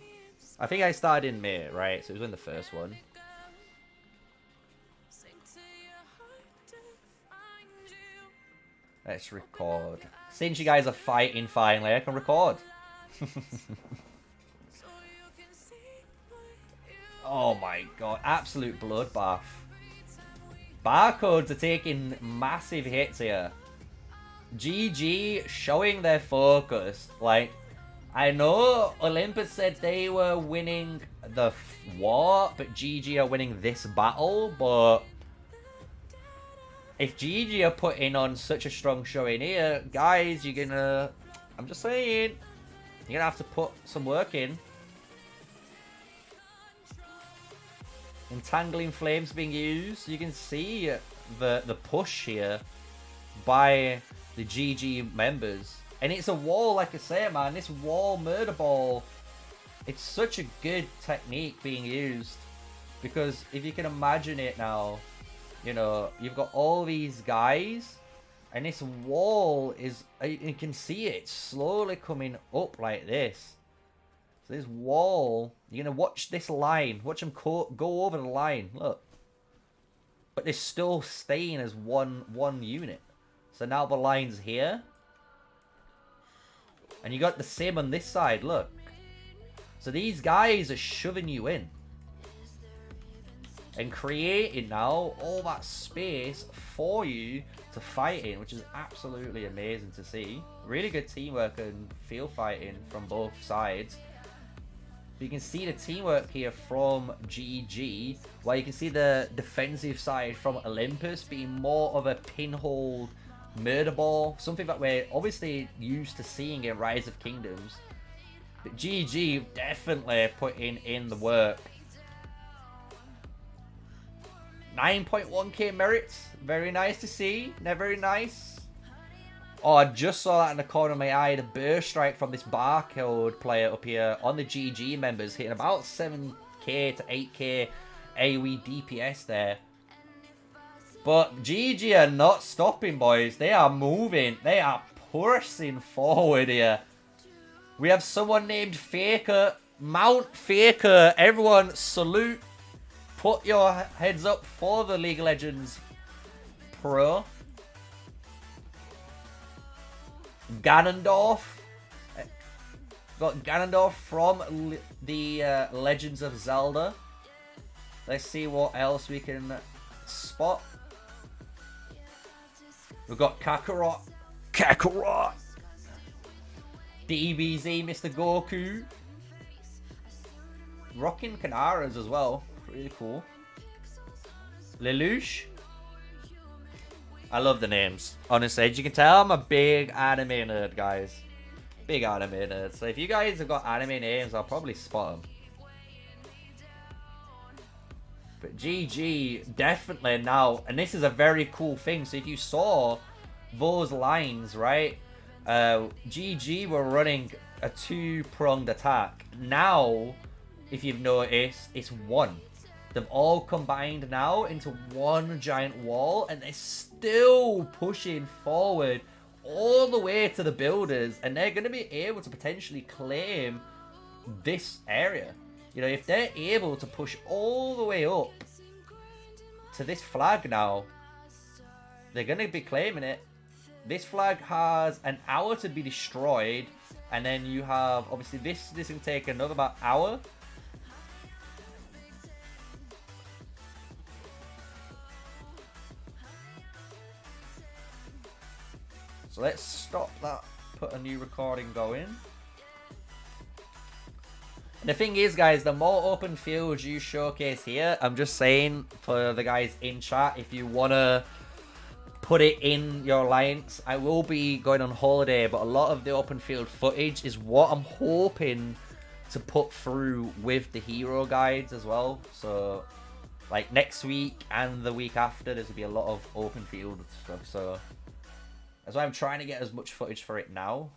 Speaker 1: I think I started in May, right? So it was in the first one. Let's record. Since you guys are fighting finally, I can record. Oh my god, absolute bloodbath. Barcodes are taking massive hits here. GG showing their focus. Like, I know Olympus said they were winning the war, but GG are winning this battle, but if GG are putting on such a strong showing here, guys, you're gonna, I'm just saying, you're gonna have to put some work in. Entangling Flames being used. You can see the push here by the GG members. And it's a wall, like I say, man. This wall murder ball, it's such a good technique being used. Because if you can imagine it now, you know, you've got all these guys. And this wall is, you can see it slowly coming up like this. So this wall, you're going to watch this line. Watch them go over the line. Look. But they're still staying as one unit. So now the line's here. And you got the same on this side, look. So these guys are shoving you in. And creating now all that space for you to fight in, which is absolutely amazing to see. Really good teamwork and field fighting from both sides. You can see the teamwork here from GG, while you can see the defensive side from Olympus being more of a pinhole murder ball, something that we're obviously used to seeing in Rise of Kingdoms. But GG definitely putting in the work. 9.1k merits, very nice to see, very nice. Oh, I just saw that in the corner of my eye, the burst strike from this barcode player up here on the GG members, hitting about 7k to 8k AoE DPS there. But GG are not stopping, boys. They are moving, they are pushing forward here. We have someone named Faker, Mount Faker, everyone salute. Put your heads up for the League of Legends Pro. Ganondorf. Got Ganondorf from the Legends of Zelda. Let's see what else we can spot. We've got Kakarot. Kakarot. DBZ, Mr. Goku. Rocking Kanaras as well. Really cool. Lelouch. I love the names. Honestly, as you can tell, I'm a big anime nerd, guys. Big anime nerd. So if you guys have got anime names, I'll probably spot them. But GG, definitely now. And this is a very cool thing. So if you saw those lines, right? GG were running a two-pronged attack. Now, if you've noticed, it's one. They've all combined now into one giant wall, and they're still pushing forward all the way to the builders, and they're going to be able to potentially claim this area. You know, if they're able to push all the way up to this flag now, they're going to be claiming it. This flag has an hour to be destroyed, and then you have, obviously, this can take another about hour. So let's stop that, put a new recording going. And the thing is, guys, the more open fields you showcase here, I'm just saying for the guys in chat, if you want to put it in your alliance, I will be going on holiday, but a lot of the open field footage is what I'm hoping to put through with the hero guides as well. So, like next week and the week after, there's going to be a lot of open field stuff. So that's why I'm trying to get as much footage for it now.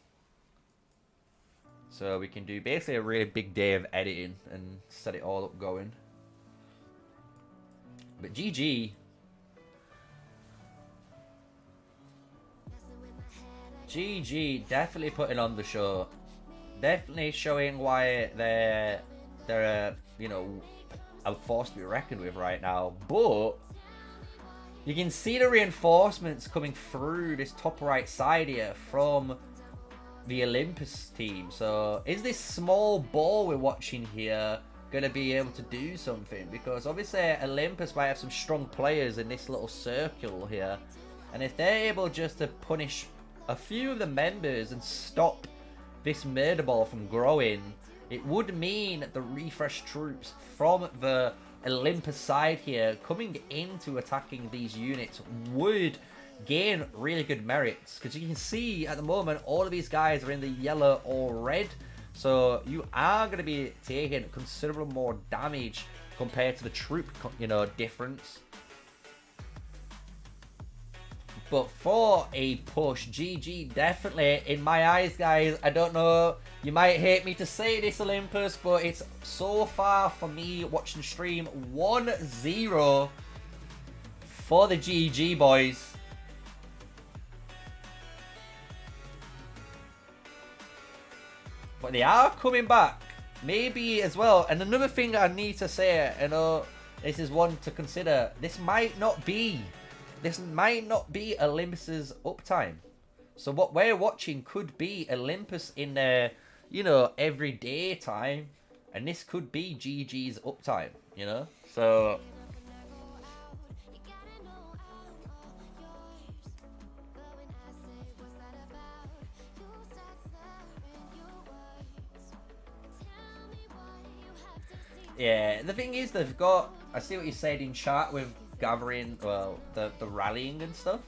Speaker 1: So we can do basically a really big day of editing and set it all up going. But GG. GG definitely putting on the show. Definitely showing why they're you know, a force to be reckoned with right now. But you can see the reinforcements coming through this top right side here from the Olympus team. So is this small ball we're watching here going to be able to do something? Because obviously Olympus might have some strong players in this little circle here. And if they're able just to punish a few of the members and stop this murder ball from growing, it would mean that the refresh troops from the Olympus side here coming into attacking these units would gain really good merits, because you can see at the moment all of these guys are in the yellow or red, so you are going to be taking considerable more damage compared to the troop, you know, difference. But for a push, GG definitely, in my eyes, guys, I don't know, you might hate me to say this, Olympus, but it's so far for me watching stream 1-0 for the GG boys. But they are coming back, maybe as well. And another thing I need to say, you know, this is one to consider. This might not be Olympus's uptime. So what we're watching could be Olympus in their, you know, everyday time. And this could be GG's uptime, you know? So... yeah, the thing is, they've got... I see what you said in chat with gathering, well, the rallying and stuff.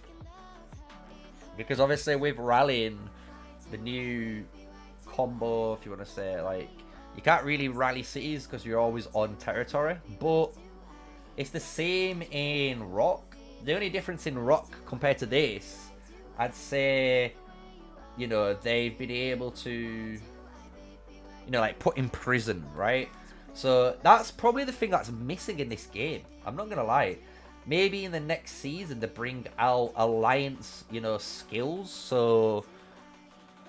Speaker 1: Because obviously with rallying, the new combo, if you want to say it, like... You can't really rally cities because you're always on territory, but it's the same in Rock. The only difference in Rock compared to this, I'd say, you know, they've been able to, you know, like put in prison, right? So that's probably the thing that's missing in this game. I'm not going to lie. Maybe in the next season they bring out alliance, you know, skills. So...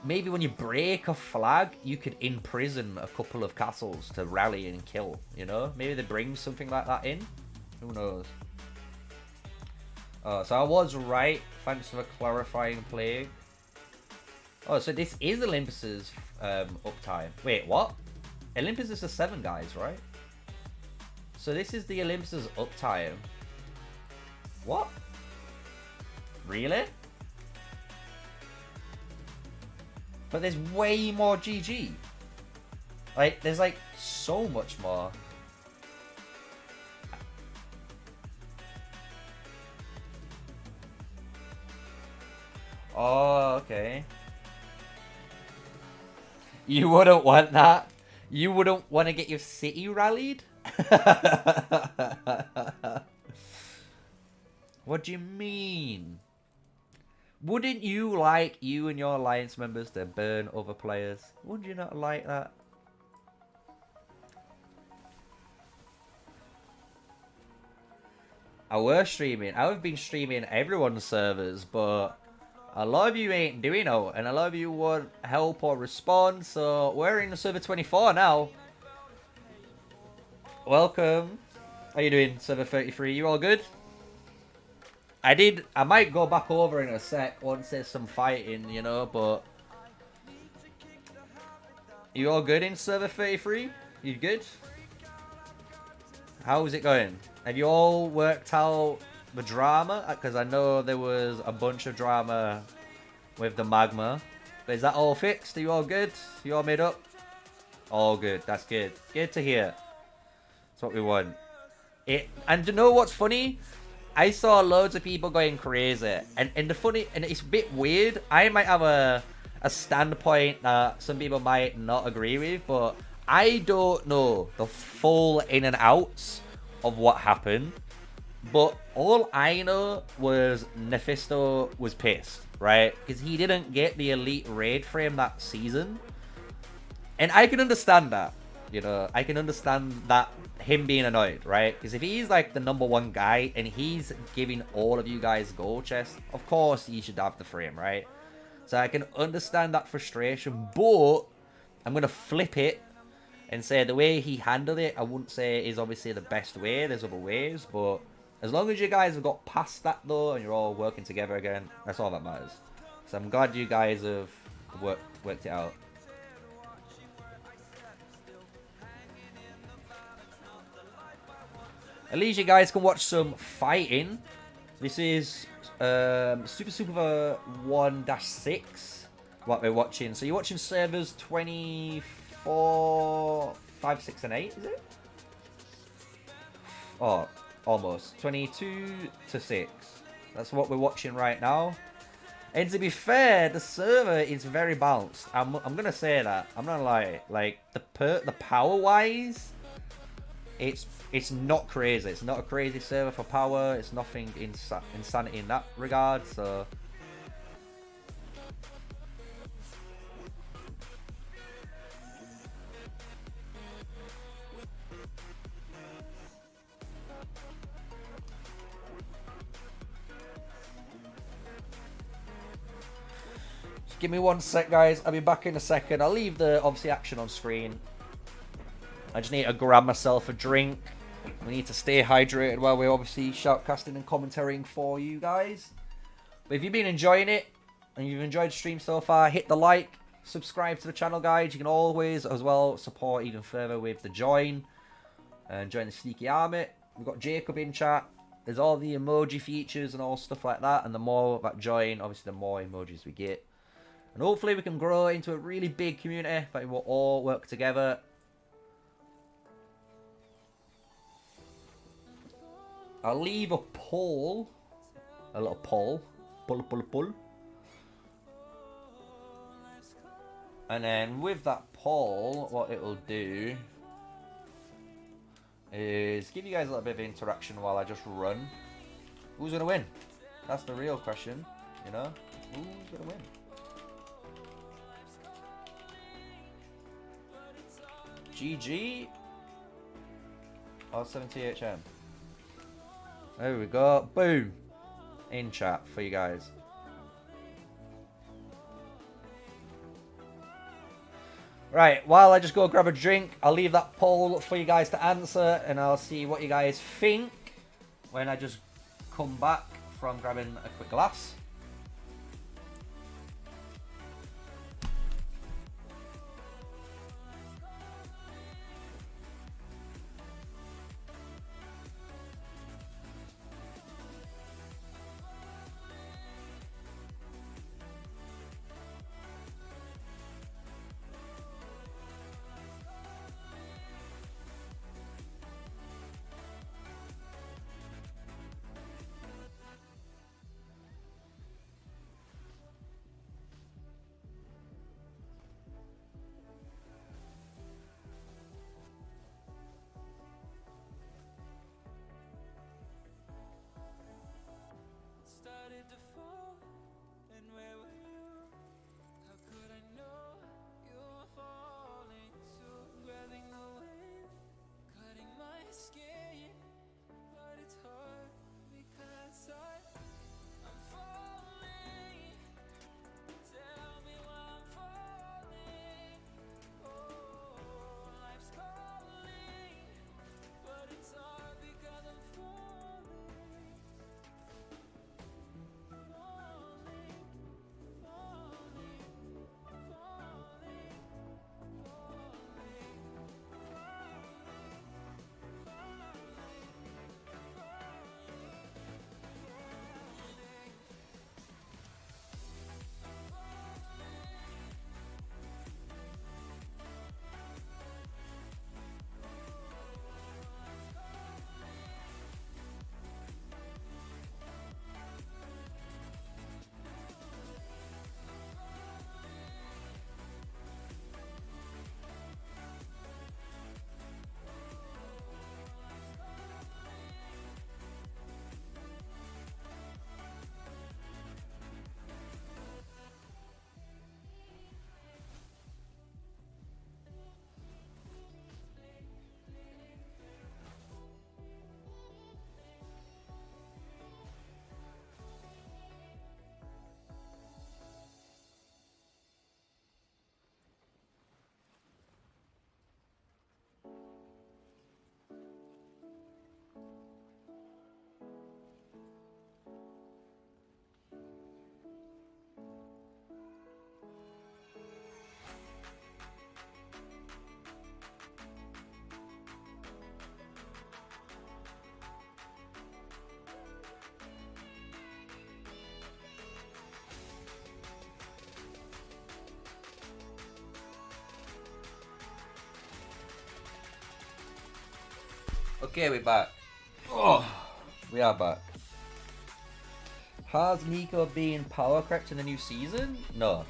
Speaker 1: maybe when you break a flag, you could imprison a couple of castles to rally and kill, you know? Maybe they bring something like that in. Who knows? So I was right. Thanks for clarifying, Plague. Oh, so this is Olympus's uptime. Wait, what? Olympus is the 7 guys, right? So this is the Olympus's uptime. What? Really? But there's way more GG. Like, there's like so much more. Oh, okay. You wouldn't want that? You wouldn't want to get your city rallied? What do you mean? Wouldn't you like you and your alliance members to burn other players? Would you not like that? I was streaming. I've been streaming everyone's servers, but a lot of you ain't doing it, and a lot of you want help or respond, so we're in server 24 now. Welcome. How you doing, server 33? You all good? I might go back over in a sec once there's some fighting, you know, but... You all good in server 33? You good? How's it going? Have you all worked out the drama? Because I know there was a bunch of drama with the magma. But is that all fixed? Are you all good? You all made up? All good. That's good. Good to hear. That's what we want. And you know what's funny? I saw loads of people going crazy, and it's a bit weird. I might have a standpoint that some people might not agree with, but I don't know the full in and outs of what happened. But all I know was Nephisto was pissed, right? Because he didn't get the elite raid frame that season, and I can understand that. You know, I can understand that him being annoyed, right? Because if he's like the #1 guy and he's giving all of you guys gold chests, of course he should have the frame, right? So I can understand that frustration, but I'm going to flip it and say the way he handled it, I wouldn't say is obviously the best way. There's other ways, but as long as you guys have got past that though and you're all working together again, that's all that matters. So I'm glad you guys have worked it out. At least you guys can watch some fighting. This is Super 1-6 what we're watching. So you're watching servers 24, 5, 6, and 8, is it? Oh, almost. 22 to 6. That's what we're watching right now. And to be fair, the server is very balanced. I'm gonna say that. I'm not gonna lie. Like the power wise, it's not crazy. It's not a crazy server for power. It's nothing insanity in that regard. So just give me 1 sec, guys. I'll be back in a second. I'll leave the obviously action on screen. I just need to grab myself a drink. We need to stay hydrated while we're obviously shoutcasting and commentating for you guys. But if you've been enjoying it and you've enjoyed the stream so far, hit the like, subscribe to the channel, guys. You can always, as well, support even further with the join. And join the sneaky army. We've got Jacob in chat. There's all the emoji features and all stuff like that. And the more that join, obviously, the more emojis we get. And hopefully we can grow into a really big community that we will all work together. I'll leave a poll. A little poll. Pull. And then with that poll, what it will do is give you guys a little bit of interaction while I just run. Who's going to win? That's the real question, you know? Who's going to win? GG or 70HM? There we go. Boom. In chat for you guys. Right, while I just go grab a drink, I'll leave that poll for you guys to answer, and I'll see what you guys think when I just come back from grabbing a quick glass. Okay, we're back. Oh, we are back. Has Nico been power crept in the new season? No.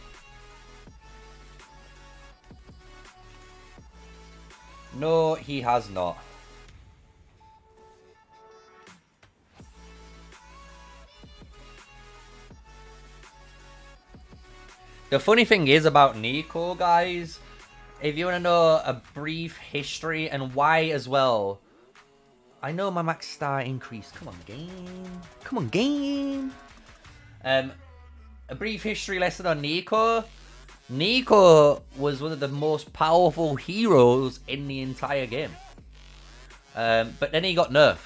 Speaker 1: No, he has not. The funny thing is about Nico, guys, if you want to know a brief history and why as well, I know my max star increased. Come on, game. Come on, game. A brief history lesson on Nico. Nico was one of the most powerful heroes in the entire game. But then he got nerfed.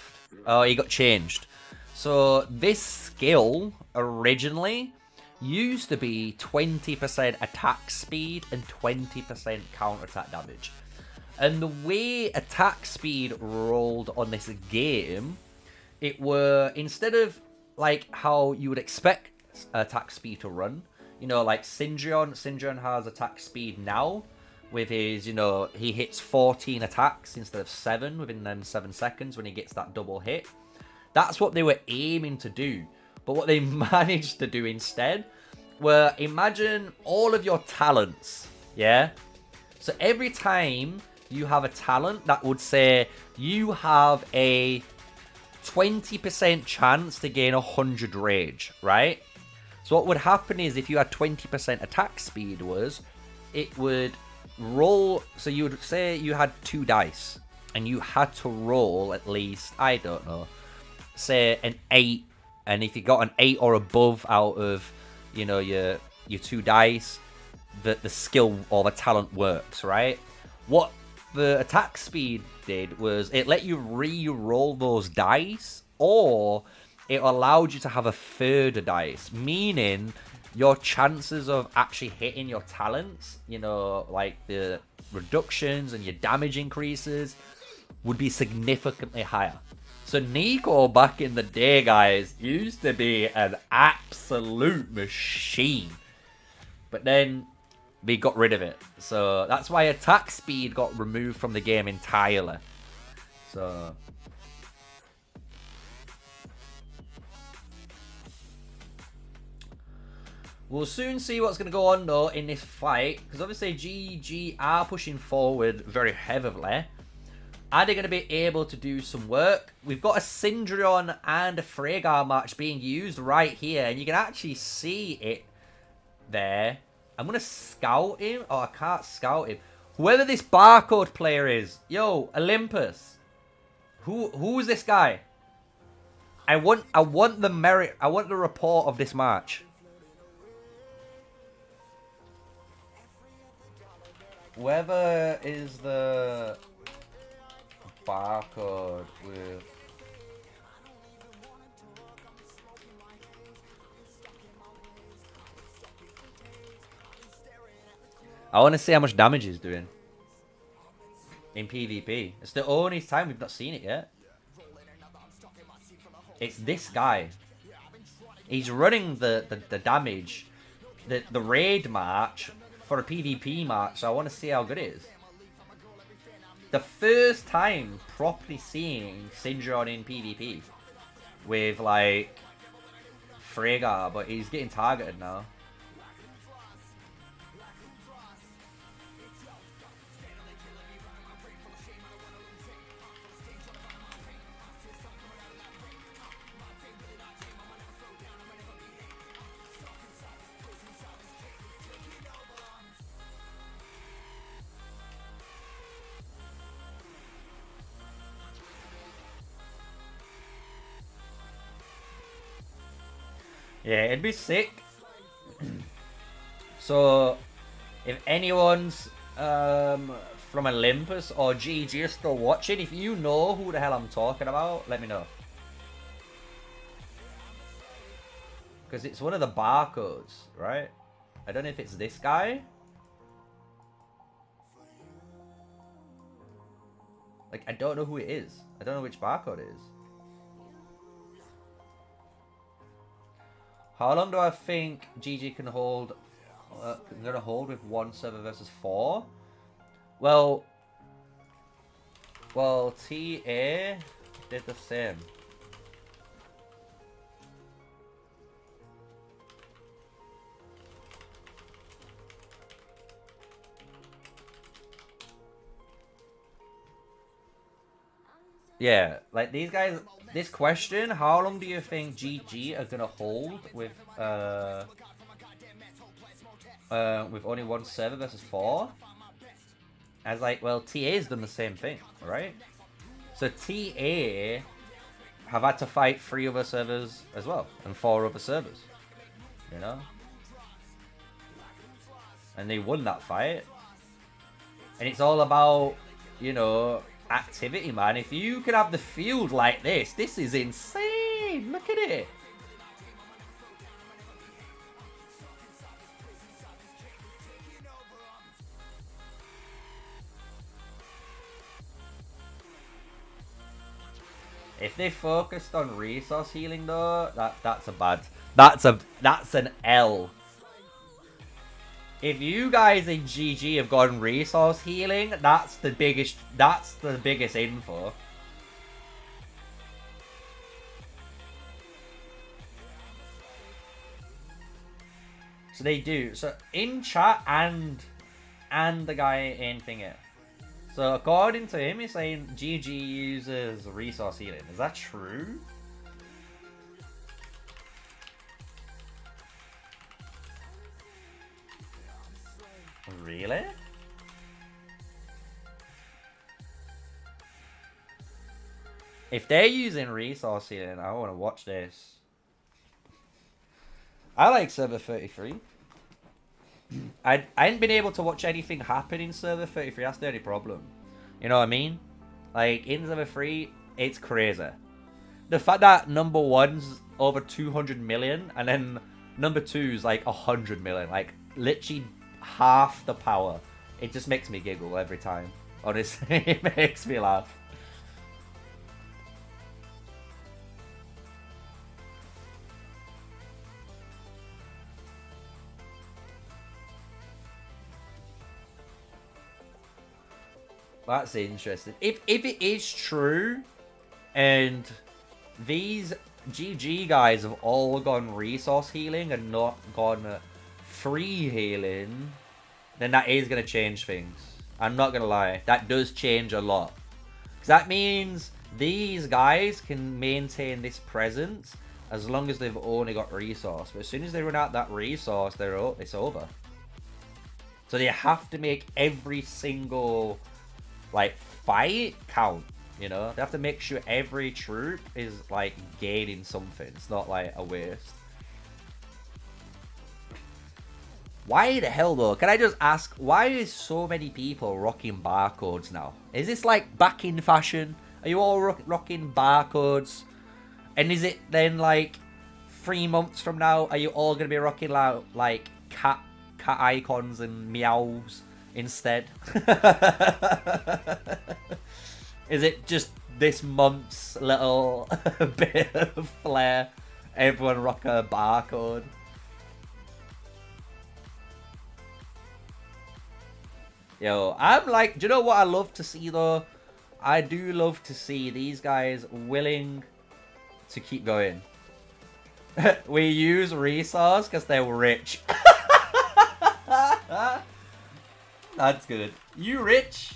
Speaker 1: Or he got changed. So this skill, originally, used to be 20% attack speed and 20% counter-attack damage. And the way attack speed rolled on this game, it were, instead of like how you would expect attack speed to run, you know, like Syndreon has attack speed now with his, you know, he hits 14 attacks instead of 7 within them 7 seconds when he gets that double hit. That's what they were aiming to do. But what they managed to do instead were, imagine all of your talents, yeah? So every time you have a talent that would say you have a 20% chance to gain 100 rage, right? So what would happen is if you had 20% attack speed it would roll. So you would say you had 2 dice and you had to roll at least, I don't know, say an 8. And if you got an 8 or above out of, you know, your 2 dice, the skill or the talent works, right? What the attack speed did was it let you re-roll those dice, or it allowed you to have a third dice, meaning your chances of actually hitting your talents, you know, like the reductions and your damage increases, would be significantly higher. So Nico back in the day, guys, used to be an absolute machine. But then we got rid of it. So that's why attack speed got removed from the game entirely. So we'll soon see what's going to go on, though, in this fight. Because obviously GG are pushing forward very heavily. Are they going to be able to do some work? We've got a Syndreon and a Freygar match being used right here. And you can actually see it there. I'm going to scout him. Oh, I can't scout him. Whoever this barcode player is. Yo, Olympus. Who's this guy? I want the merit. I want the report of this match. Whoever is the barcode with... I want to see how much damage he's doing in PvP. It's the only time we've not seen it yet. It's this guy. He's running the damage, the raid match for a PvP match. So I want to see how good it is. The first time properly seeing Syndreon in PvP with like Freygar, but he's getting targeted now. Yeah, it'd be sick. So, if anyone's from Olympus or GG are still watching, if you know who the hell I'm talking about, let me know. Because it's one of the barcodes, right? I don't know if it's this guy. Like, I don't know who it is. I don't know which barcode it is. How long do I think GG can hold? Gonna hold with 1 server versus 4? Well, TA did the same. Yeah, like these guys. This question, how long do you think GG are gonna hold with only 1 server versus 4? As like, well, TA's done the same thing, right? So TA have had to fight 3 other servers as well, and 4 other servers, you know? And they won that fight. And it's all about, you know, activity, man. If you could have the field like this is insane. Look at it. If they focused on resource healing though, that's a bad. That's an L. If you guys in GG have gone resource healing, that's the biggest info. So they do. So in chat and the guy in thingy. So according to him, he's saying GG uses resource healing. Is that true? Really? If they're using resource healing, I want to watch this. I like server 33. I ain't been able to watch anything happen in server 33. That's the only problem. You know what I mean? Like in server 3, it's crazy. The fact that number 1's over 200 million and then number 2's like 100 million, like literally half the power. It just makes me giggle every time. Honestly, it makes me laugh. That's interesting. If it is true, and these GG guys have all gone resource healing and not gone free healing, then that is going to change things. I'm not going to lie. That does change a lot. Because that means these guys can maintain this presence as long as they've only got resource. But as soon as they run out that resource, it's over. So they have to make every single like fight count, you know? They have to make sure every troop is like gaining something. It's not like a waste. Why the hell though? Can I just ask, why is so many people rocking barcodes now? Is this like back in fashion? Are you all rocking barcodes? And is it then like 3 months from now, are you all going to be rocking like cat icons and meows instead? Is it just this month's little bit of flair? Everyone rock a barcode. Yo, I'm like, do you know what I love to see though? I do love to see these guys willing to keep going. We use resource because they're rich. That's good. You rich?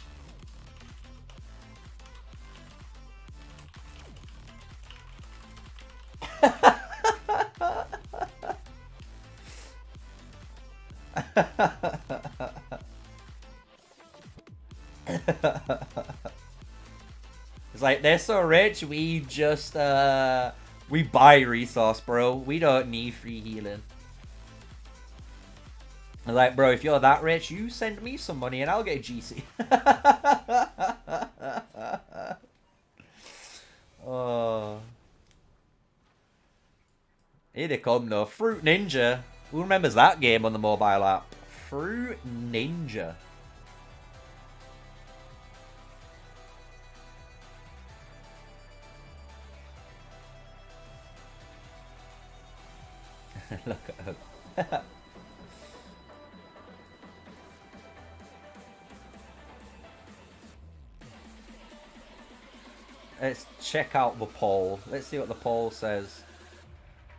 Speaker 1: It's like, they're so rich, we just, we buy resource, bro. We don't need free healing. Like, bro, if you're that rich, you send me some money and I'll get a GC. Oh. Here they come, though. Fruit Ninja. Who remembers that game on the mobile app? Fruit Ninja. Look at her. Let's check out the poll. Let's see what the poll says.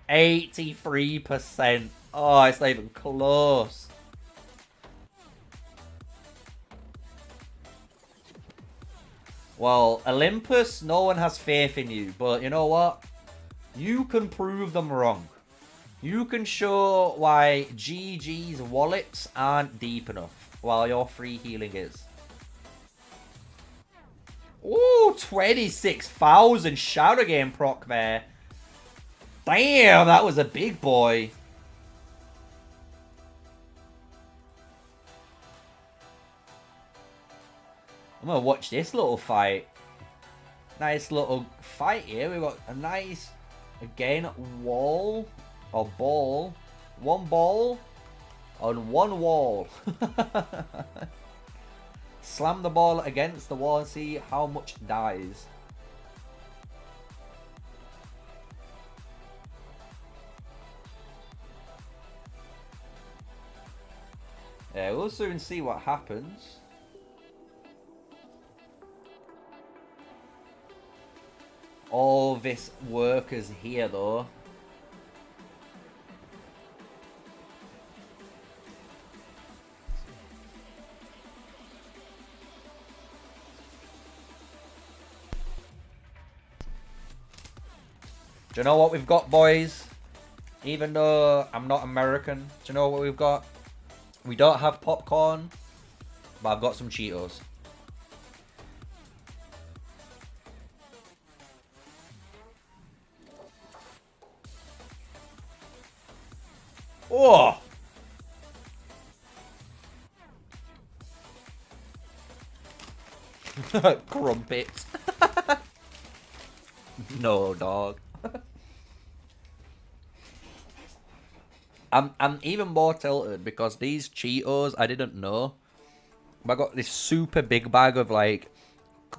Speaker 1: 83%. Oh, it's not even close. Well, Olympus, no one has faith in you. But you know what? You can prove them wrong. You can show why GG's wallets aren't deep enough while your free healing is. Ooh, 26,000 Shadow Game proc there. Damn, that was a big boy. I'm gonna watch this little fight. Nice little fight here. We've got a nice, again, wall or ball. One ball on one wall. Slam the ball against the wall and see how much dies. Yeah, we'll soon see what happens. All this workers here, though. Do you know what we've got, boys? Even though I'm not American, do you know what we've got? We don't have popcorn, but I've got some Cheetos. Oh! Crumpets. No, dog. I'm even more tilted because these Cheetos I didn't know. I got this super big bag of like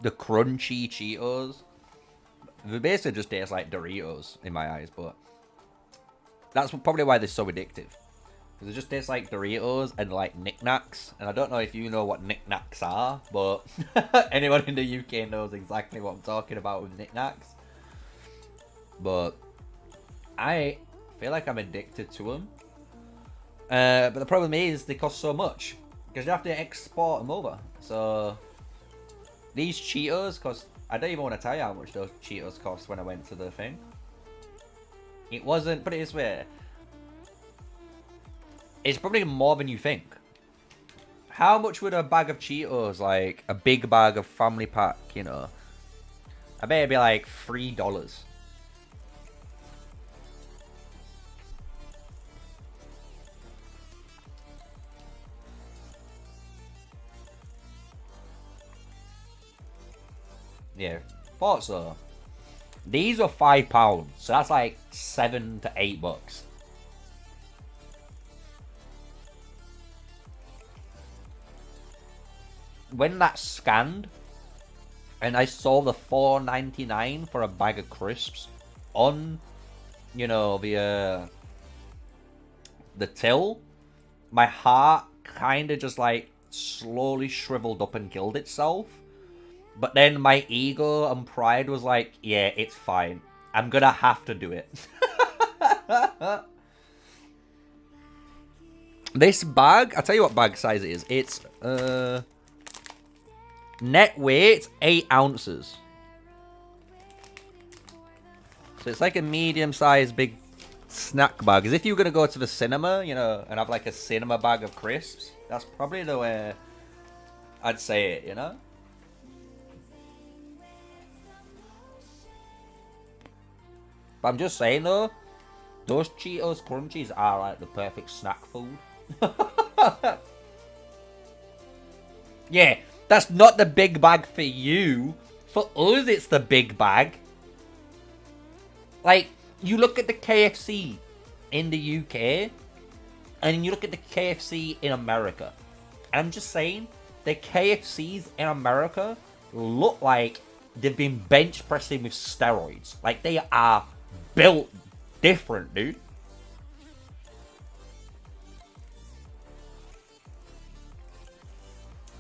Speaker 1: the crunchy Cheetos. They basically just taste like Doritos in my eyes, but that's probably why they're so addictive. Because it just tastes like Doritos and like knickknacks. And I don't know if you know what knickknacks are, but anyone in the UK knows exactly what I'm talking about with knickknacks. But I feel like I'm addicted to them. But the problem is they cost so much. Because you have to export them over. So these Cheetos cost... I don't even want to tell you how much those Cheetos cost when I went to the thing. It wasn't... Put it this way. It's probably more than you think. How much would a bag of Cheetos, like a big bag of family pack, you know? I bet it'd be like $3. Yeah, thought so. These are £5, so that's like $7 to $8. When that scanned, and I saw the $4.99 for a bag of crisps on, you know, the till, my heart kind of just like slowly shriveled up and killed itself. But then my ego and pride was like, yeah, it's fine. I'm gonna have to do it. This bag, I'll tell you what bag size it is. It's, net weight, 8 ounces. So it's like a medium-sized big snack bag. As if you were gonna go to the cinema, you know, and have like a cinema bag of crisps. That's probably the way I'd say it, you know? But I'm just saying though, those Cheetos Crunchies are like the perfect snack food. Yeah, that's not the big bag for you. For us, it's the big bag. Like, you look at the KFC in the UK, and you look at the KFC in America. And I'm just saying, the KFCs in America look like they've been bench pressing with steroids. Like, they are built different, dude.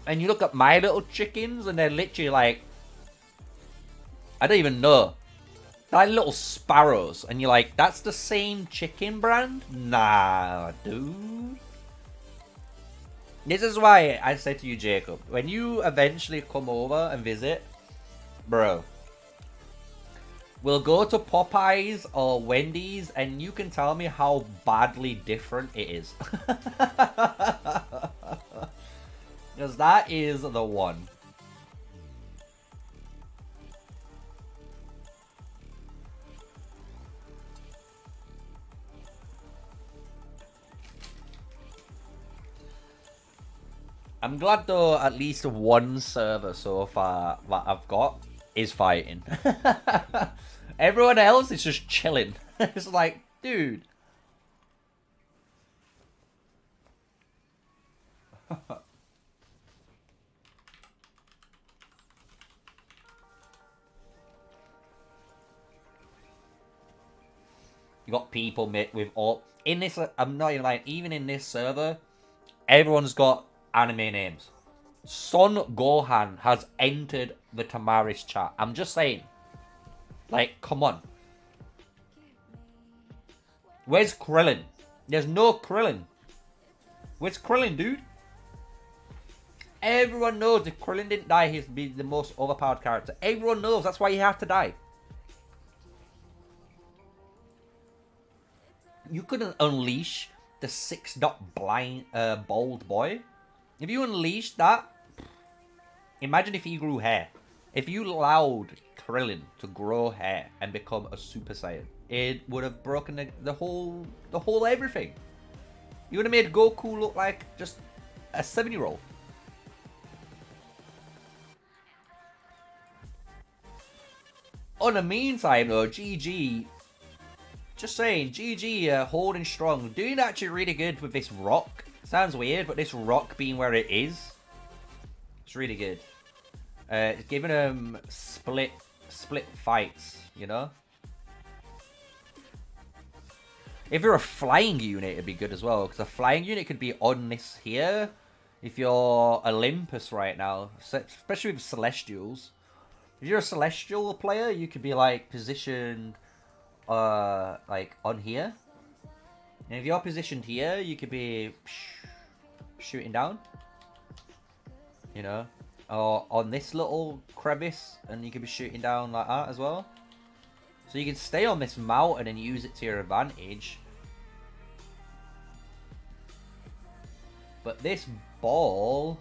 Speaker 1: And you look at my little chickens, and they're literally like, I don't even know. They're like little sparrows. And you're like, that's the same chicken brand? Nah, dude. This is why I said to you, Jacob, when you eventually come over and visit, bro, we'll go to Popeyes or Wendy's, and you can tell me how badly different it is. Because that is the one. I'm glad though at least one server so far that I've got is fighting. Everyone else is just chilling. It's like, dude. You got people with all in this. I'm not even lying. Even in this server, Everyone's got anime names. Son Gohan has entered the Tamaris chat. I'm just saying. Like, come on. Where's Krillin? There's no Krillin. Where's Krillin, dude? Everyone knows if Krillin didn't die, he'd be the most overpowered character. Everyone knows. That's why he had to die. You couldn't unleash the 6-dot blind bald boy. If you unleashed that, imagine if he grew hair. If you allowed Krillin to grow hair and become a Super Saiyan, it would have broken the whole everything. You would have made Goku look like just a 7-year-old. On the meantime, though, GG. Just saying, GG holding strong. Doing actually really good with this rock. Sounds weird, but this rock being where it is, it's really good. It's giving them split fights, you know? If you're a flying unit, it'd be good as well, because a flying unit could be on this here. If you're Olympus right now, especially with Celestials. If you're a Celestial player, you could be like positioned like on here. And if you're positioned here, you could be shooting down. You know? Or on this little crevice, and you could be shooting down like that as well. So you can stay on this mountain and use it to your advantage. But this ball,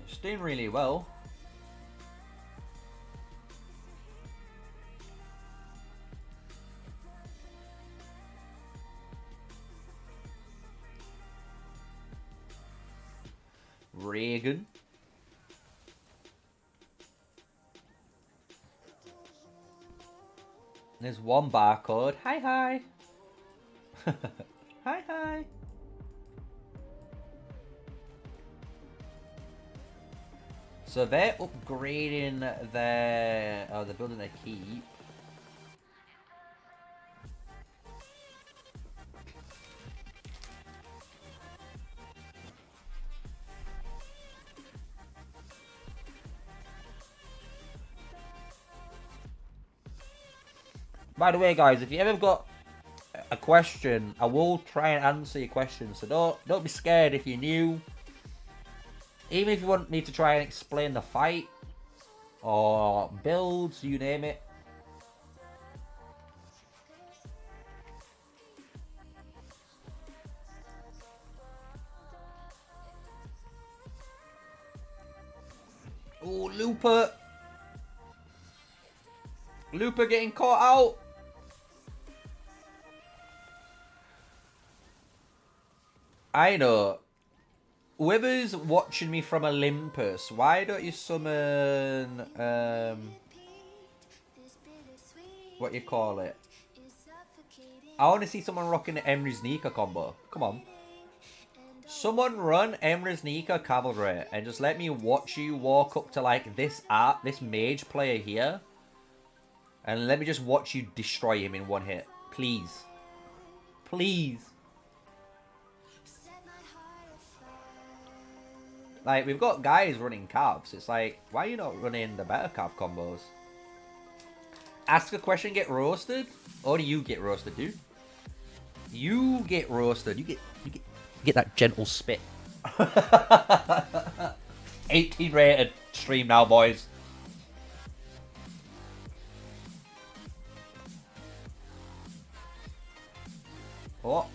Speaker 1: it's doing really well. Reagan. There's one barcode. Hi, hi. Hi, hi. So they're upgrading their... Oh, they're building their keep. By the way, guys, if you ever got a question, I will try and answer your questions. So don't be scared if you're new. Even if you want me to try and explain the fight or builds, you name it. Oh, Looper. Looper getting caught out. I know. Whoever's watching me from Olympus, why don't you summon, what you call it? I want to see someone rocking the Emre's Nika combo. Come on. Someone run Emre's Nika Cavalry and just let me watch you walk up to like this mage player here. And let me just watch you destroy him in one hit. Please. Please. Like, we've got guys running calves. It's like, why are you not running the better calf combos? Ask a question, get roasted? Or do you get roasted, dude? You get roasted. You get that gentle spit. 18 rated stream now, boys. What?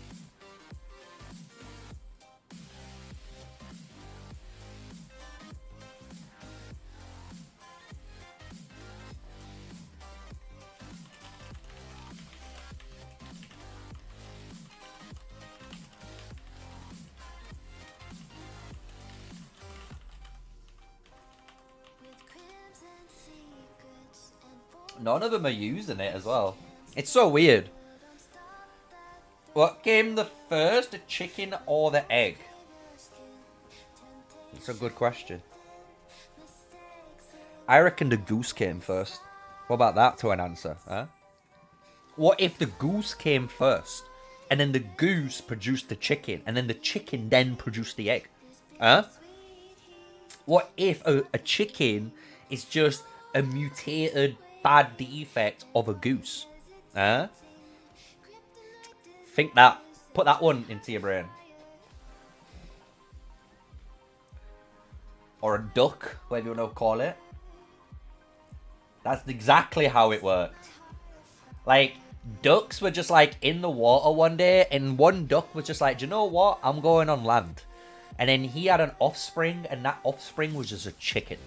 Speaker 1: None of them are using it as well. It's so weird. What came the first, the chicken or the egg? It's a good question. I reckon the goose came first. What about that to an answer, huh? What if the goose came first? and then the goose produced the chicken, and then the chicken then produced the egg. Huh? What if a chicken is just a mutated bad defect of a goose? Huh? Think that. Put that one into your brain. Or a duck, whatever you want to call it. That's exactly how it worked. Like, ducks were just like in the water one day, and one duck was just like, do you know what? I'm going on land. And then he had an offspring, and that offspring was just a chicken.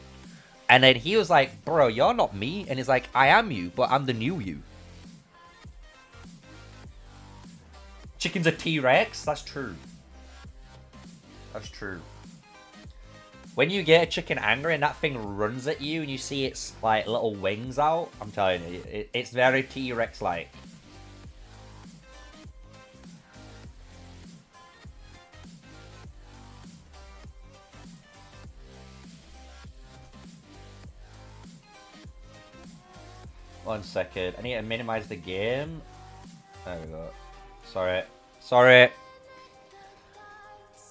Speaker 1: And then he was like, bro, you're not me. And he's like, I am you, but I'm the new you. Chicken's a T-Rex? That's true. That's true. When you get a chicken angry and that thing runs at you and you see its like little wings out, I'm telling you, it's very T-Rex-like. One second. I need to minimize the game. There we go. Sorry.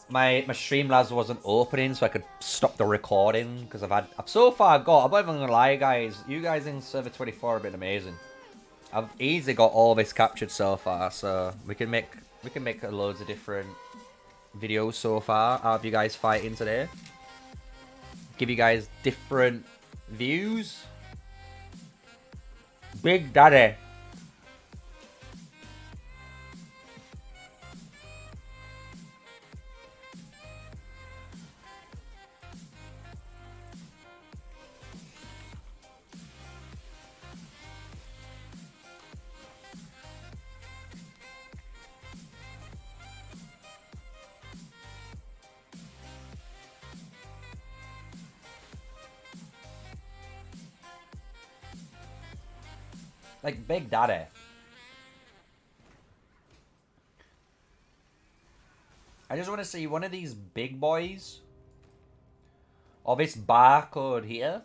Speaker 1: My Streamlabs wasn't opening, so I could stop the recording because I'm so far got. I'm not even gonna lie, guys. You guys in server 24 have been amazing. I've easily got all this captured so far, so we can make loads of different videos so far out of you guys fighting today. Give you guys different views. Big Daddy. Like Big Daddy. I just want to see one of these big boys. Or this barcode here.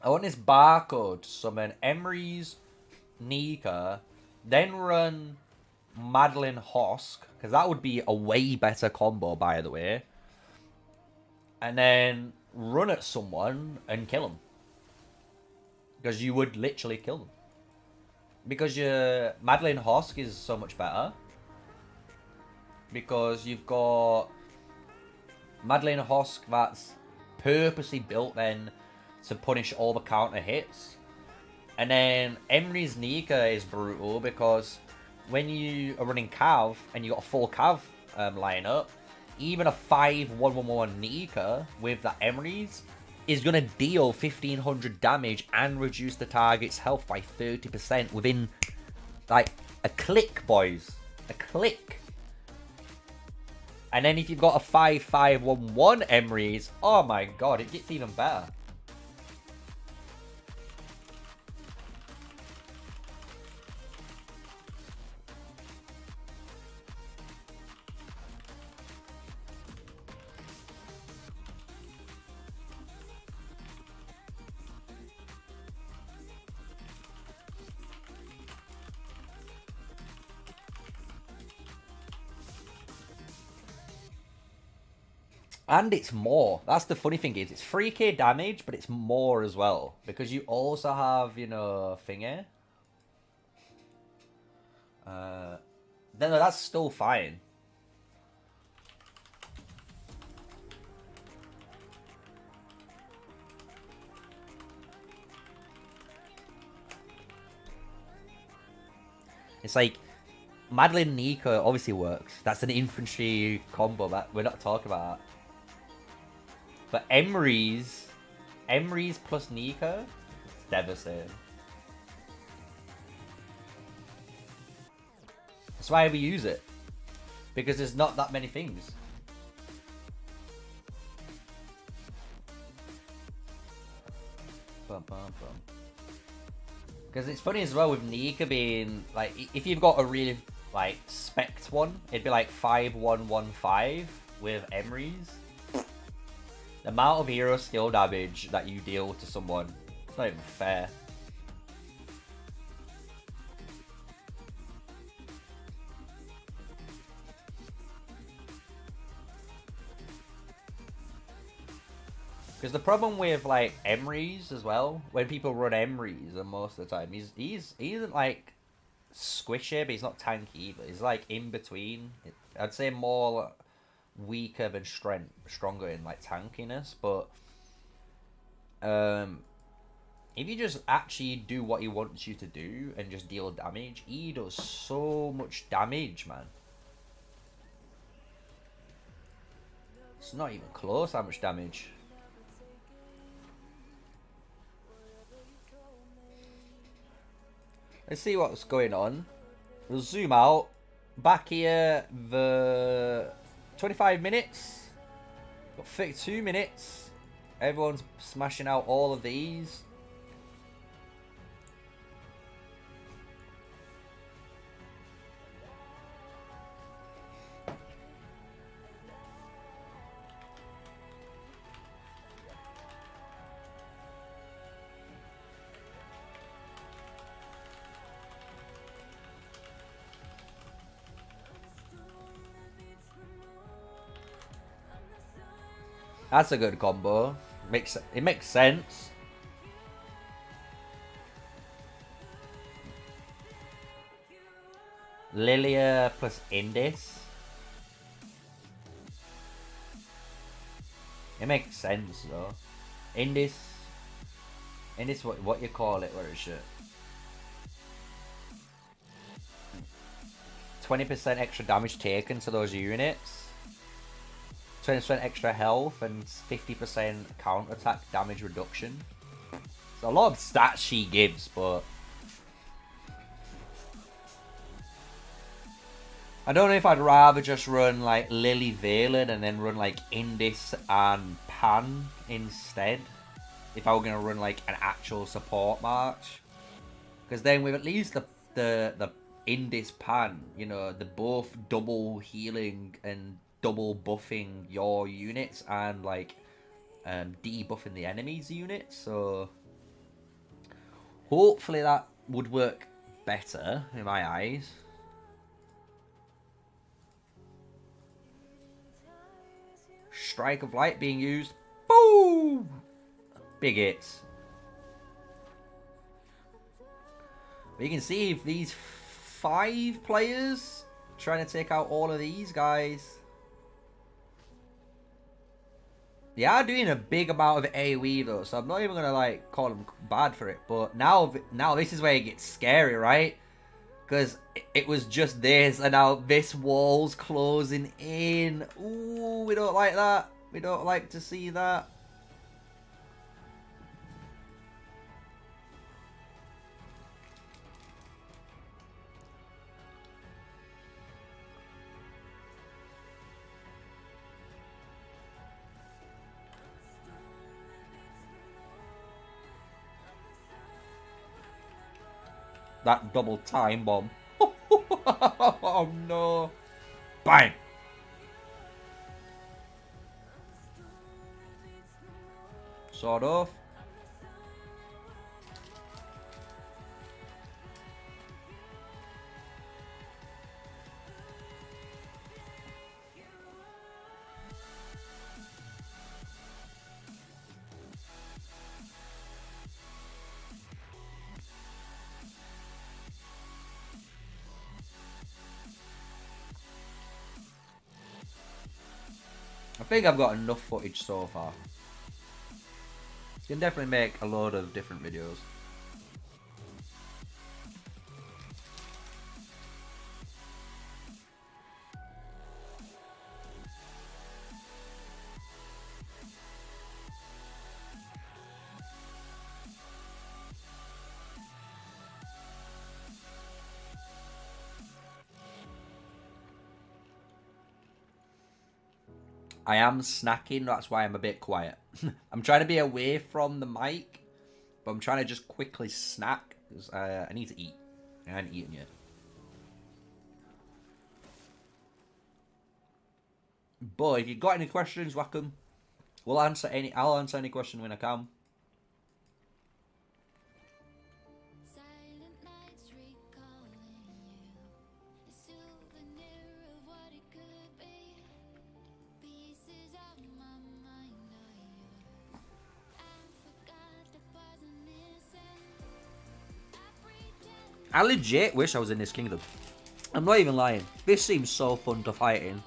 Speaker 1: I want this barcode to summon Emery's Nika. Then run Madeline Hosk. Because that would be a way better combo, by the way. And then run at someone and kill them. Because you would literally kill them. Because your Madeline Hosk is so much better. Because you've got Madeline Hosk that's purposely built then to punish all the counter hits. And then Emery's Nika is brutal because when you are running Cav and you got a full Cav lineup, even a 5-1-1-1 Nika with that Emery's is going to deal 1500 damage and reduce the target's health by 30% within, like, a click, boys. A click. And then if you've got a 5-5-1-1 Emery's, oh my god, it gets even better. And it's more. That's the funny thing is, it's 3k damage, but it's more as well. Because you also have, you know, thingy. No, that's still fine. It's like, Madeline Nika obviously works. That's an infantry combo that we're not talking about. But Emery's plus Nika, it's devastating. That's why we use it. Because there's not that many things. Because it's funny as well with Nika being, like, if you've got a really, like, spec'd one, it'd be like 5-1-1-5 with Emery's. The amount of hero skill damage that you deal to someone, it's not even fair. Because the problem with like Emery's as well, when people run Emery's, and most of the time he isn't like squishy, but he's not tanky either. He's like in between. I'd say more weaker than stronger in like tankiness, but if you just actually do what he wants you to do and just deal damage, he does so much damage, man. It's not even close how much damage. Let's see what's going on. We'll zoom out. Back here, the 25 minutes. Got 32 minutes. Everyone's smashing out all of these. That's a good combo. It makes sense. Lilia plus Indis. It makes sense though. Indis, what you call it? Where is it? 20% extra damage taken to those units. 20% extra health and 50% counter-attack damage reduction. It's a lot of stats she gives, but I don't know if I'd rather just run like Lily Valen and then run like Indis and Pan instead. If I were gonna run like an actual support march, because then with at least the Indis Pan, you know, they're both double healing and double buffing your units and like debuffing the enemy's units, so hopefully that would work better in my eyes. Strike of Light being used. Boom! Big hits. But you can see if these 5 players trying to take out all of these guys. They are doing a big amount of AoE though, so I'm not even gonna like call them bad for it. But now this is where it gets scary, right? Because it was just this, and now this wall's closing in. Ooh, we don't like that. We don't like to see that. That double time bomb. Oh no. Bang. Sort of. I think I've got enough footage so far. You can definitely make a load of different videos. I am snacking, that's why I'm a bit quiet. I'm trying to be away from the mic, but I'm trying to just quickly snack, because I need to eat. I haven't eaten yet. But if you've got any questions, whack 'em. I'll answer any question when I can.
Speaker 2: I legit wish I was in this kingdom. I'm not even lying. This seems so fun to fight in.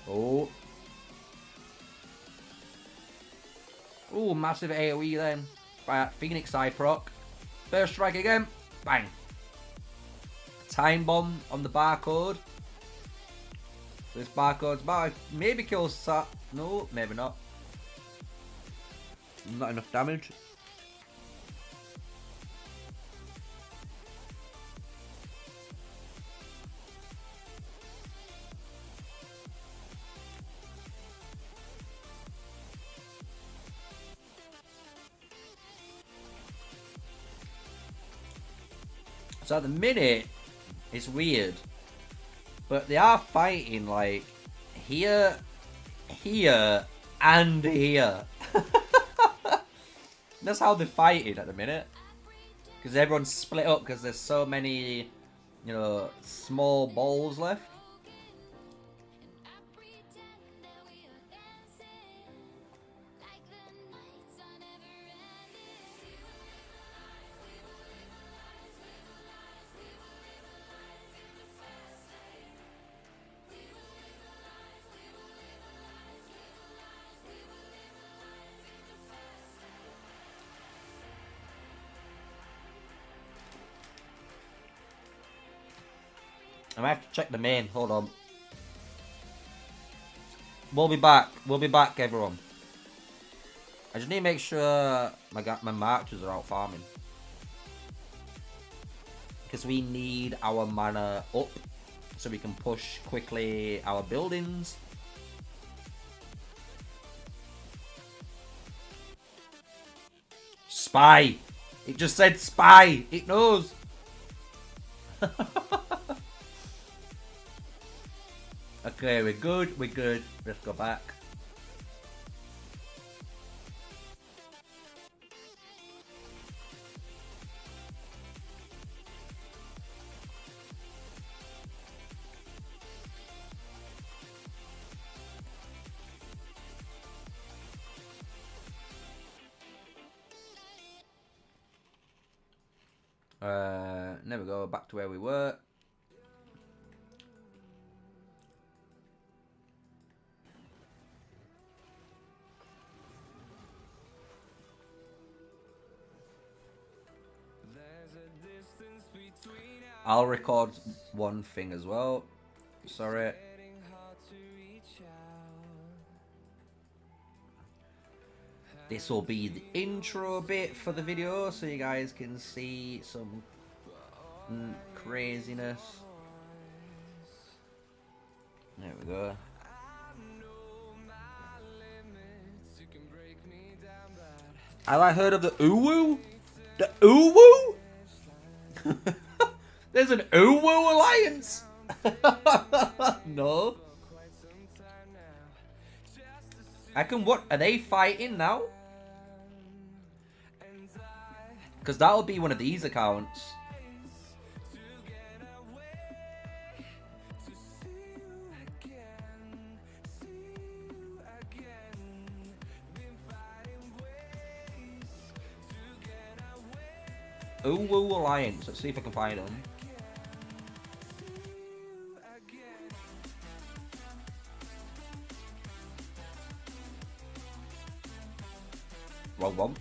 Speaker 2: Oh. Oh, massive AoE then. Right, Phoenix Eye proc. First strike again. Bang. Time bomb on the barcode. This barcode's about to maybe kill Sat. No, maybe not. Not enough damage. So at the minute, it's weird. But they are fighting like here, here, and here. That's how they're fighting at the minute. Because everyone's split up because there's so many, you know, small balls left. I might have to check the main. Hold on. We'll be back. We'll be back, everyone. I just need to make sure my marchers are out farming. Because we need our mana up so we can push quickly our buildings. Spy! It just said spy! It knows! Okay, we're good, we're good. Let's go back. There we go, back to where we were. I'll record one thing as well. Sorry. This will be the intro bit for the video so you guys can see some craziness. There we go. Have I heard of the Uwu? The Uwu? There's an Uwu alliance? No. What? Are they fighting now? Because that'll be one of these accounts. Uwu Alliance. Let's see if I can find them. Wrong one.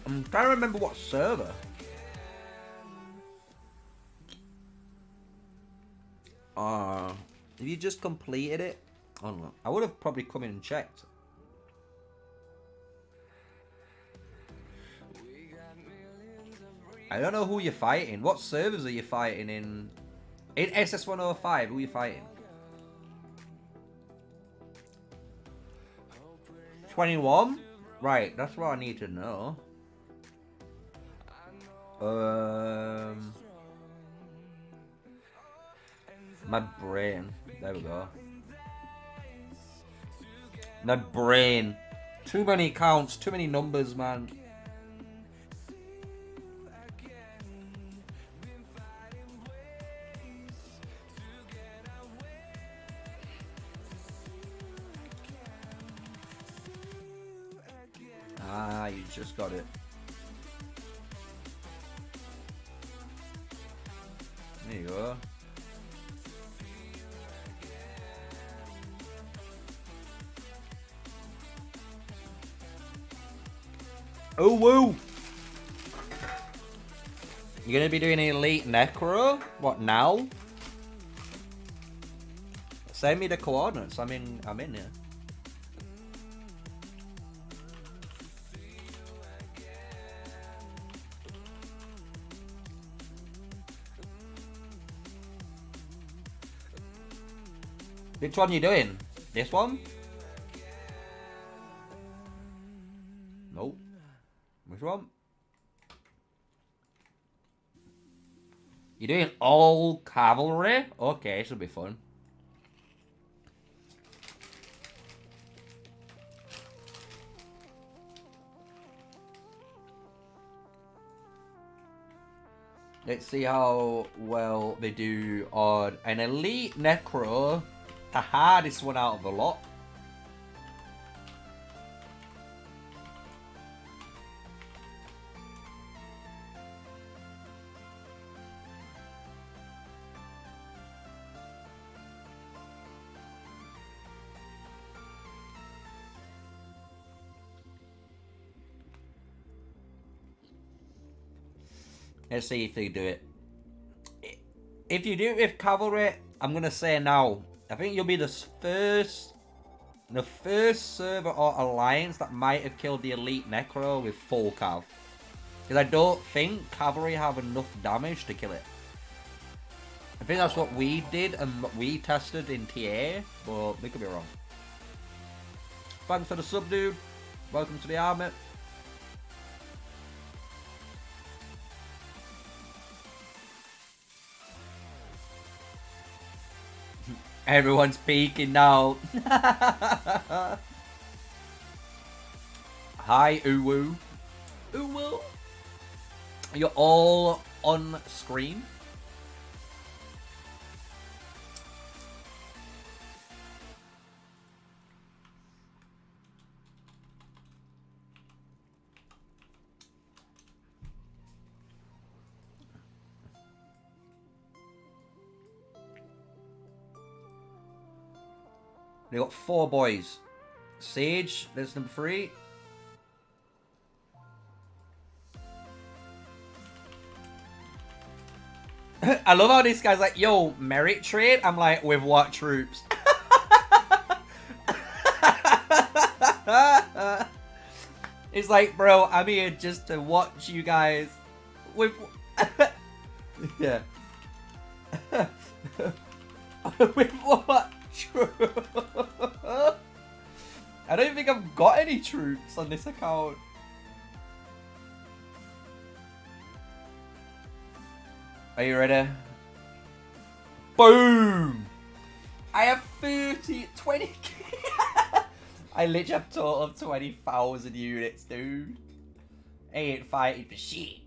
Speaker 2: I'm trying to remember what server. Have you just completed it? I don't know. I would have probably come in and checked. I don't know who you're fighting. What servers are you fighting in? In SSS1-008, who are you fighting? 21? Right, that's what I need to know. My brain. There we go. My brain. Too many counts, too many numbers, man. Ah, you just got it. There you go. Oh, woo! You're gonna be doing Elite Necro? What, now? Send me the coordinates. I'm in here. Which one you doing? This one? Nope. Which one? You're doing all cavalry? Okay, this will be fun. Let's see how well they do on an Elite Necro. The hardest one out of the lot. Let's see if they do it. If you do it with cavalry, I'm gonna say now. I think you'll be the first server or alliance that might have killed the Elite Necro with full cav. Because I don't think cavalry have enough damage to kill it. I think that's what we did and what we tested in TA, but we could be wrong. Thanks for the sub, dude. Welcome to the army. Everyone's peeking now. Hi, Uwu. Uwu. You're all on screen. They got 4 boys. Sage, there's number 3. I love how this guy's like, yo, merit trade? I'm like, with what troops? It's like, bro, I'm here just to watch you guys with... yeah. With what? I don't think I've got any troops on this account. Are you ready? Boom! I have 20k. I literally have a total of 20,000 units, dude. I ain't fighting for shit.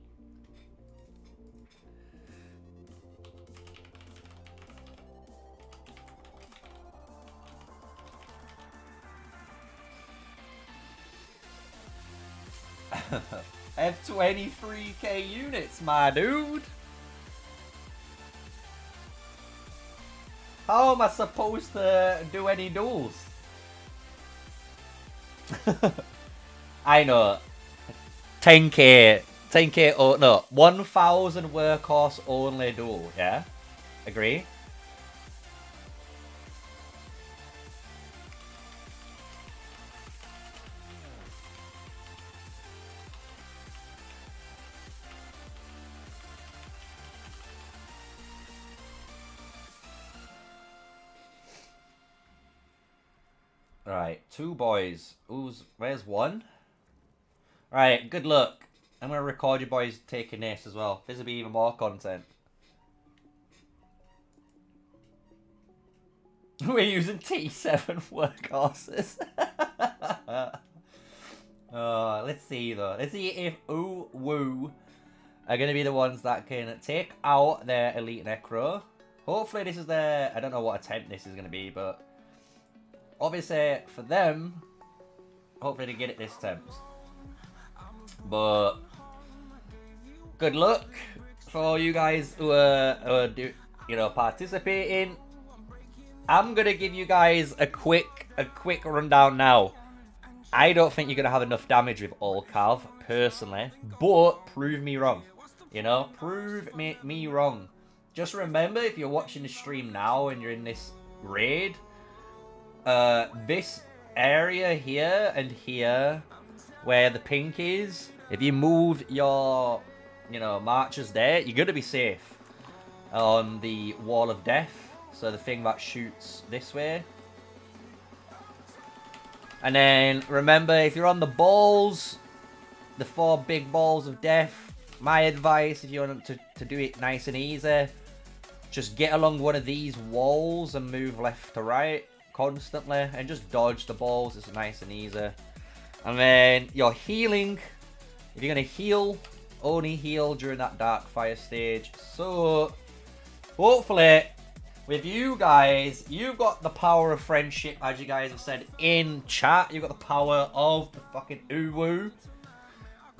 Speaker 2: I have 23k units, my dude. How am I supposed to do any duels? I know. 10k. 10k, oh no. 1,000 workhorse only duel, yeah? Agree? Right, 2 boys. Where's 1? Right, good luck. I'm gonna record you boys taking this as well. This will be even more content.
Speaker 1: We're using T7 workhorses. Let's see though. Let's see if Ooh Woo are going to be the ones that can take out their Elite Necro. Hopefully this is their... I don't know what attempt this is going to be, but... Obviously, for them... Hopefully they get it this attempt. But... Good luck for all you guys who are participating. I'm going to give you guys a quick rundown now. I don't think you're going to have enough damage with all Cav, personally. But, prove me wrong. You know, prove me wrong. Just remember, if you're watching the stream now and you're in this raid, this area here and here, where the pink is, if you move your, marchers there, you're going to be safe on the Wall of Death. So the thing that shoots this way. And then, remember, if you're on the balls, the 4 big balls of death, my advice, if you want to do it nice and easy, just get along one of these walls and move left to right constantly. And just dodge the balls, it's nice and easy. And then, your healing, if you're going to heal, only heal during that Dark Fire stage. So, hopefully... with you guys, you've got the power of friendship, as you guys have said in chat. You've got the power of the fucking Uwu.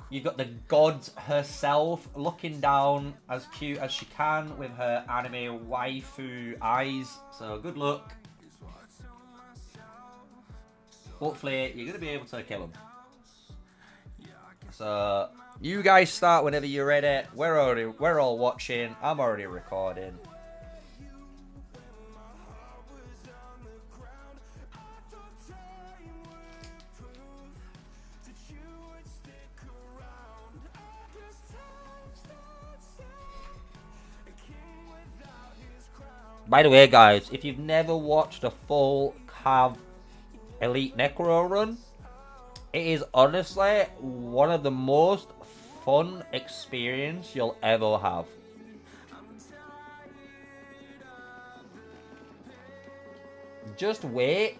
Speaker 1: You've got the god herself looking down as cute as she can with her anime waifu eyes. So good luck. Hopefully you're going to be able to kill him. So you guys start whenever you're ready. We're all watching. I'm already recording. By the way, guys, if you've never watched a full Cav Elite Necro run, it is honestly one of the most fun experience you'll ever have. Just wait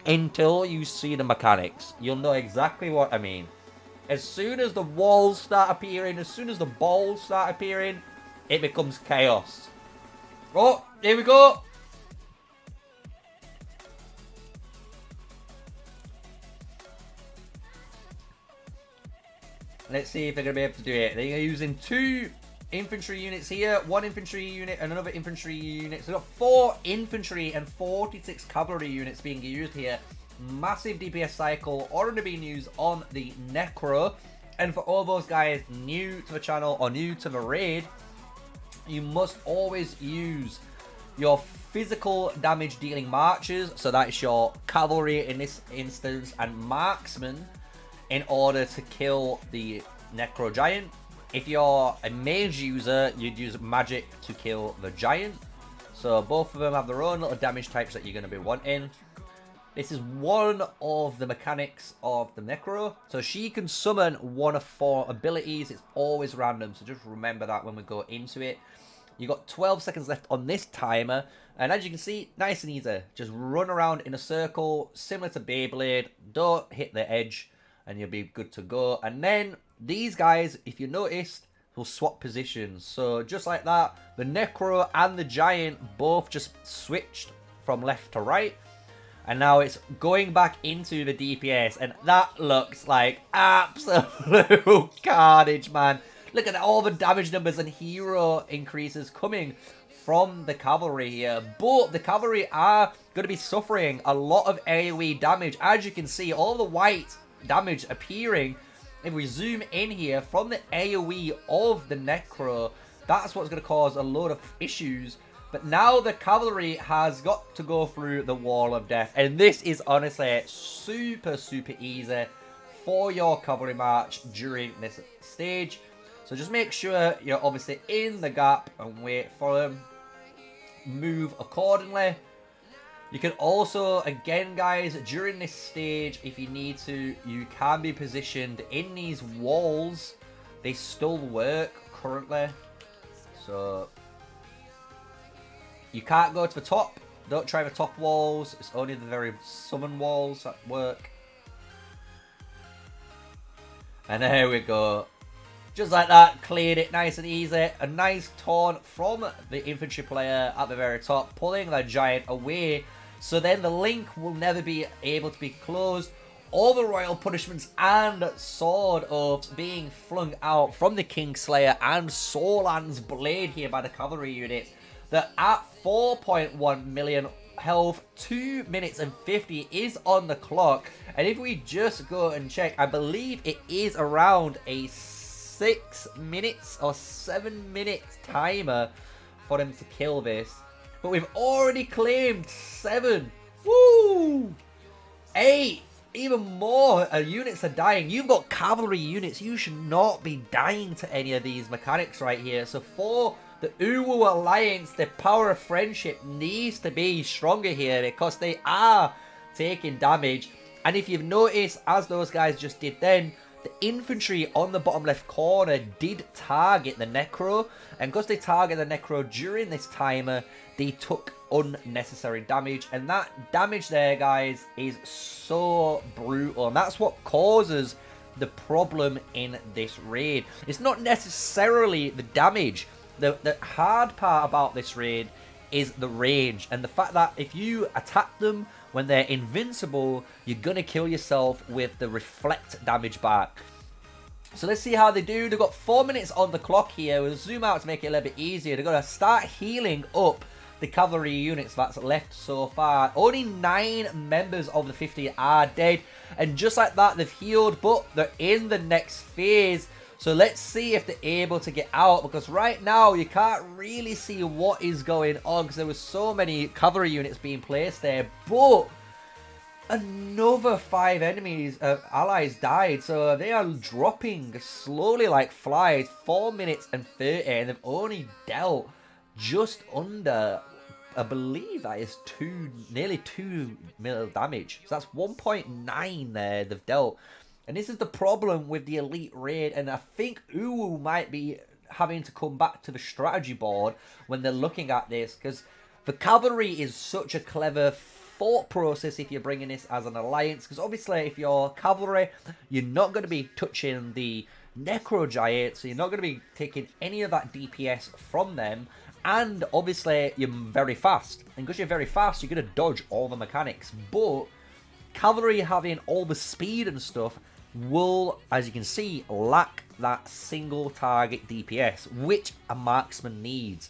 Speaker 1: until you see the mechanics. You'll know exactly what I mean. As soon as the walls start appearing, as soon as the balls start appearing, it becomes chaos. Oh, here we go. Let's see if they're going to be able to do it. They're using 2 infantry units here, 1 infantry unit and another infantry unit. So they've got 4 infantry and 46 cavalry units being used here. Massive DPS cycle already being used on the Necro. And for all those guys new to the channel or new to the raid, you must always use your physical damage dealing marchers, so that is your cavalry in this instance, and marksmen in order to kill the Necro Giant. If you're a mage user, you'd use magic to kill the giant. So both of them have their own little damage types that you're going to be wanting. This is one of the mechanics of the Necro. So she can summon one of 4 abilities. It's always random, so just remember that when we go into it. You got 12 seconds left on this timer. And as you can see, nice and easy. Just run around in a circle, similar to Beyblade. Don't hit the edge, and you'll be good to go. And then these guys, if you noticed, will swap positions. So just like that, the Necro and the Giant both just switched from left to right. And now it's going back into the DPS. And that looks like absolute carnage, man. Look at all the damage numbers and hero increases coming from the cavalry here. But the cavalry are going to be suffering a lot of AoE damage. As you can see, all the white damage appearing. If we zoom in here from the AoE of the Necro, that's what's going to cause a load of issues. But now the cavalry has got to go through the Wall of Death. And this is honestly super, super easy for your cavalry march during this stage. So just make sure you're obviously in the gap and wait for them. Move accordingly. You can also, again guys, during this stage, if you need to, you can be positioned in these walls. They still work currently. So you can't go to the top Don't try the top walls. It's only the very summon walls that work. And there we go. Just like that, cleared it nice and easy. A nice taunt from the infantry player at the very top, pulling the giant away. So then the link will never be able to be closed. All the royal punishments and sword oaths being flung out from the Kingslayer and Solan's blade here by the cavalry unit. They're at 4.1 million health. 2 minutes and 50 is on the clock. And if we just go and check, I believe it is around a 6 minutes or 7 minutes timer for them to kill this. But we've already claimed 7. Woo! 8. Even more units are dying. You've got cavalry units. You should not be dying to any of these mechanics right here. So for the Uwu Alliance, the power of friendship needs to be stronger here because they are taking damage. And if you've noticed, as those guys just did then, the infantry on the bottom left corner did target the Necro. And because they targeted the Necro during this timer, they took unnecessary damage. And that damage there, guys, is so brutal. And that's what causes the problem in this raid. It's not necessarily the damage. The hard part about this raid is the range. And the fact that if you attack them when they're invincible, you're going to kill yourself with the reflect damage back. So let's see how they do. They've got 4 minutes on the clock here. We'll zoom out to make it a little bit easier. They're going to start healing up the cavalry units that's left so far. Only 9 members of the 50 are dead. And just like that, they've healed, but they're in the next phase. So let's see if they're able to get out, because right now you can't really see what is going on because there was so many cavalry units being placed there. But another 5 enemies, allies died, so they are dropping slowly like flies. 4 minutes and 30, and they've only dealt just under, I believe that is nearly 2 mil damage. So that's 1.9 there they've dealt. And this is the problem with the Elite Raid, and I think Uwu might be having to come back to the strategy board when they're looking at this, because the cavalry is such a clever thought process if you're bringing this as an alliance, because obviously if you're cavalry, you're not going to be touching the Necro Giant, so you're not going to be taking any of that DPS from them, and obviously you're very fast, and because you're very fast, you're going to dodge all the mechanics, but cavalry having all the speed and stuff will, as you can see, lack that single target DPS, which a marksman needs.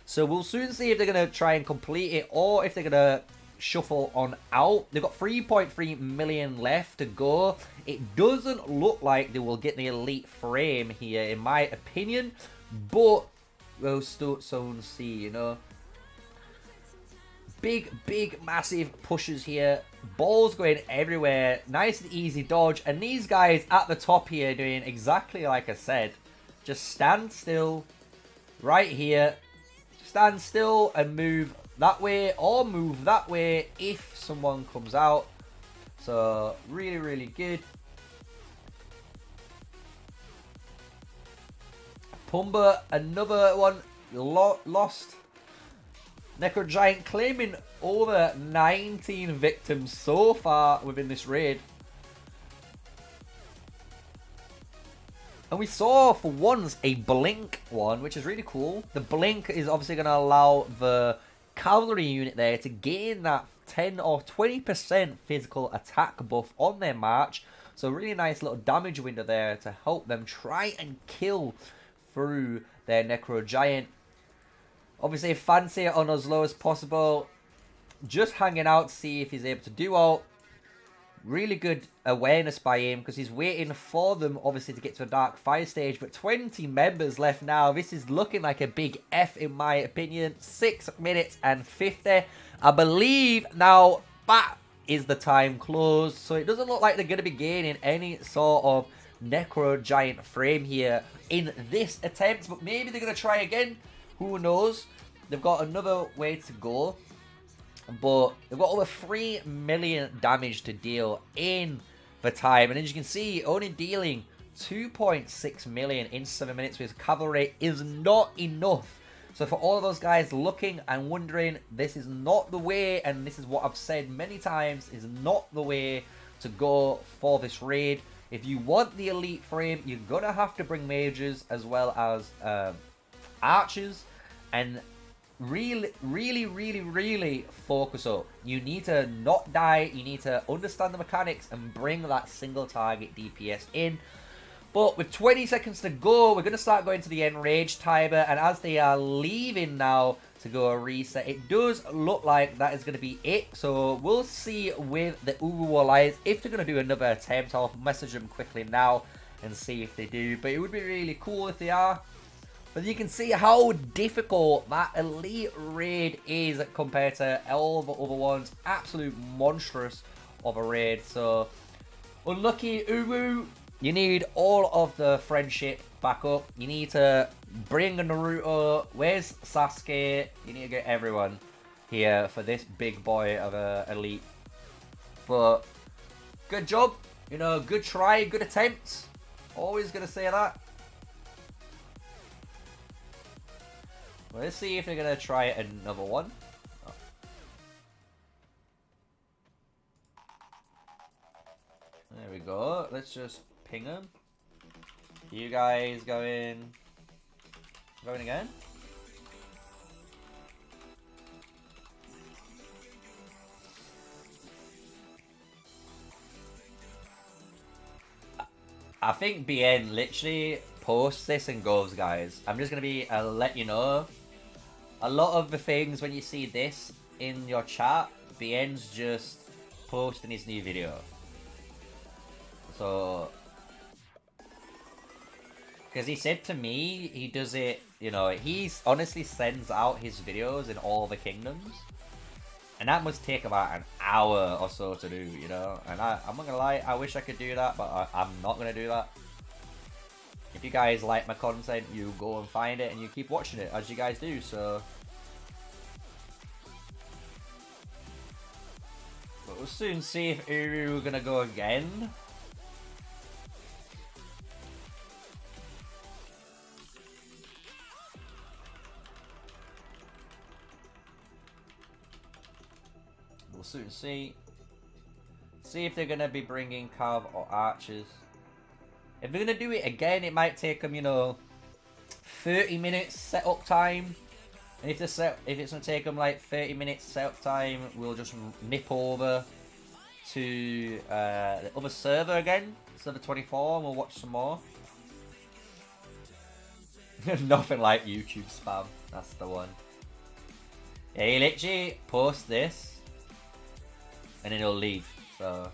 Speaker 1: So we'll soon see if they're going to try and complete it, or if they're going to shuffle on out. They've got 3.3 million left to go. It doesn't look like they will get the elite frame here, in my opinion, but we'll soon see, you know. Big, massive pushes here. Balls going everywhere. Nice and easy dodge. And these guys at the top here doing exactly like I said. Just stand still. Right here. Stand still and move that way or move that way if someone comes out. So, really good. Pumba, another one lost. Necro Giant claiming over 19 victims so far within this raid. And we saw for once a blink one, which is really cool. The blink is obviously going to allow the cavalry unit there to gain that 10 or 20% physical attack buff on their march. So really nice little damage window there to help them try and kill through their Necro Giant. Obviously, fancy it on as low as possible. Just hanging out to see if he's able to do all. Really good awareness by him because he's waiting for them, obviously, to get to a Dark Fire stage. But 20 members left now. This is looking like a big F, in my opinion. 6 minutes and 50. I believe now that is the time closed. So it doesn't look like they're going to be gaining any sort of Necro Giant frame here in this attempt. But maybe they're going to try again. Who knows? They've got another way to go. But they've got over 3 million damage to deal in the time. And as you can see, only dealing 2.6 million in 7 minutes with cavalry is not enough So for all of those guys looking and wondering, this is not the way, and this is what I've said many times, is not the way to go for this raid. If you want the elite frame, you're gonna have to bring mages as well as archers, and really focus up. You need to not die, you need to understand the mechanics and bring that single target DPS in. But with 20 seconds to go, we're going to start going to the enraged timer, and as they are leaving now to go reset, it does look like that is going to be it. So we'll see with the Uru Alliance if they're going to do another attempt. I'll message them quickly now and see if they do, but it would be really cool if they are. But you can see how difficult that elite raid is compared to all the other ones. Absolute monstrous of a raid. So unlucky Uru. You need all of the friendship back up. You need to bring Naruto. Where's Sasuke? You need to get everyone here for this big boy of a elite. But good job. You know, good try, good attempt. Always going to say that. Well, let's see if they're going to try another one. Oh. There we go. Let's just ping them. You guys going again? I think BN literally posts this and goes, guys, I'm just going to be, let you know, a lot of the things when you see this in your chat, BN's just posting his new video. So, because he said to me, he does it, you know, he honestly sends out his videos in all the kingdoms. And that must take about an hour or so to do, you know. And I'm not going to lie, I wish I could do that, but I'm not going to do that. If you guys like my content, you go and find it and you keep watching it, as you guys do, so. But we'll soon see if Uru are going to go again. We'll soon see. See if they're going to be bringing Cav or Archers. If they're going to do it again, it might take them, you know, 30 minutes setup time. And if it's going to take them like 30 minutes setup time, we'll just nip over to the other server again, server 24, and we'll watch some more. Nothing like YouTube spam. That's the one. Yeah, he literally posts this, and then he'll leave. So.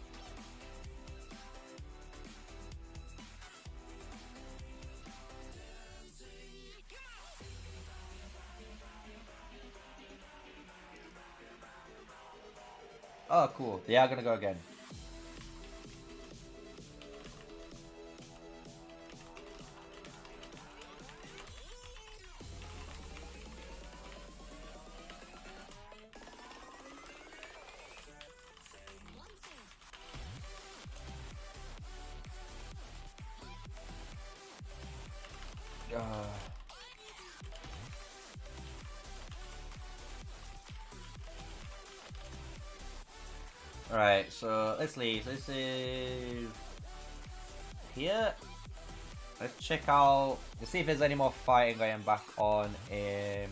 Speaker 1: Oh, cool. They are going to go again. Alright, so let's leave. This is here. Let's check out. Let's see if there's any more fighting going back on in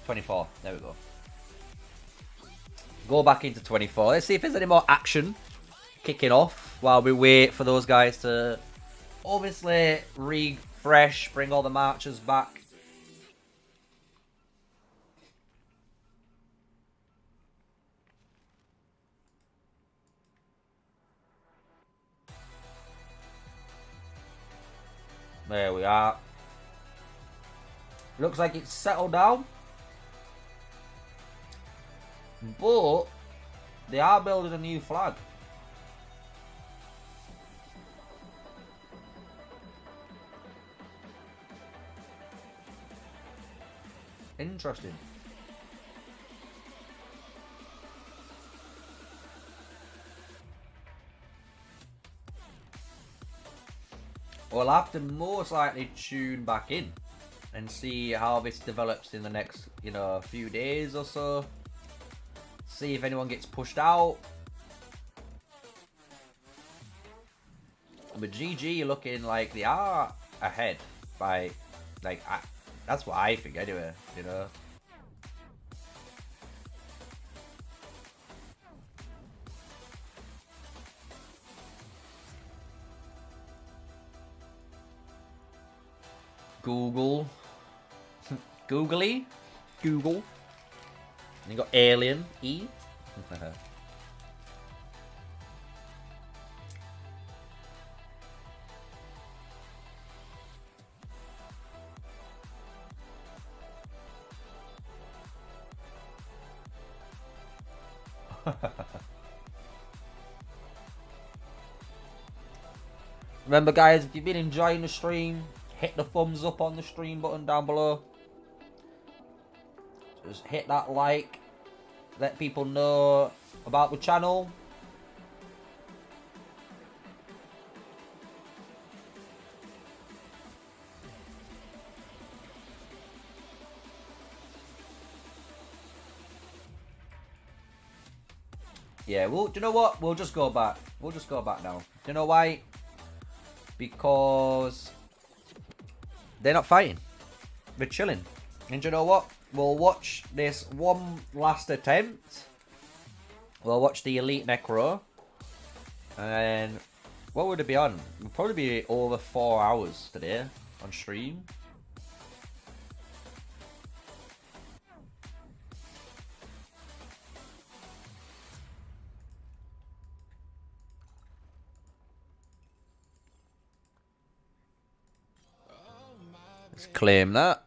Speaker 1: 24. There we go. Go back into 24. Let's see if there's any more action kicking off while we wait for those guys to obviously refresh, bring all the marchers back. There we are. Looks like it's settled down. But they are building a new flag. Interesting.
Speaker 2: we'll have to most likely tune back in and see how this develops in the next, you know, few days or so. See if anyone gets pushed out. But GG looking like they are ahead by, like, that's what I think anyway, you know. Google. Googly? Google. And you got Alien. E. Remember guys, if you've been enjoying the stream, hit the thumbs up on the stream button down below. Just hit that like. Let people know about the channel. Yeah, well, do you know what? We'll just go back. We'll just go back now. Do you know why? Because they're not fighting. They're chilling. And do you know what? We'll watch this one last attempt. We'll watch the Elite Necro. And what would it be on? It'll probably be over 4 hours today on stream. Let's claim that.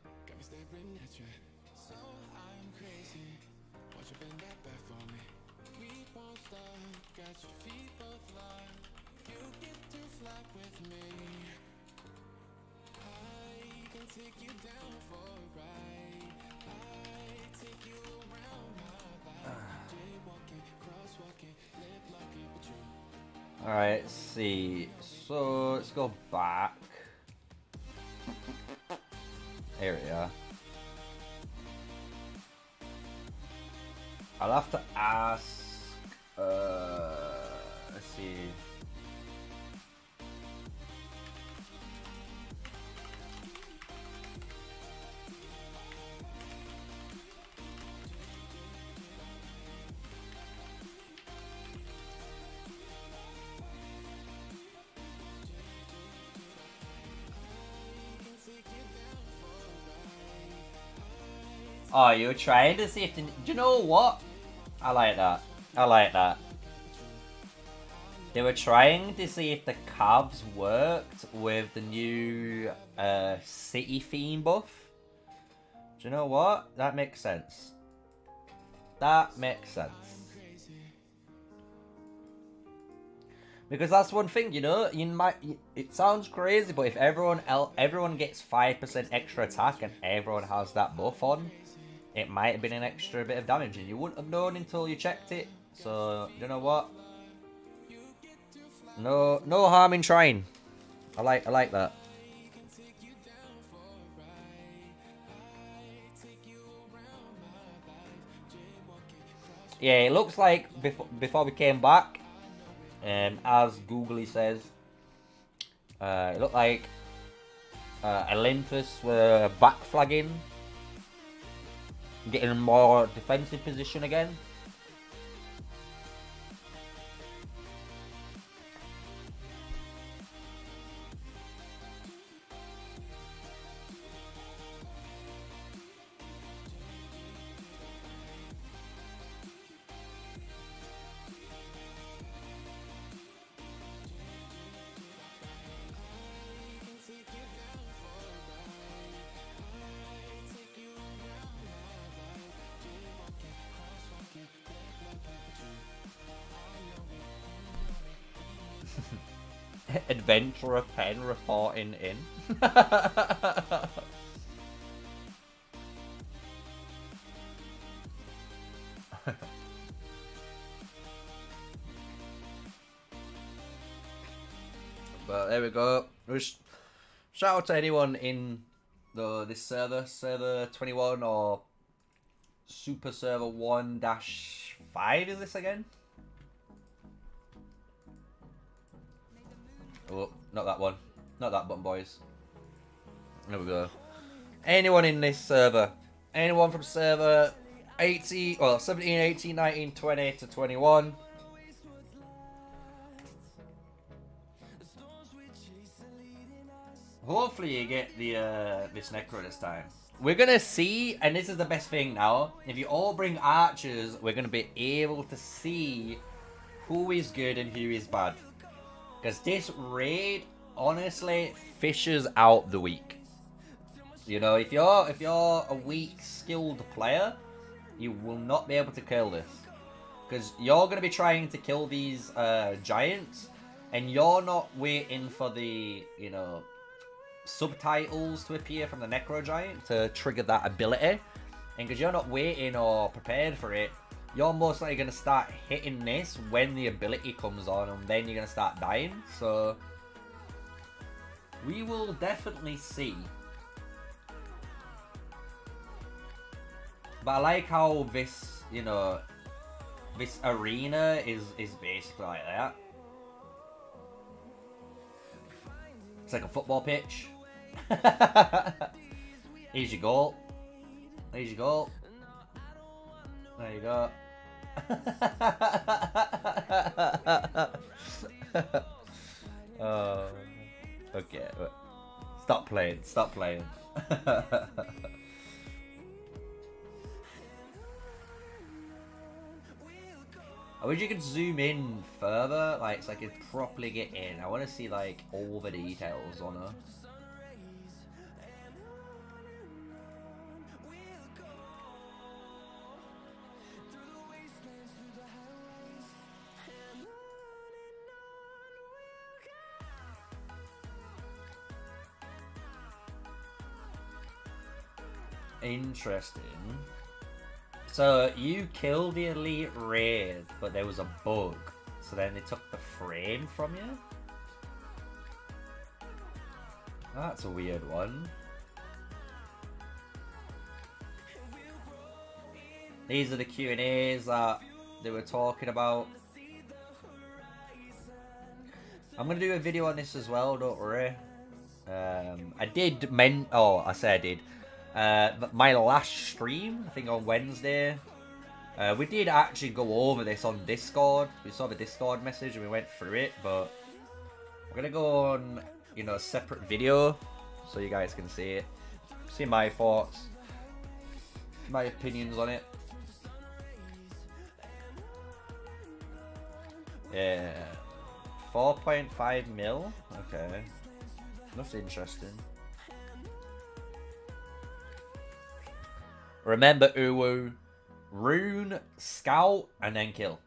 Speaker 2: Alright, let's see. So let's go back. Here we are. I'll have to ask. Let's see. Oh, you're trying to see if the... Do you know what? I like that. I like that. They were trying to see if the Cavs worked with the new city theme buff. Do you know what? That makes sense. That makes sense. Because that's one thing, you know, you might. It sounds crazy, but if everyone gets 5% extra attack and everyone has that buff on, it might have been an extra bit of damage, and you wouldn't have known until you checked it. So you know what? No harm in trying. I like that. Yeah, it looks like before we came back. As Googly says, it looked like Olympus were back flagging, getting a more defensive position again. Adventurer Pen reporting in. But there we go.
Speaker 1: Shout out to anyone in this server 21 or Super Server 1-5 is this again? Oh, not that one. Not that button, boys. There we go. Anyone in this server. Anyone from server 17, 18, 19, 20 to 21. Hopefully you get the this Necro this time. We're gonna see, and this is the best thing now, if you all bring archers, we're gonna be able to see who is good and who is bad. Because this raid, honestly, fishes out the weak. You know, if you're a weak, skilled player, you will not be able to kill this. Because you're going to be trying to kill these giants, and you're not waiting for the, you know, subtitles to appear from the Necro Giant to trigger that ability. And because you're not waiting or prepared for it, you're most likely going to start hitting this when the ability comes on, and then you're going to start dying. So, we will definitely see. But I like how this, you know, this arena is basically like that. It's like a football pitch. Here's your goal. Here's your goal. There you go. Okay. Stop playing. Stop playing. I wish you could zoom in further, like, so I could properly get in. I want to see, like, all the details on her. Interesting. So you killed the elite raid, but there was a bug. So then they took the frame from you? That's a weird one. These are the Q&As that they were talking about. I'm going to do a video on this as well, don't worry. I did I say I did. My last stream, I think on Wednesday, we did actually go over this on Discord. We saw the Discord message and we went through it, but we're gonna go on, you know, a separate video so you guys can see it, see my thoughts, my opinions on it. Yeah, 4.5 mil. Okay, that's interesting. Remember Uwu, rune, scout, and then kill.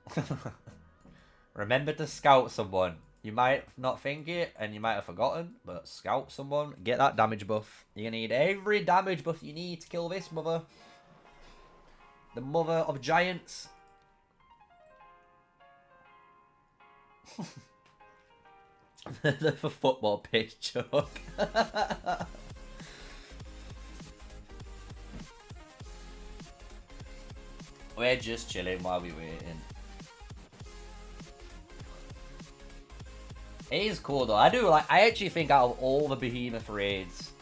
Speaker 1: Remember to scout someone. You might not think it, and you might have forgotten, but scout someone, get that damage buff. You need every damage buff you need to kill this mother. The mother of giants. The football pitch joke. We're just chilling while we're waiting. It is cool though. I actually think out of all the behemoth raids,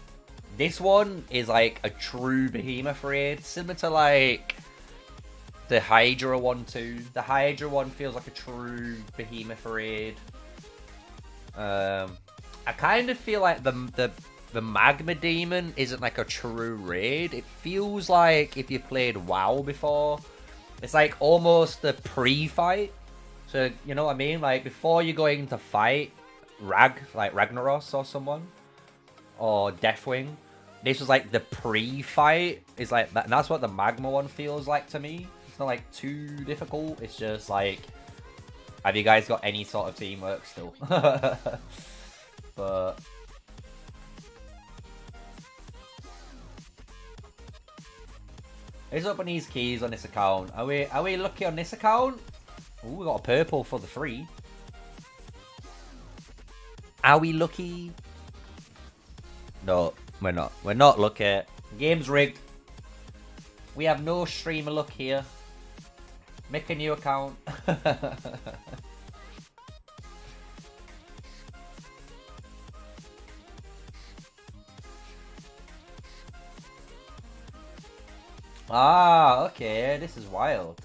Speaker 1: this one is like a true behemoth raid. Similar to like the Hydra one too. The Hydra one feels like a true behemoth raid. I kind of feel like the Magma Demon isn't like a true raid. It feels like if you played WoW before, it's like almost the pre-fight. So, you know what I mean? Like, before you're going to fight like Ragnaros or someone, or Deathwing, this was like the pre-fight. It's like that, and that's what the Magma one feels like to me. It's not like too difficult. It's just like, have you guys got any sort of teamwork still? But let's open these keys on this account. Are we lucky on this account? Ooh, we got a purple for the free. Are we lucky? No, we're not. We're not lucky. Game's rigged. We have no streamer luck here. Make a new account. Ah, okay. This is wild.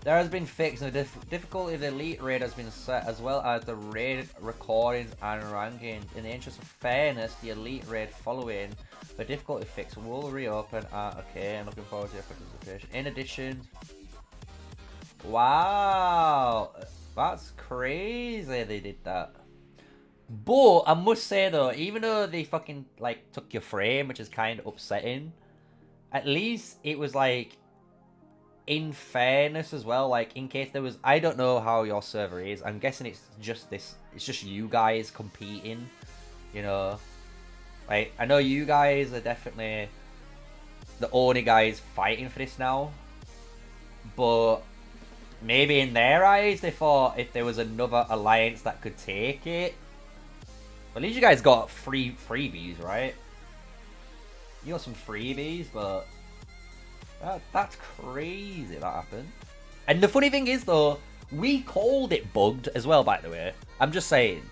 Speaker 1: There has been fixed, and the difficulty of the elite raid has been set, as well as the raid recordings and rankings. In the interest of fairness, the elite raid following the difficulty fix will reopen. Okay, I'm looking forward to your participation. In addition, wow, that's crazy they did that. But I must say though, even though they fucking like took your frame, which is kind of upsetting, at least it was like, in fairness as well, like in case there was, I don't know how your server is, I'm guessing it's just this, it's just you guys competing, you know, like I know you guys are definitely the only guys fighting for this now, but maybe in their eyes they thought if there was another alliance that could take it, at least you guys got freebies, right? You got some freebies, but that's crazy that happened. And the funny thing is though, we called it bugged as well, by the way. I'm just saying.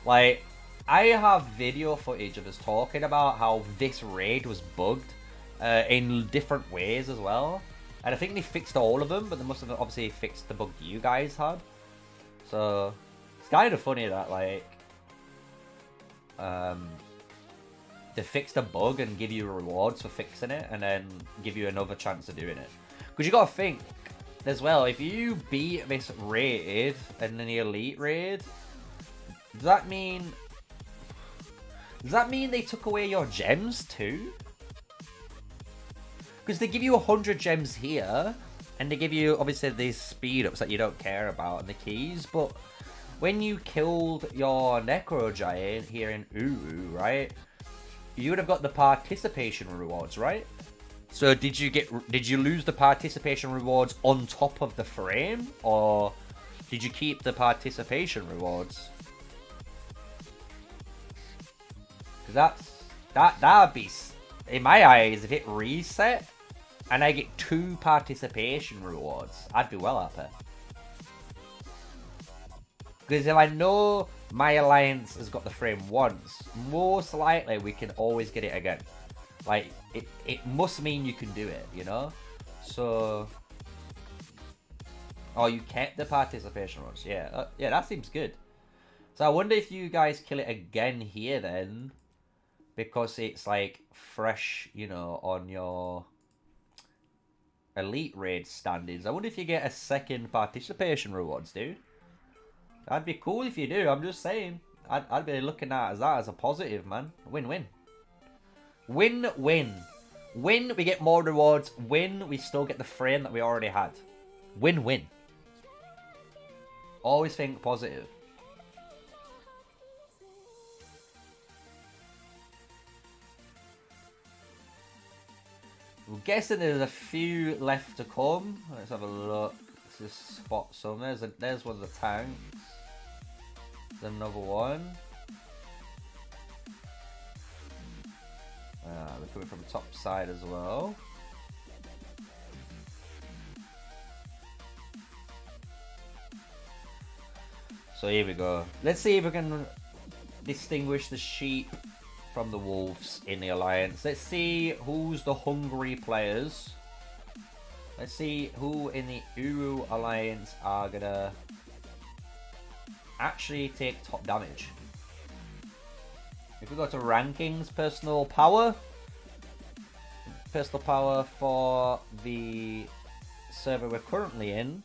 Speaker 1: Like, I have video footage of us talking about how this raid was bugged in different ways as well. And I think they fixed all of them, but they must have obviously fixed the bug you guys had. So, it's kind of funny that, like, they fixed a bug and give you rewards for fixing it, and then give you another chance of doing it. Because you gotta think as well, if you beat this raid and then the elite raid, does that mean they took away your gems too? Because they give you 100 gems here, and they give you obviously these speed ups that you don't care about and the keys, but when you killed your Necro Giant here in Uru, right? You would have got the participation rewards, right? So did you lose the participation rewards on top of the frame, or did you keep the participation rewards? Because that'd be, in my eyes, if it reset and I get 2 participation rewards, I'd be well happy. Because if I know my alliance has got the frame once, most likely we can always get it again. Like, it must mean you can do it, you know? So... Oh, you kept the participation runs. Yeah, yeah, that seems good. So I wonder if you guys kill it again here then. Because it's like fresh, you know, on your elite raid standings. I wonder if you get a second participation rewards, dude. That'd be cool if you do, I'm just saying. I'd be looking at that as a positive, man. Win-win. Win-win. Win, we get more rewards. Win, we still get the frame that we already had. Win-win. Always think positive. I'm guessing there's a few left to come. Let's have a look. Let's just spot some. There's one of the tanks. There's another one. They're coming from the top side as well. So here we go. Let's see if we can distinguish the sheep from the wolves in the alliance. Let's see who's the hungry players. Let's see who in the Uru alliance are gonna actually take top damage. If we go to rankings, personal power for the server we're currently in.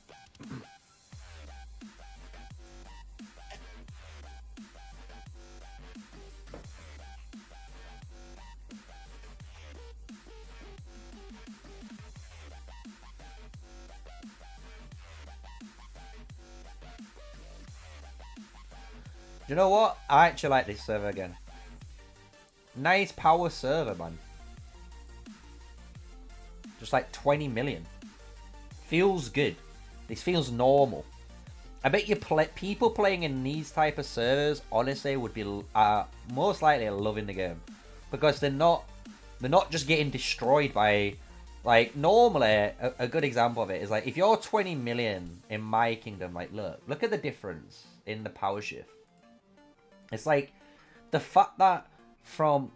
Speaker 1: You know what? I actually like this server again. Nice power server, man. Just like 20 million. Feels good. This feels normal. I bet you people playing in these type of servers honestly would be most likely loving the game, because they're not just getting destroyed by, like, normally a good example of it is like if you're 20 million in my kingdom, like look at the difference in the power shift. It's like the fact that from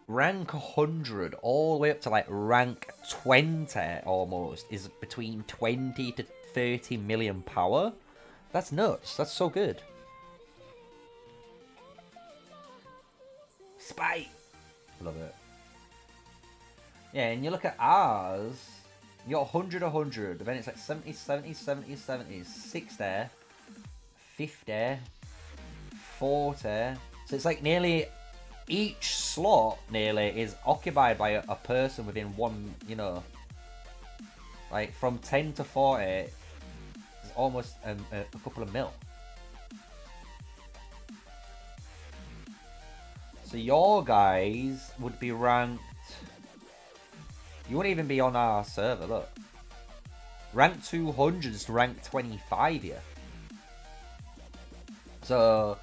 Speaker 1: rank 100 all the way up to like rank 20 almost is between 20 to 30 million power. That's nuts. That's so good. Spite. Love it. Yeah, and you look at ours, you got 100, 100. Then it's like 70, 70, 70, 70, 60, 50, 40. So it's like nearly each slot nearly is occupied by a person within one, you know. Like from 10 to 40, it's almost a couple of mil. So your guys would be ranked... You wouldn't even be on our server, look. Rank 200 is rank 25 here. So,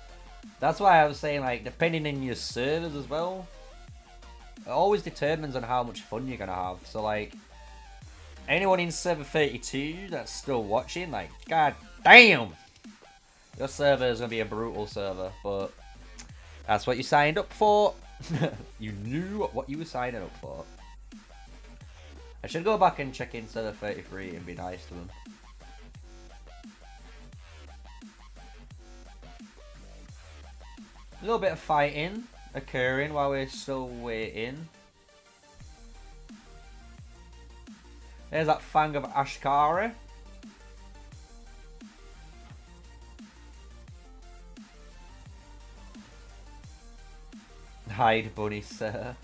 Speaker 1: that's why I was saying, like, depending on your servers as well, it always determines on how much fun you're going to have. So, like, anyone in server 32 that's still watching, like, god damn! Your server is going to be a brutal server, but that's what you signed up for. You knew what you were signing up for. I should go back and check in server 33 and be nice to them. A little bit of fighting occurring while we're still waiting. There's that Fang of Ashkari. Hide bunny, sir.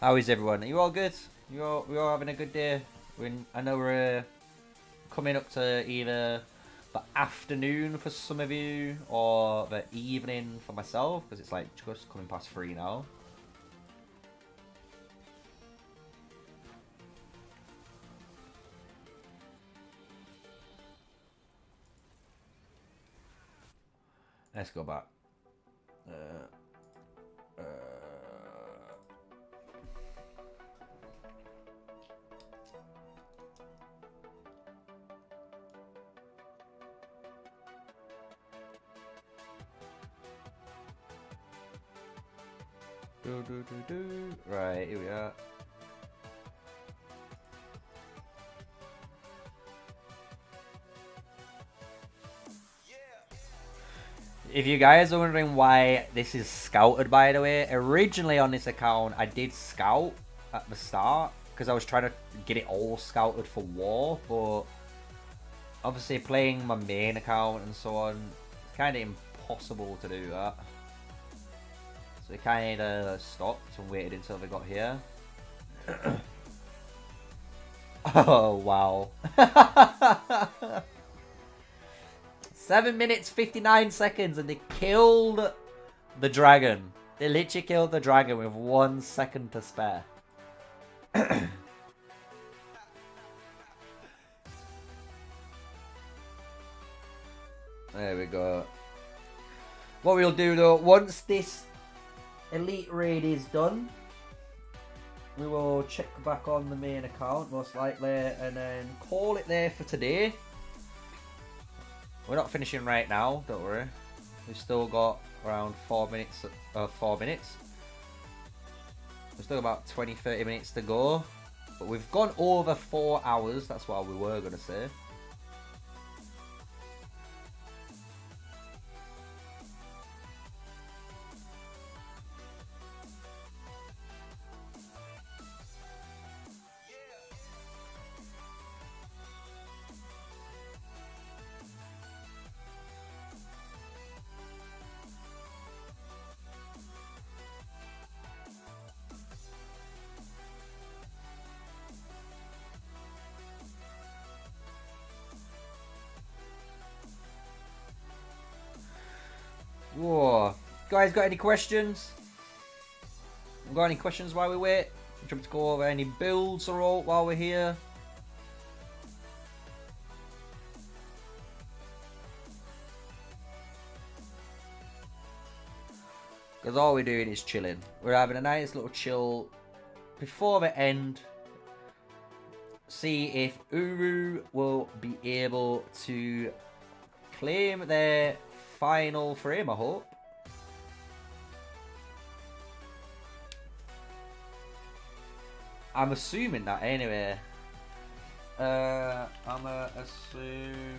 Speaker 1: How is everyone? Are you all good? We all having a good day? I know we're coming up to either the afternoon for some of you or the evening for myself, because it's like just coming past 3 now. Let's go back. Right, here we are. If you guys are wondering why this is scouted, by the way, originally on this account I did scout at the start because I was trying to get it all scouted for war, but obviously playing my main account and so on, it's kind of impossible to do that. So we kind of stopped and waited until they got here. Oh, wow. 7 minutes 59 seconds and they killed the dragon. They literally killed the dragon with 1 second to spare. There we go. What we'll do though, once this elite raid is done, we will check back on the main account most likely and then call it there for today. We're not finishing right now, don't worry. We've still got around 4 minutes. 4 minutes. We've still got about 20-30 minutes to go. But we've gone over 4 hours, that's what we were going to say. Whoa. Guys, got any questions?
Speaker 2: Got any questions while we wait? Jump to go over any builds or all while we're here. Because all we're doing is chilling. We're having a nice little chill before the end. See if Uru will be able to claim their final frame, I hope. I'm assuming that anyway. I'm gonna assume.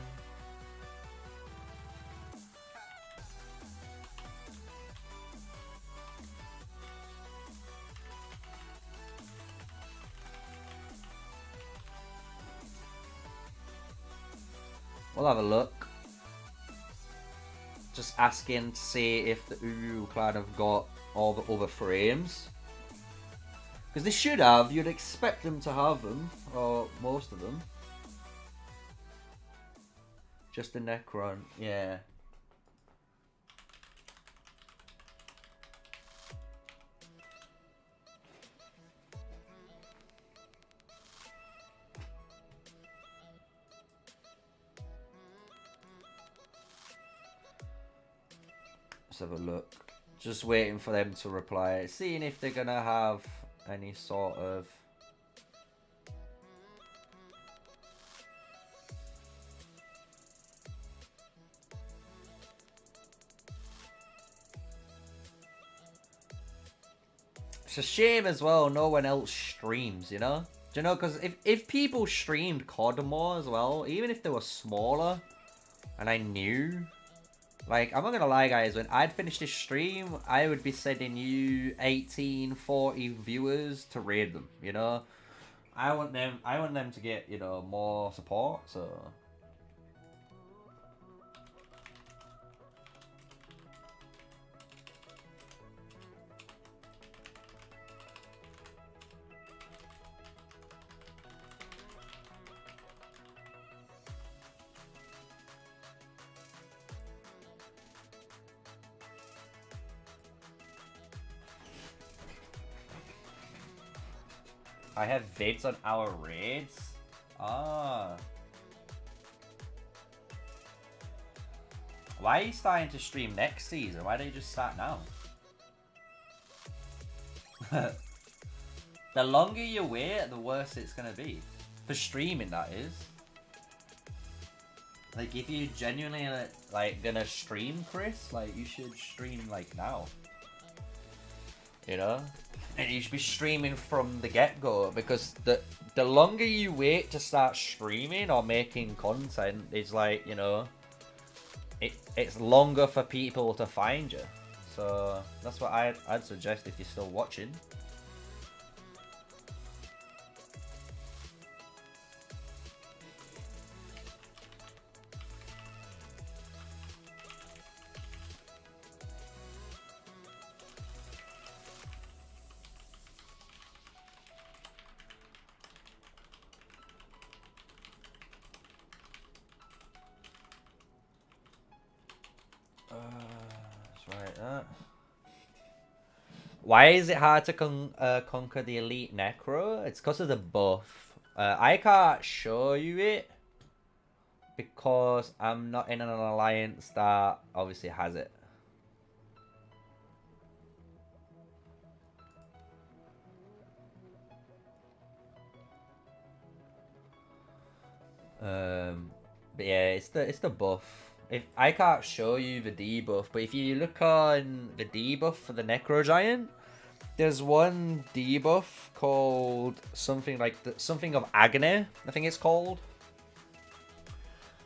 Speaker 2: We'll have a look. Just asking to see if the Uru clan have got all the other frames. Because they should have, you'd expect them to have them, or most of them. Just a Necron, yeah. Let's have a look. Just waiting for them to reply. Seeing if they're gonna have any sort of it's a shame as well no one else streams, you know? Do you know, because if people streamed COD more as well, even if they were smaller and I knew, like, I'm not gonna lie guys, when I'd finish this stream, I would be sending you 18, 40 viewers to raid them, you know? I want them to get, you know, more support, so... I have vids on our raids? Ah. Why are you starting to stream next season? Why don't you just start now? The longer you wait, the worse it's gonna be. For streaming, that is. Like, if you genuinely, like, gonna stream, Chris, like, you should stream, like, now. You know? And you should be streaming from the get-go, because the longer you wait to start streaming or making content, it's like, you know, it's longer for people to find you. So that's what I'd suggest if you're still watching. Why is it hard to conquer the Elite Necro? It's because of the buff. I can't show you it because I'm not in an alliance that obviously has it. But yeah, it's the buff. If I can't show you the debuff, but if you look on the debuff for the Necro Giant, there's one debuff called something like something of agony, I think it's called.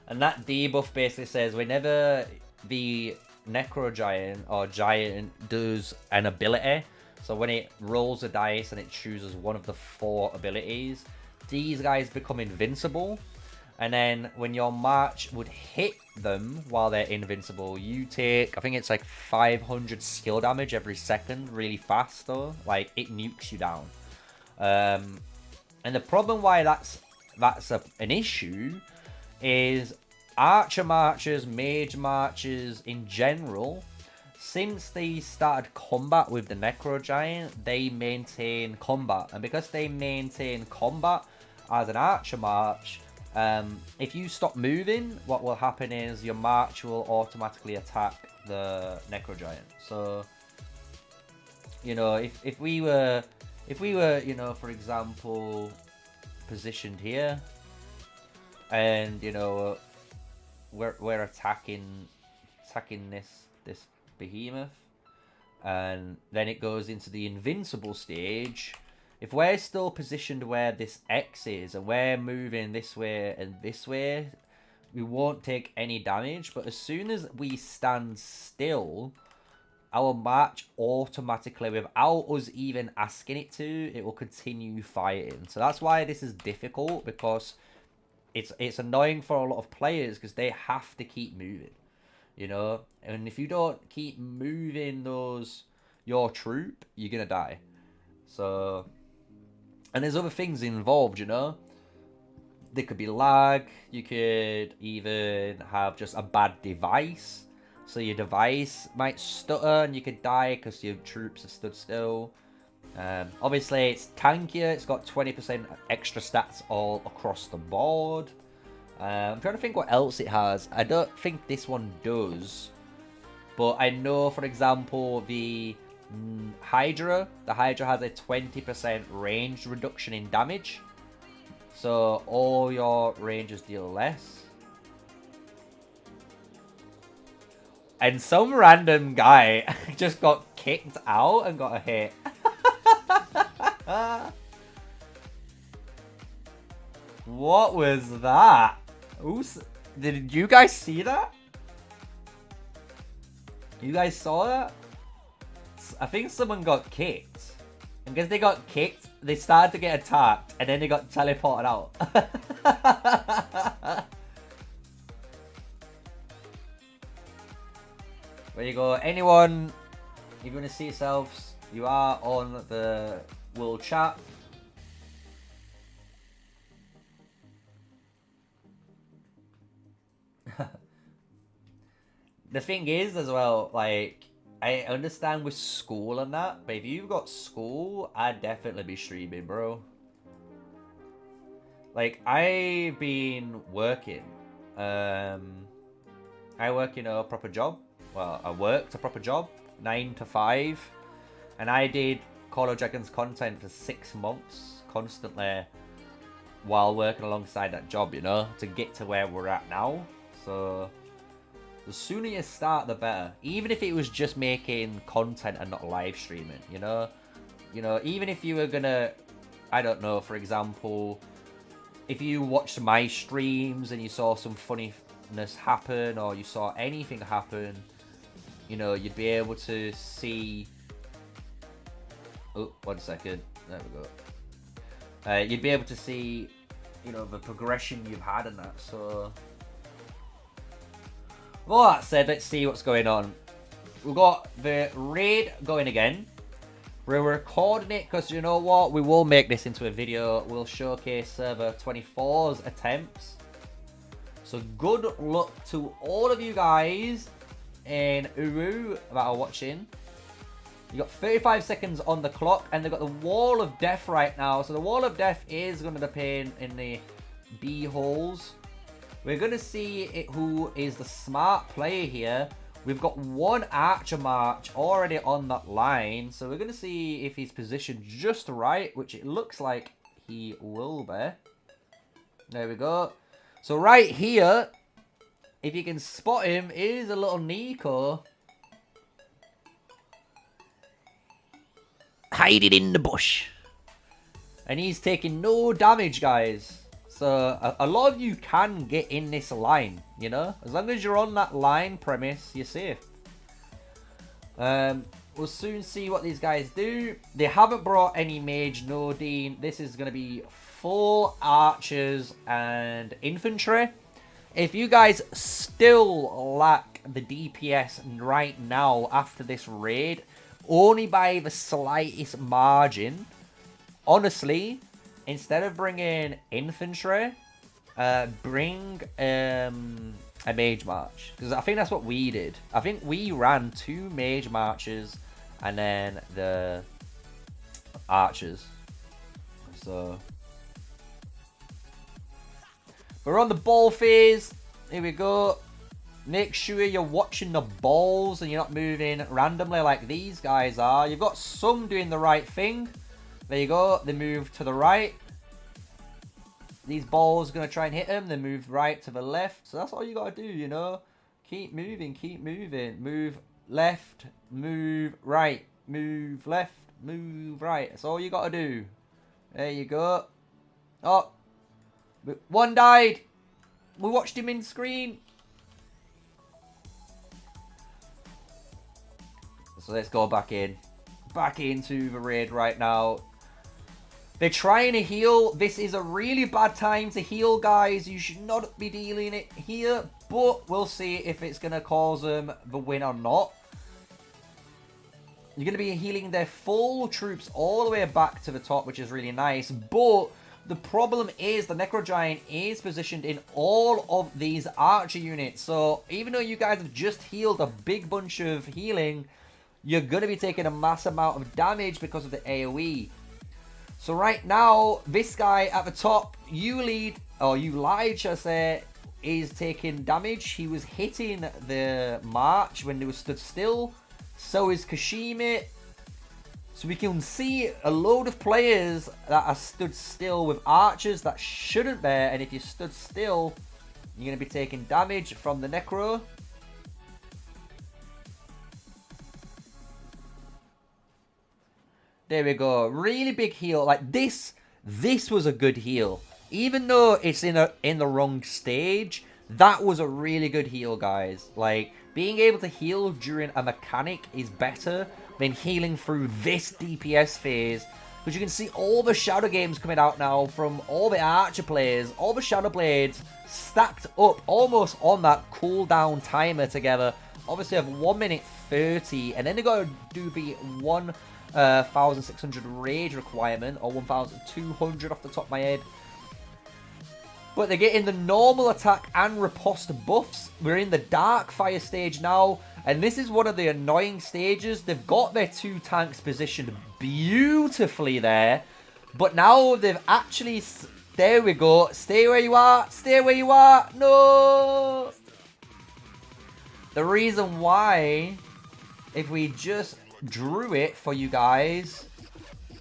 Speaker 2: And that debuff basically says whenever the Necro Giant or Giant does an ability, so when it rolls a dice and it chooses one of the 4 abilities, these guys become invincible. And then when your march would hit them while they're invincible, you take, I think it's like 500 skill damage every second, really fast though. Like, it nukes you down. And the problem why that's an issue is archer marchers, mage marchers in general,
Speaker 1: since they started combat with the Necro Giant, they maintain combat. And because they maintain combat as an Archer March, if you stop moving, what will happen is your March will automatically attack the Necro Giant. So, you know, if we were, you know, for example, positioned here, and you know, we're attacking this behemoth, and then it goes into the invincible stage. If we're still positioned where this X is, and we're moving this way and this way, we won't take any damage. But as soon as we stand still, our march automatically, without us even asking it to, it will continue fighting. So that's why this is difficult, because it's annoying for a lot of players, because they have to keep moving. You know, and if you don't keep moving your troop, you're gonna die. So, and there's other things involved, you know. There could be lag. You could even have just a bad device, so your device might stutter and you could die because your troops are stood still. Obviously, it's tankier. It's got 20% extra stats all across the board. I'm trying to think what else it has. I don't think this one does. But I know, for example, the Hydra. The Hydra has a 20% range reduction in damage. So all your rangers deal less. And some random guy just got kicked out and got a hit. What was that? Did you guys see that? You guys saw that? I think someone got kicked. And because they got kicked, they started to get attacked, and then they got teleported out. There you go. Anyone, if you want to see yourselves, you are on the world chat. The thing is, as well, like, I understand with school and that, but if you've got school, I'd definitely be streaming, bro. Like, I've been working. I work in a proper job. Well, I worked a proper job, 9 to 5. And I did Call of Dragons content for 6 months, constantly, while working alongside that job, you know, to get to where we're at now. So the sooner you start, the better. Even if it was just making content and not live streaming, you know? You know, even if you were gonna, I don't know, for example, if you watched my streams and you saw some funniness happen, or you saw anything happen, you know, you'd be able to see... Oh, 1 second. There we go. You'd be able to see, you know, the progression you've had in that, so... With all that said, let's see what's going on. We've got the raid going again. We're recording it because, you know what, we will make this into a video. We'll showcase server 24's attempts. So good luck to all of you guys in Uru that are watching. You got 35 seconds on the clock, and they've got the Wall of Death right now. So the Wall of Death is going to be playing in the B holes. We're going to see who is the smart player here. We've got one Archer March already on that line. So we're going to see if he's positioned just right, which it looks like he will be. There we go. So right here, if you can spot him, is a little Nico. Hiding in the bush. And he's taking no damage, guys. So a lot of you can get in this line, you know? As long as you're on that line premise, you're safe. We'll soon see what these guys do. They haven't brought any Mage Nodine. This is going to be full archers and infantry. If you guys still lack the DPS right now after this raid, only by the slightest margin, honestly, instead of bringing infantry, bring a mage march. Because I think that's what we did. I think we ran 2 mage marches and then the archers. So we're on the ball phase. Here we go. Make sure you're watching the balls and you're not moving randomly like these guys are. You've got some doing the right thing. There you go. They move to the right. These balls are going to try and hit them. They move right to the left. So that's all you got to do, you know. Keep moving. Keep moving. Move left. Move right. Move left. Move right. That's all you got to do. There you go. Oh. One died. We watched him in screen. So let's go back in. Back into the raid right now. They're trying to heal. This is a really bad time to heal, guys. You should not be dealing it here. But we'll see if it's going to cause them the win or not. You're going to be healing their full troops all the way back to the top, which is really nice. But the problem is the Necro Giant is positioned in all of these archer units. So even though you guys have just healed a big bunch of healing, you're going to be taking a mass amount of damage because of the AoE. So right now, this guy at the top, you lied, shall I say, is taking damage. He was hitting the march when they were stood still. So is Kashimi. So we can see a load of players that are stood still with archers that shouldn't be. And if you stood still, you're going to be taking damage from the Necro. There we go. Really big heal. Like this was a good heal. Even though it's in the wrong stage, that was a really good heal, guys. Like, being able to heal during a mechanic is better than healing through this DPS phase. Because you can see all the Shadow Games coming out now from all the Archer players. All the Shadow Blades stacked up almost on that cooldown timer together. Obviously, have 1 minute 30. And then they got to do the 1,600 rage requirement. Or 1,200 off the top of my head. But they're getting the normal attack and riposte buffs. We're in the Dark Fire stage now. And this is one of the annoying stages. They've got their 2 tanks positioned beautifully there. But now they've actually... There we go. Stay where you are. Stay where you are. No! The reason why, if we just drew it for you guys,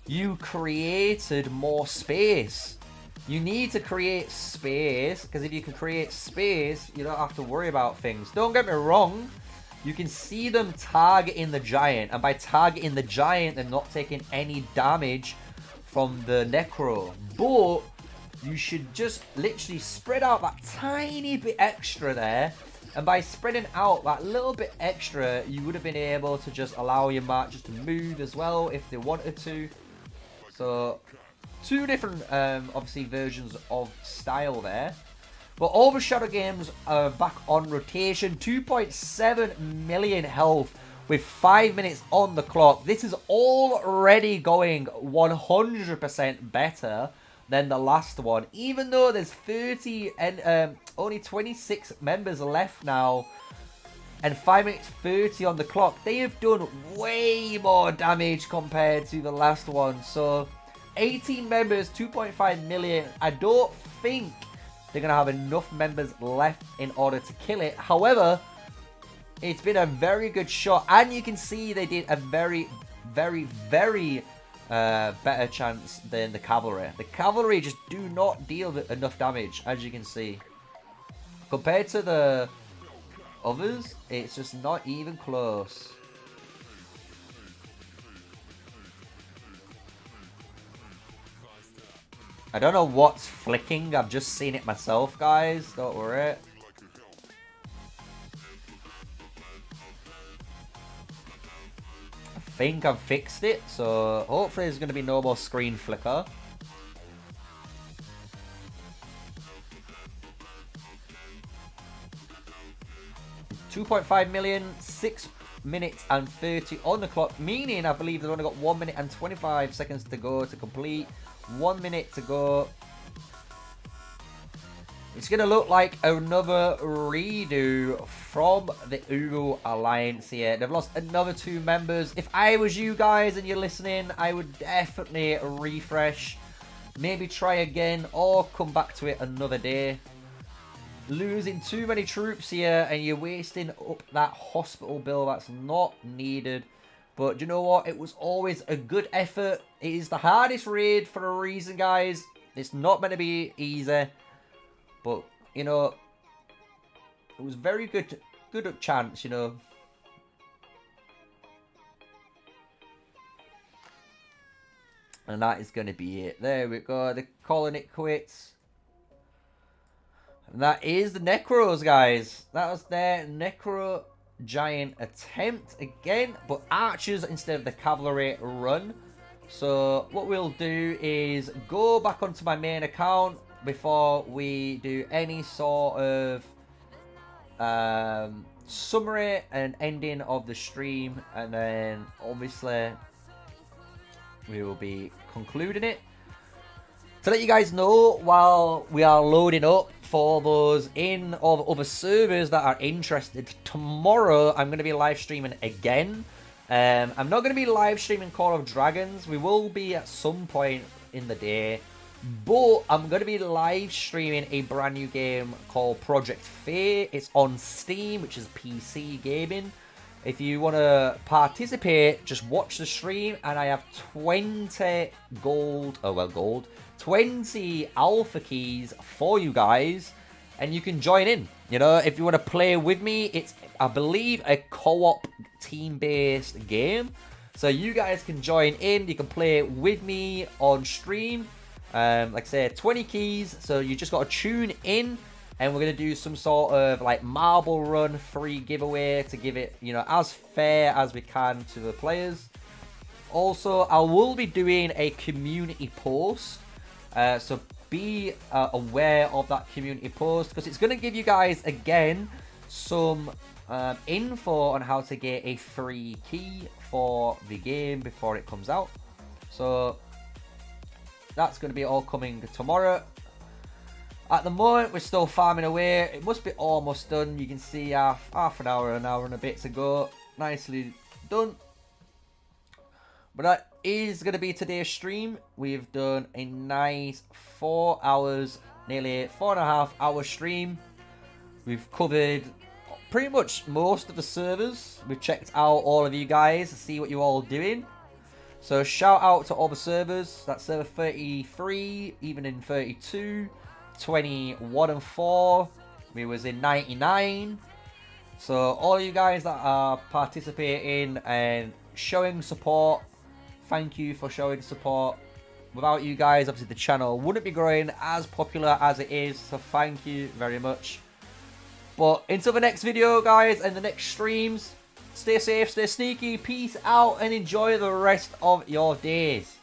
Speaker 1: you created more space. You need to create space, because if you can create space, you don't have to worry about things. Don't get me wrong, you can see them targeting the giant, and by targeting the giant, they're not taking any damage from the Necro. But you should just literally spread out that tiny bit extra there, and by spreading out that little bit extra, you would have been able to just allow your marchers to move as well if they wanted to. So 2 different, obviously, versions of style there. But all the Shadow Games are back on rotation. 2.7 million health with 5 minutes on the clock. This is already going 100% better than the last one. Even though there's 30 and only 26 members left now. And 5 minutes 30 on the clock. They have done way more damage compared to the last one. So 18 members, 2.5 million. I don't think they're going to have enough members left in order to kill it. However, it's been a very good shot. And you can see they did a very, very, very better chance than the cavalry. The cavalry just do not deal enough damage, as you can see. Compared to the others, it's just not even close. I don't know what's flicking. I've just seen it myself, guys. Don't worry. I think I've fixed it. So hopefully there's going to be no more screen flicker. $2.5 million, 6 minutes and 30 on the clock. Meaning, I believe they've only got 1 minute and 25 seconds to go to complete. 1 minute to go. It's going to look like another redo from the Ugo Alliance here. They've lost another 2 members. If I was you guys and you're listening, I would definitely refresh. Maybe try again or come back to it another day. Losing too many troops here and you're wasting up that hospital bill that's not needed. But you know what? It was always a good effort. It is the hardest raid for a reason, guys. It's not meant to be easy. But, you know, it was very good chance, you know. And that is going to be it. There we go. They're calling it quits. And that is the Necros, guys. That was their Necro Giant attempt again. But archers instead of the cavalry run. So what we'll do is go back onto my main account before we do any sort of summary and ending of the stream, and then obviously we will be concluding it. To let you guys know, while we are loading up for those in or other servers that are interested, tomorrow I'm going to be live streaming again. I'm not going to be live streaming Call of Dragons. We will be at some point in the day. But I'm going to be live streaming a brand new game called Project Fae. It's on Steam, which is PC gaming. If you want to participate, just watch the stream. And I have 20 20 alpha keys for you guys. And you can join in. You know, if you want to play with me, it's, I believe, a co-op team-based game. So you guys can join in. You can play with me on stream. Like I said, 20 keys, so you just got to tune in, and we're going to do some sort of like marble run free giveaway to give it, you know, as fair as we can to the players. Also, I will be doing a community post, so be aware of that community post, because it's going to give you guys, again, some info on how to get a free key for the game before it comes out. So that's going to be all coming tomorrow. At the moment, we're still farming away. It must be almost done. You can see half an hour and a bit to go. Nicely done. But that is going to be today's stream. We've done a nice 4 hours, nearly 4.5 hour stream. We've covered pretty much most of the servers. We've checked out all of you guys to see what you're all doing. So shout out to all the servers. That's server 33, even in 32, 21 and 4. We was in 99. So all you guys that are participating and showing support, thank you for showing support. Without you guys, obviously the channel wouldn't be growing as popular as it is. So thank you very much. But until the next video, guys, and the next streams, stay safe, stay sneaky, peace out, and enjoy the rest of your days.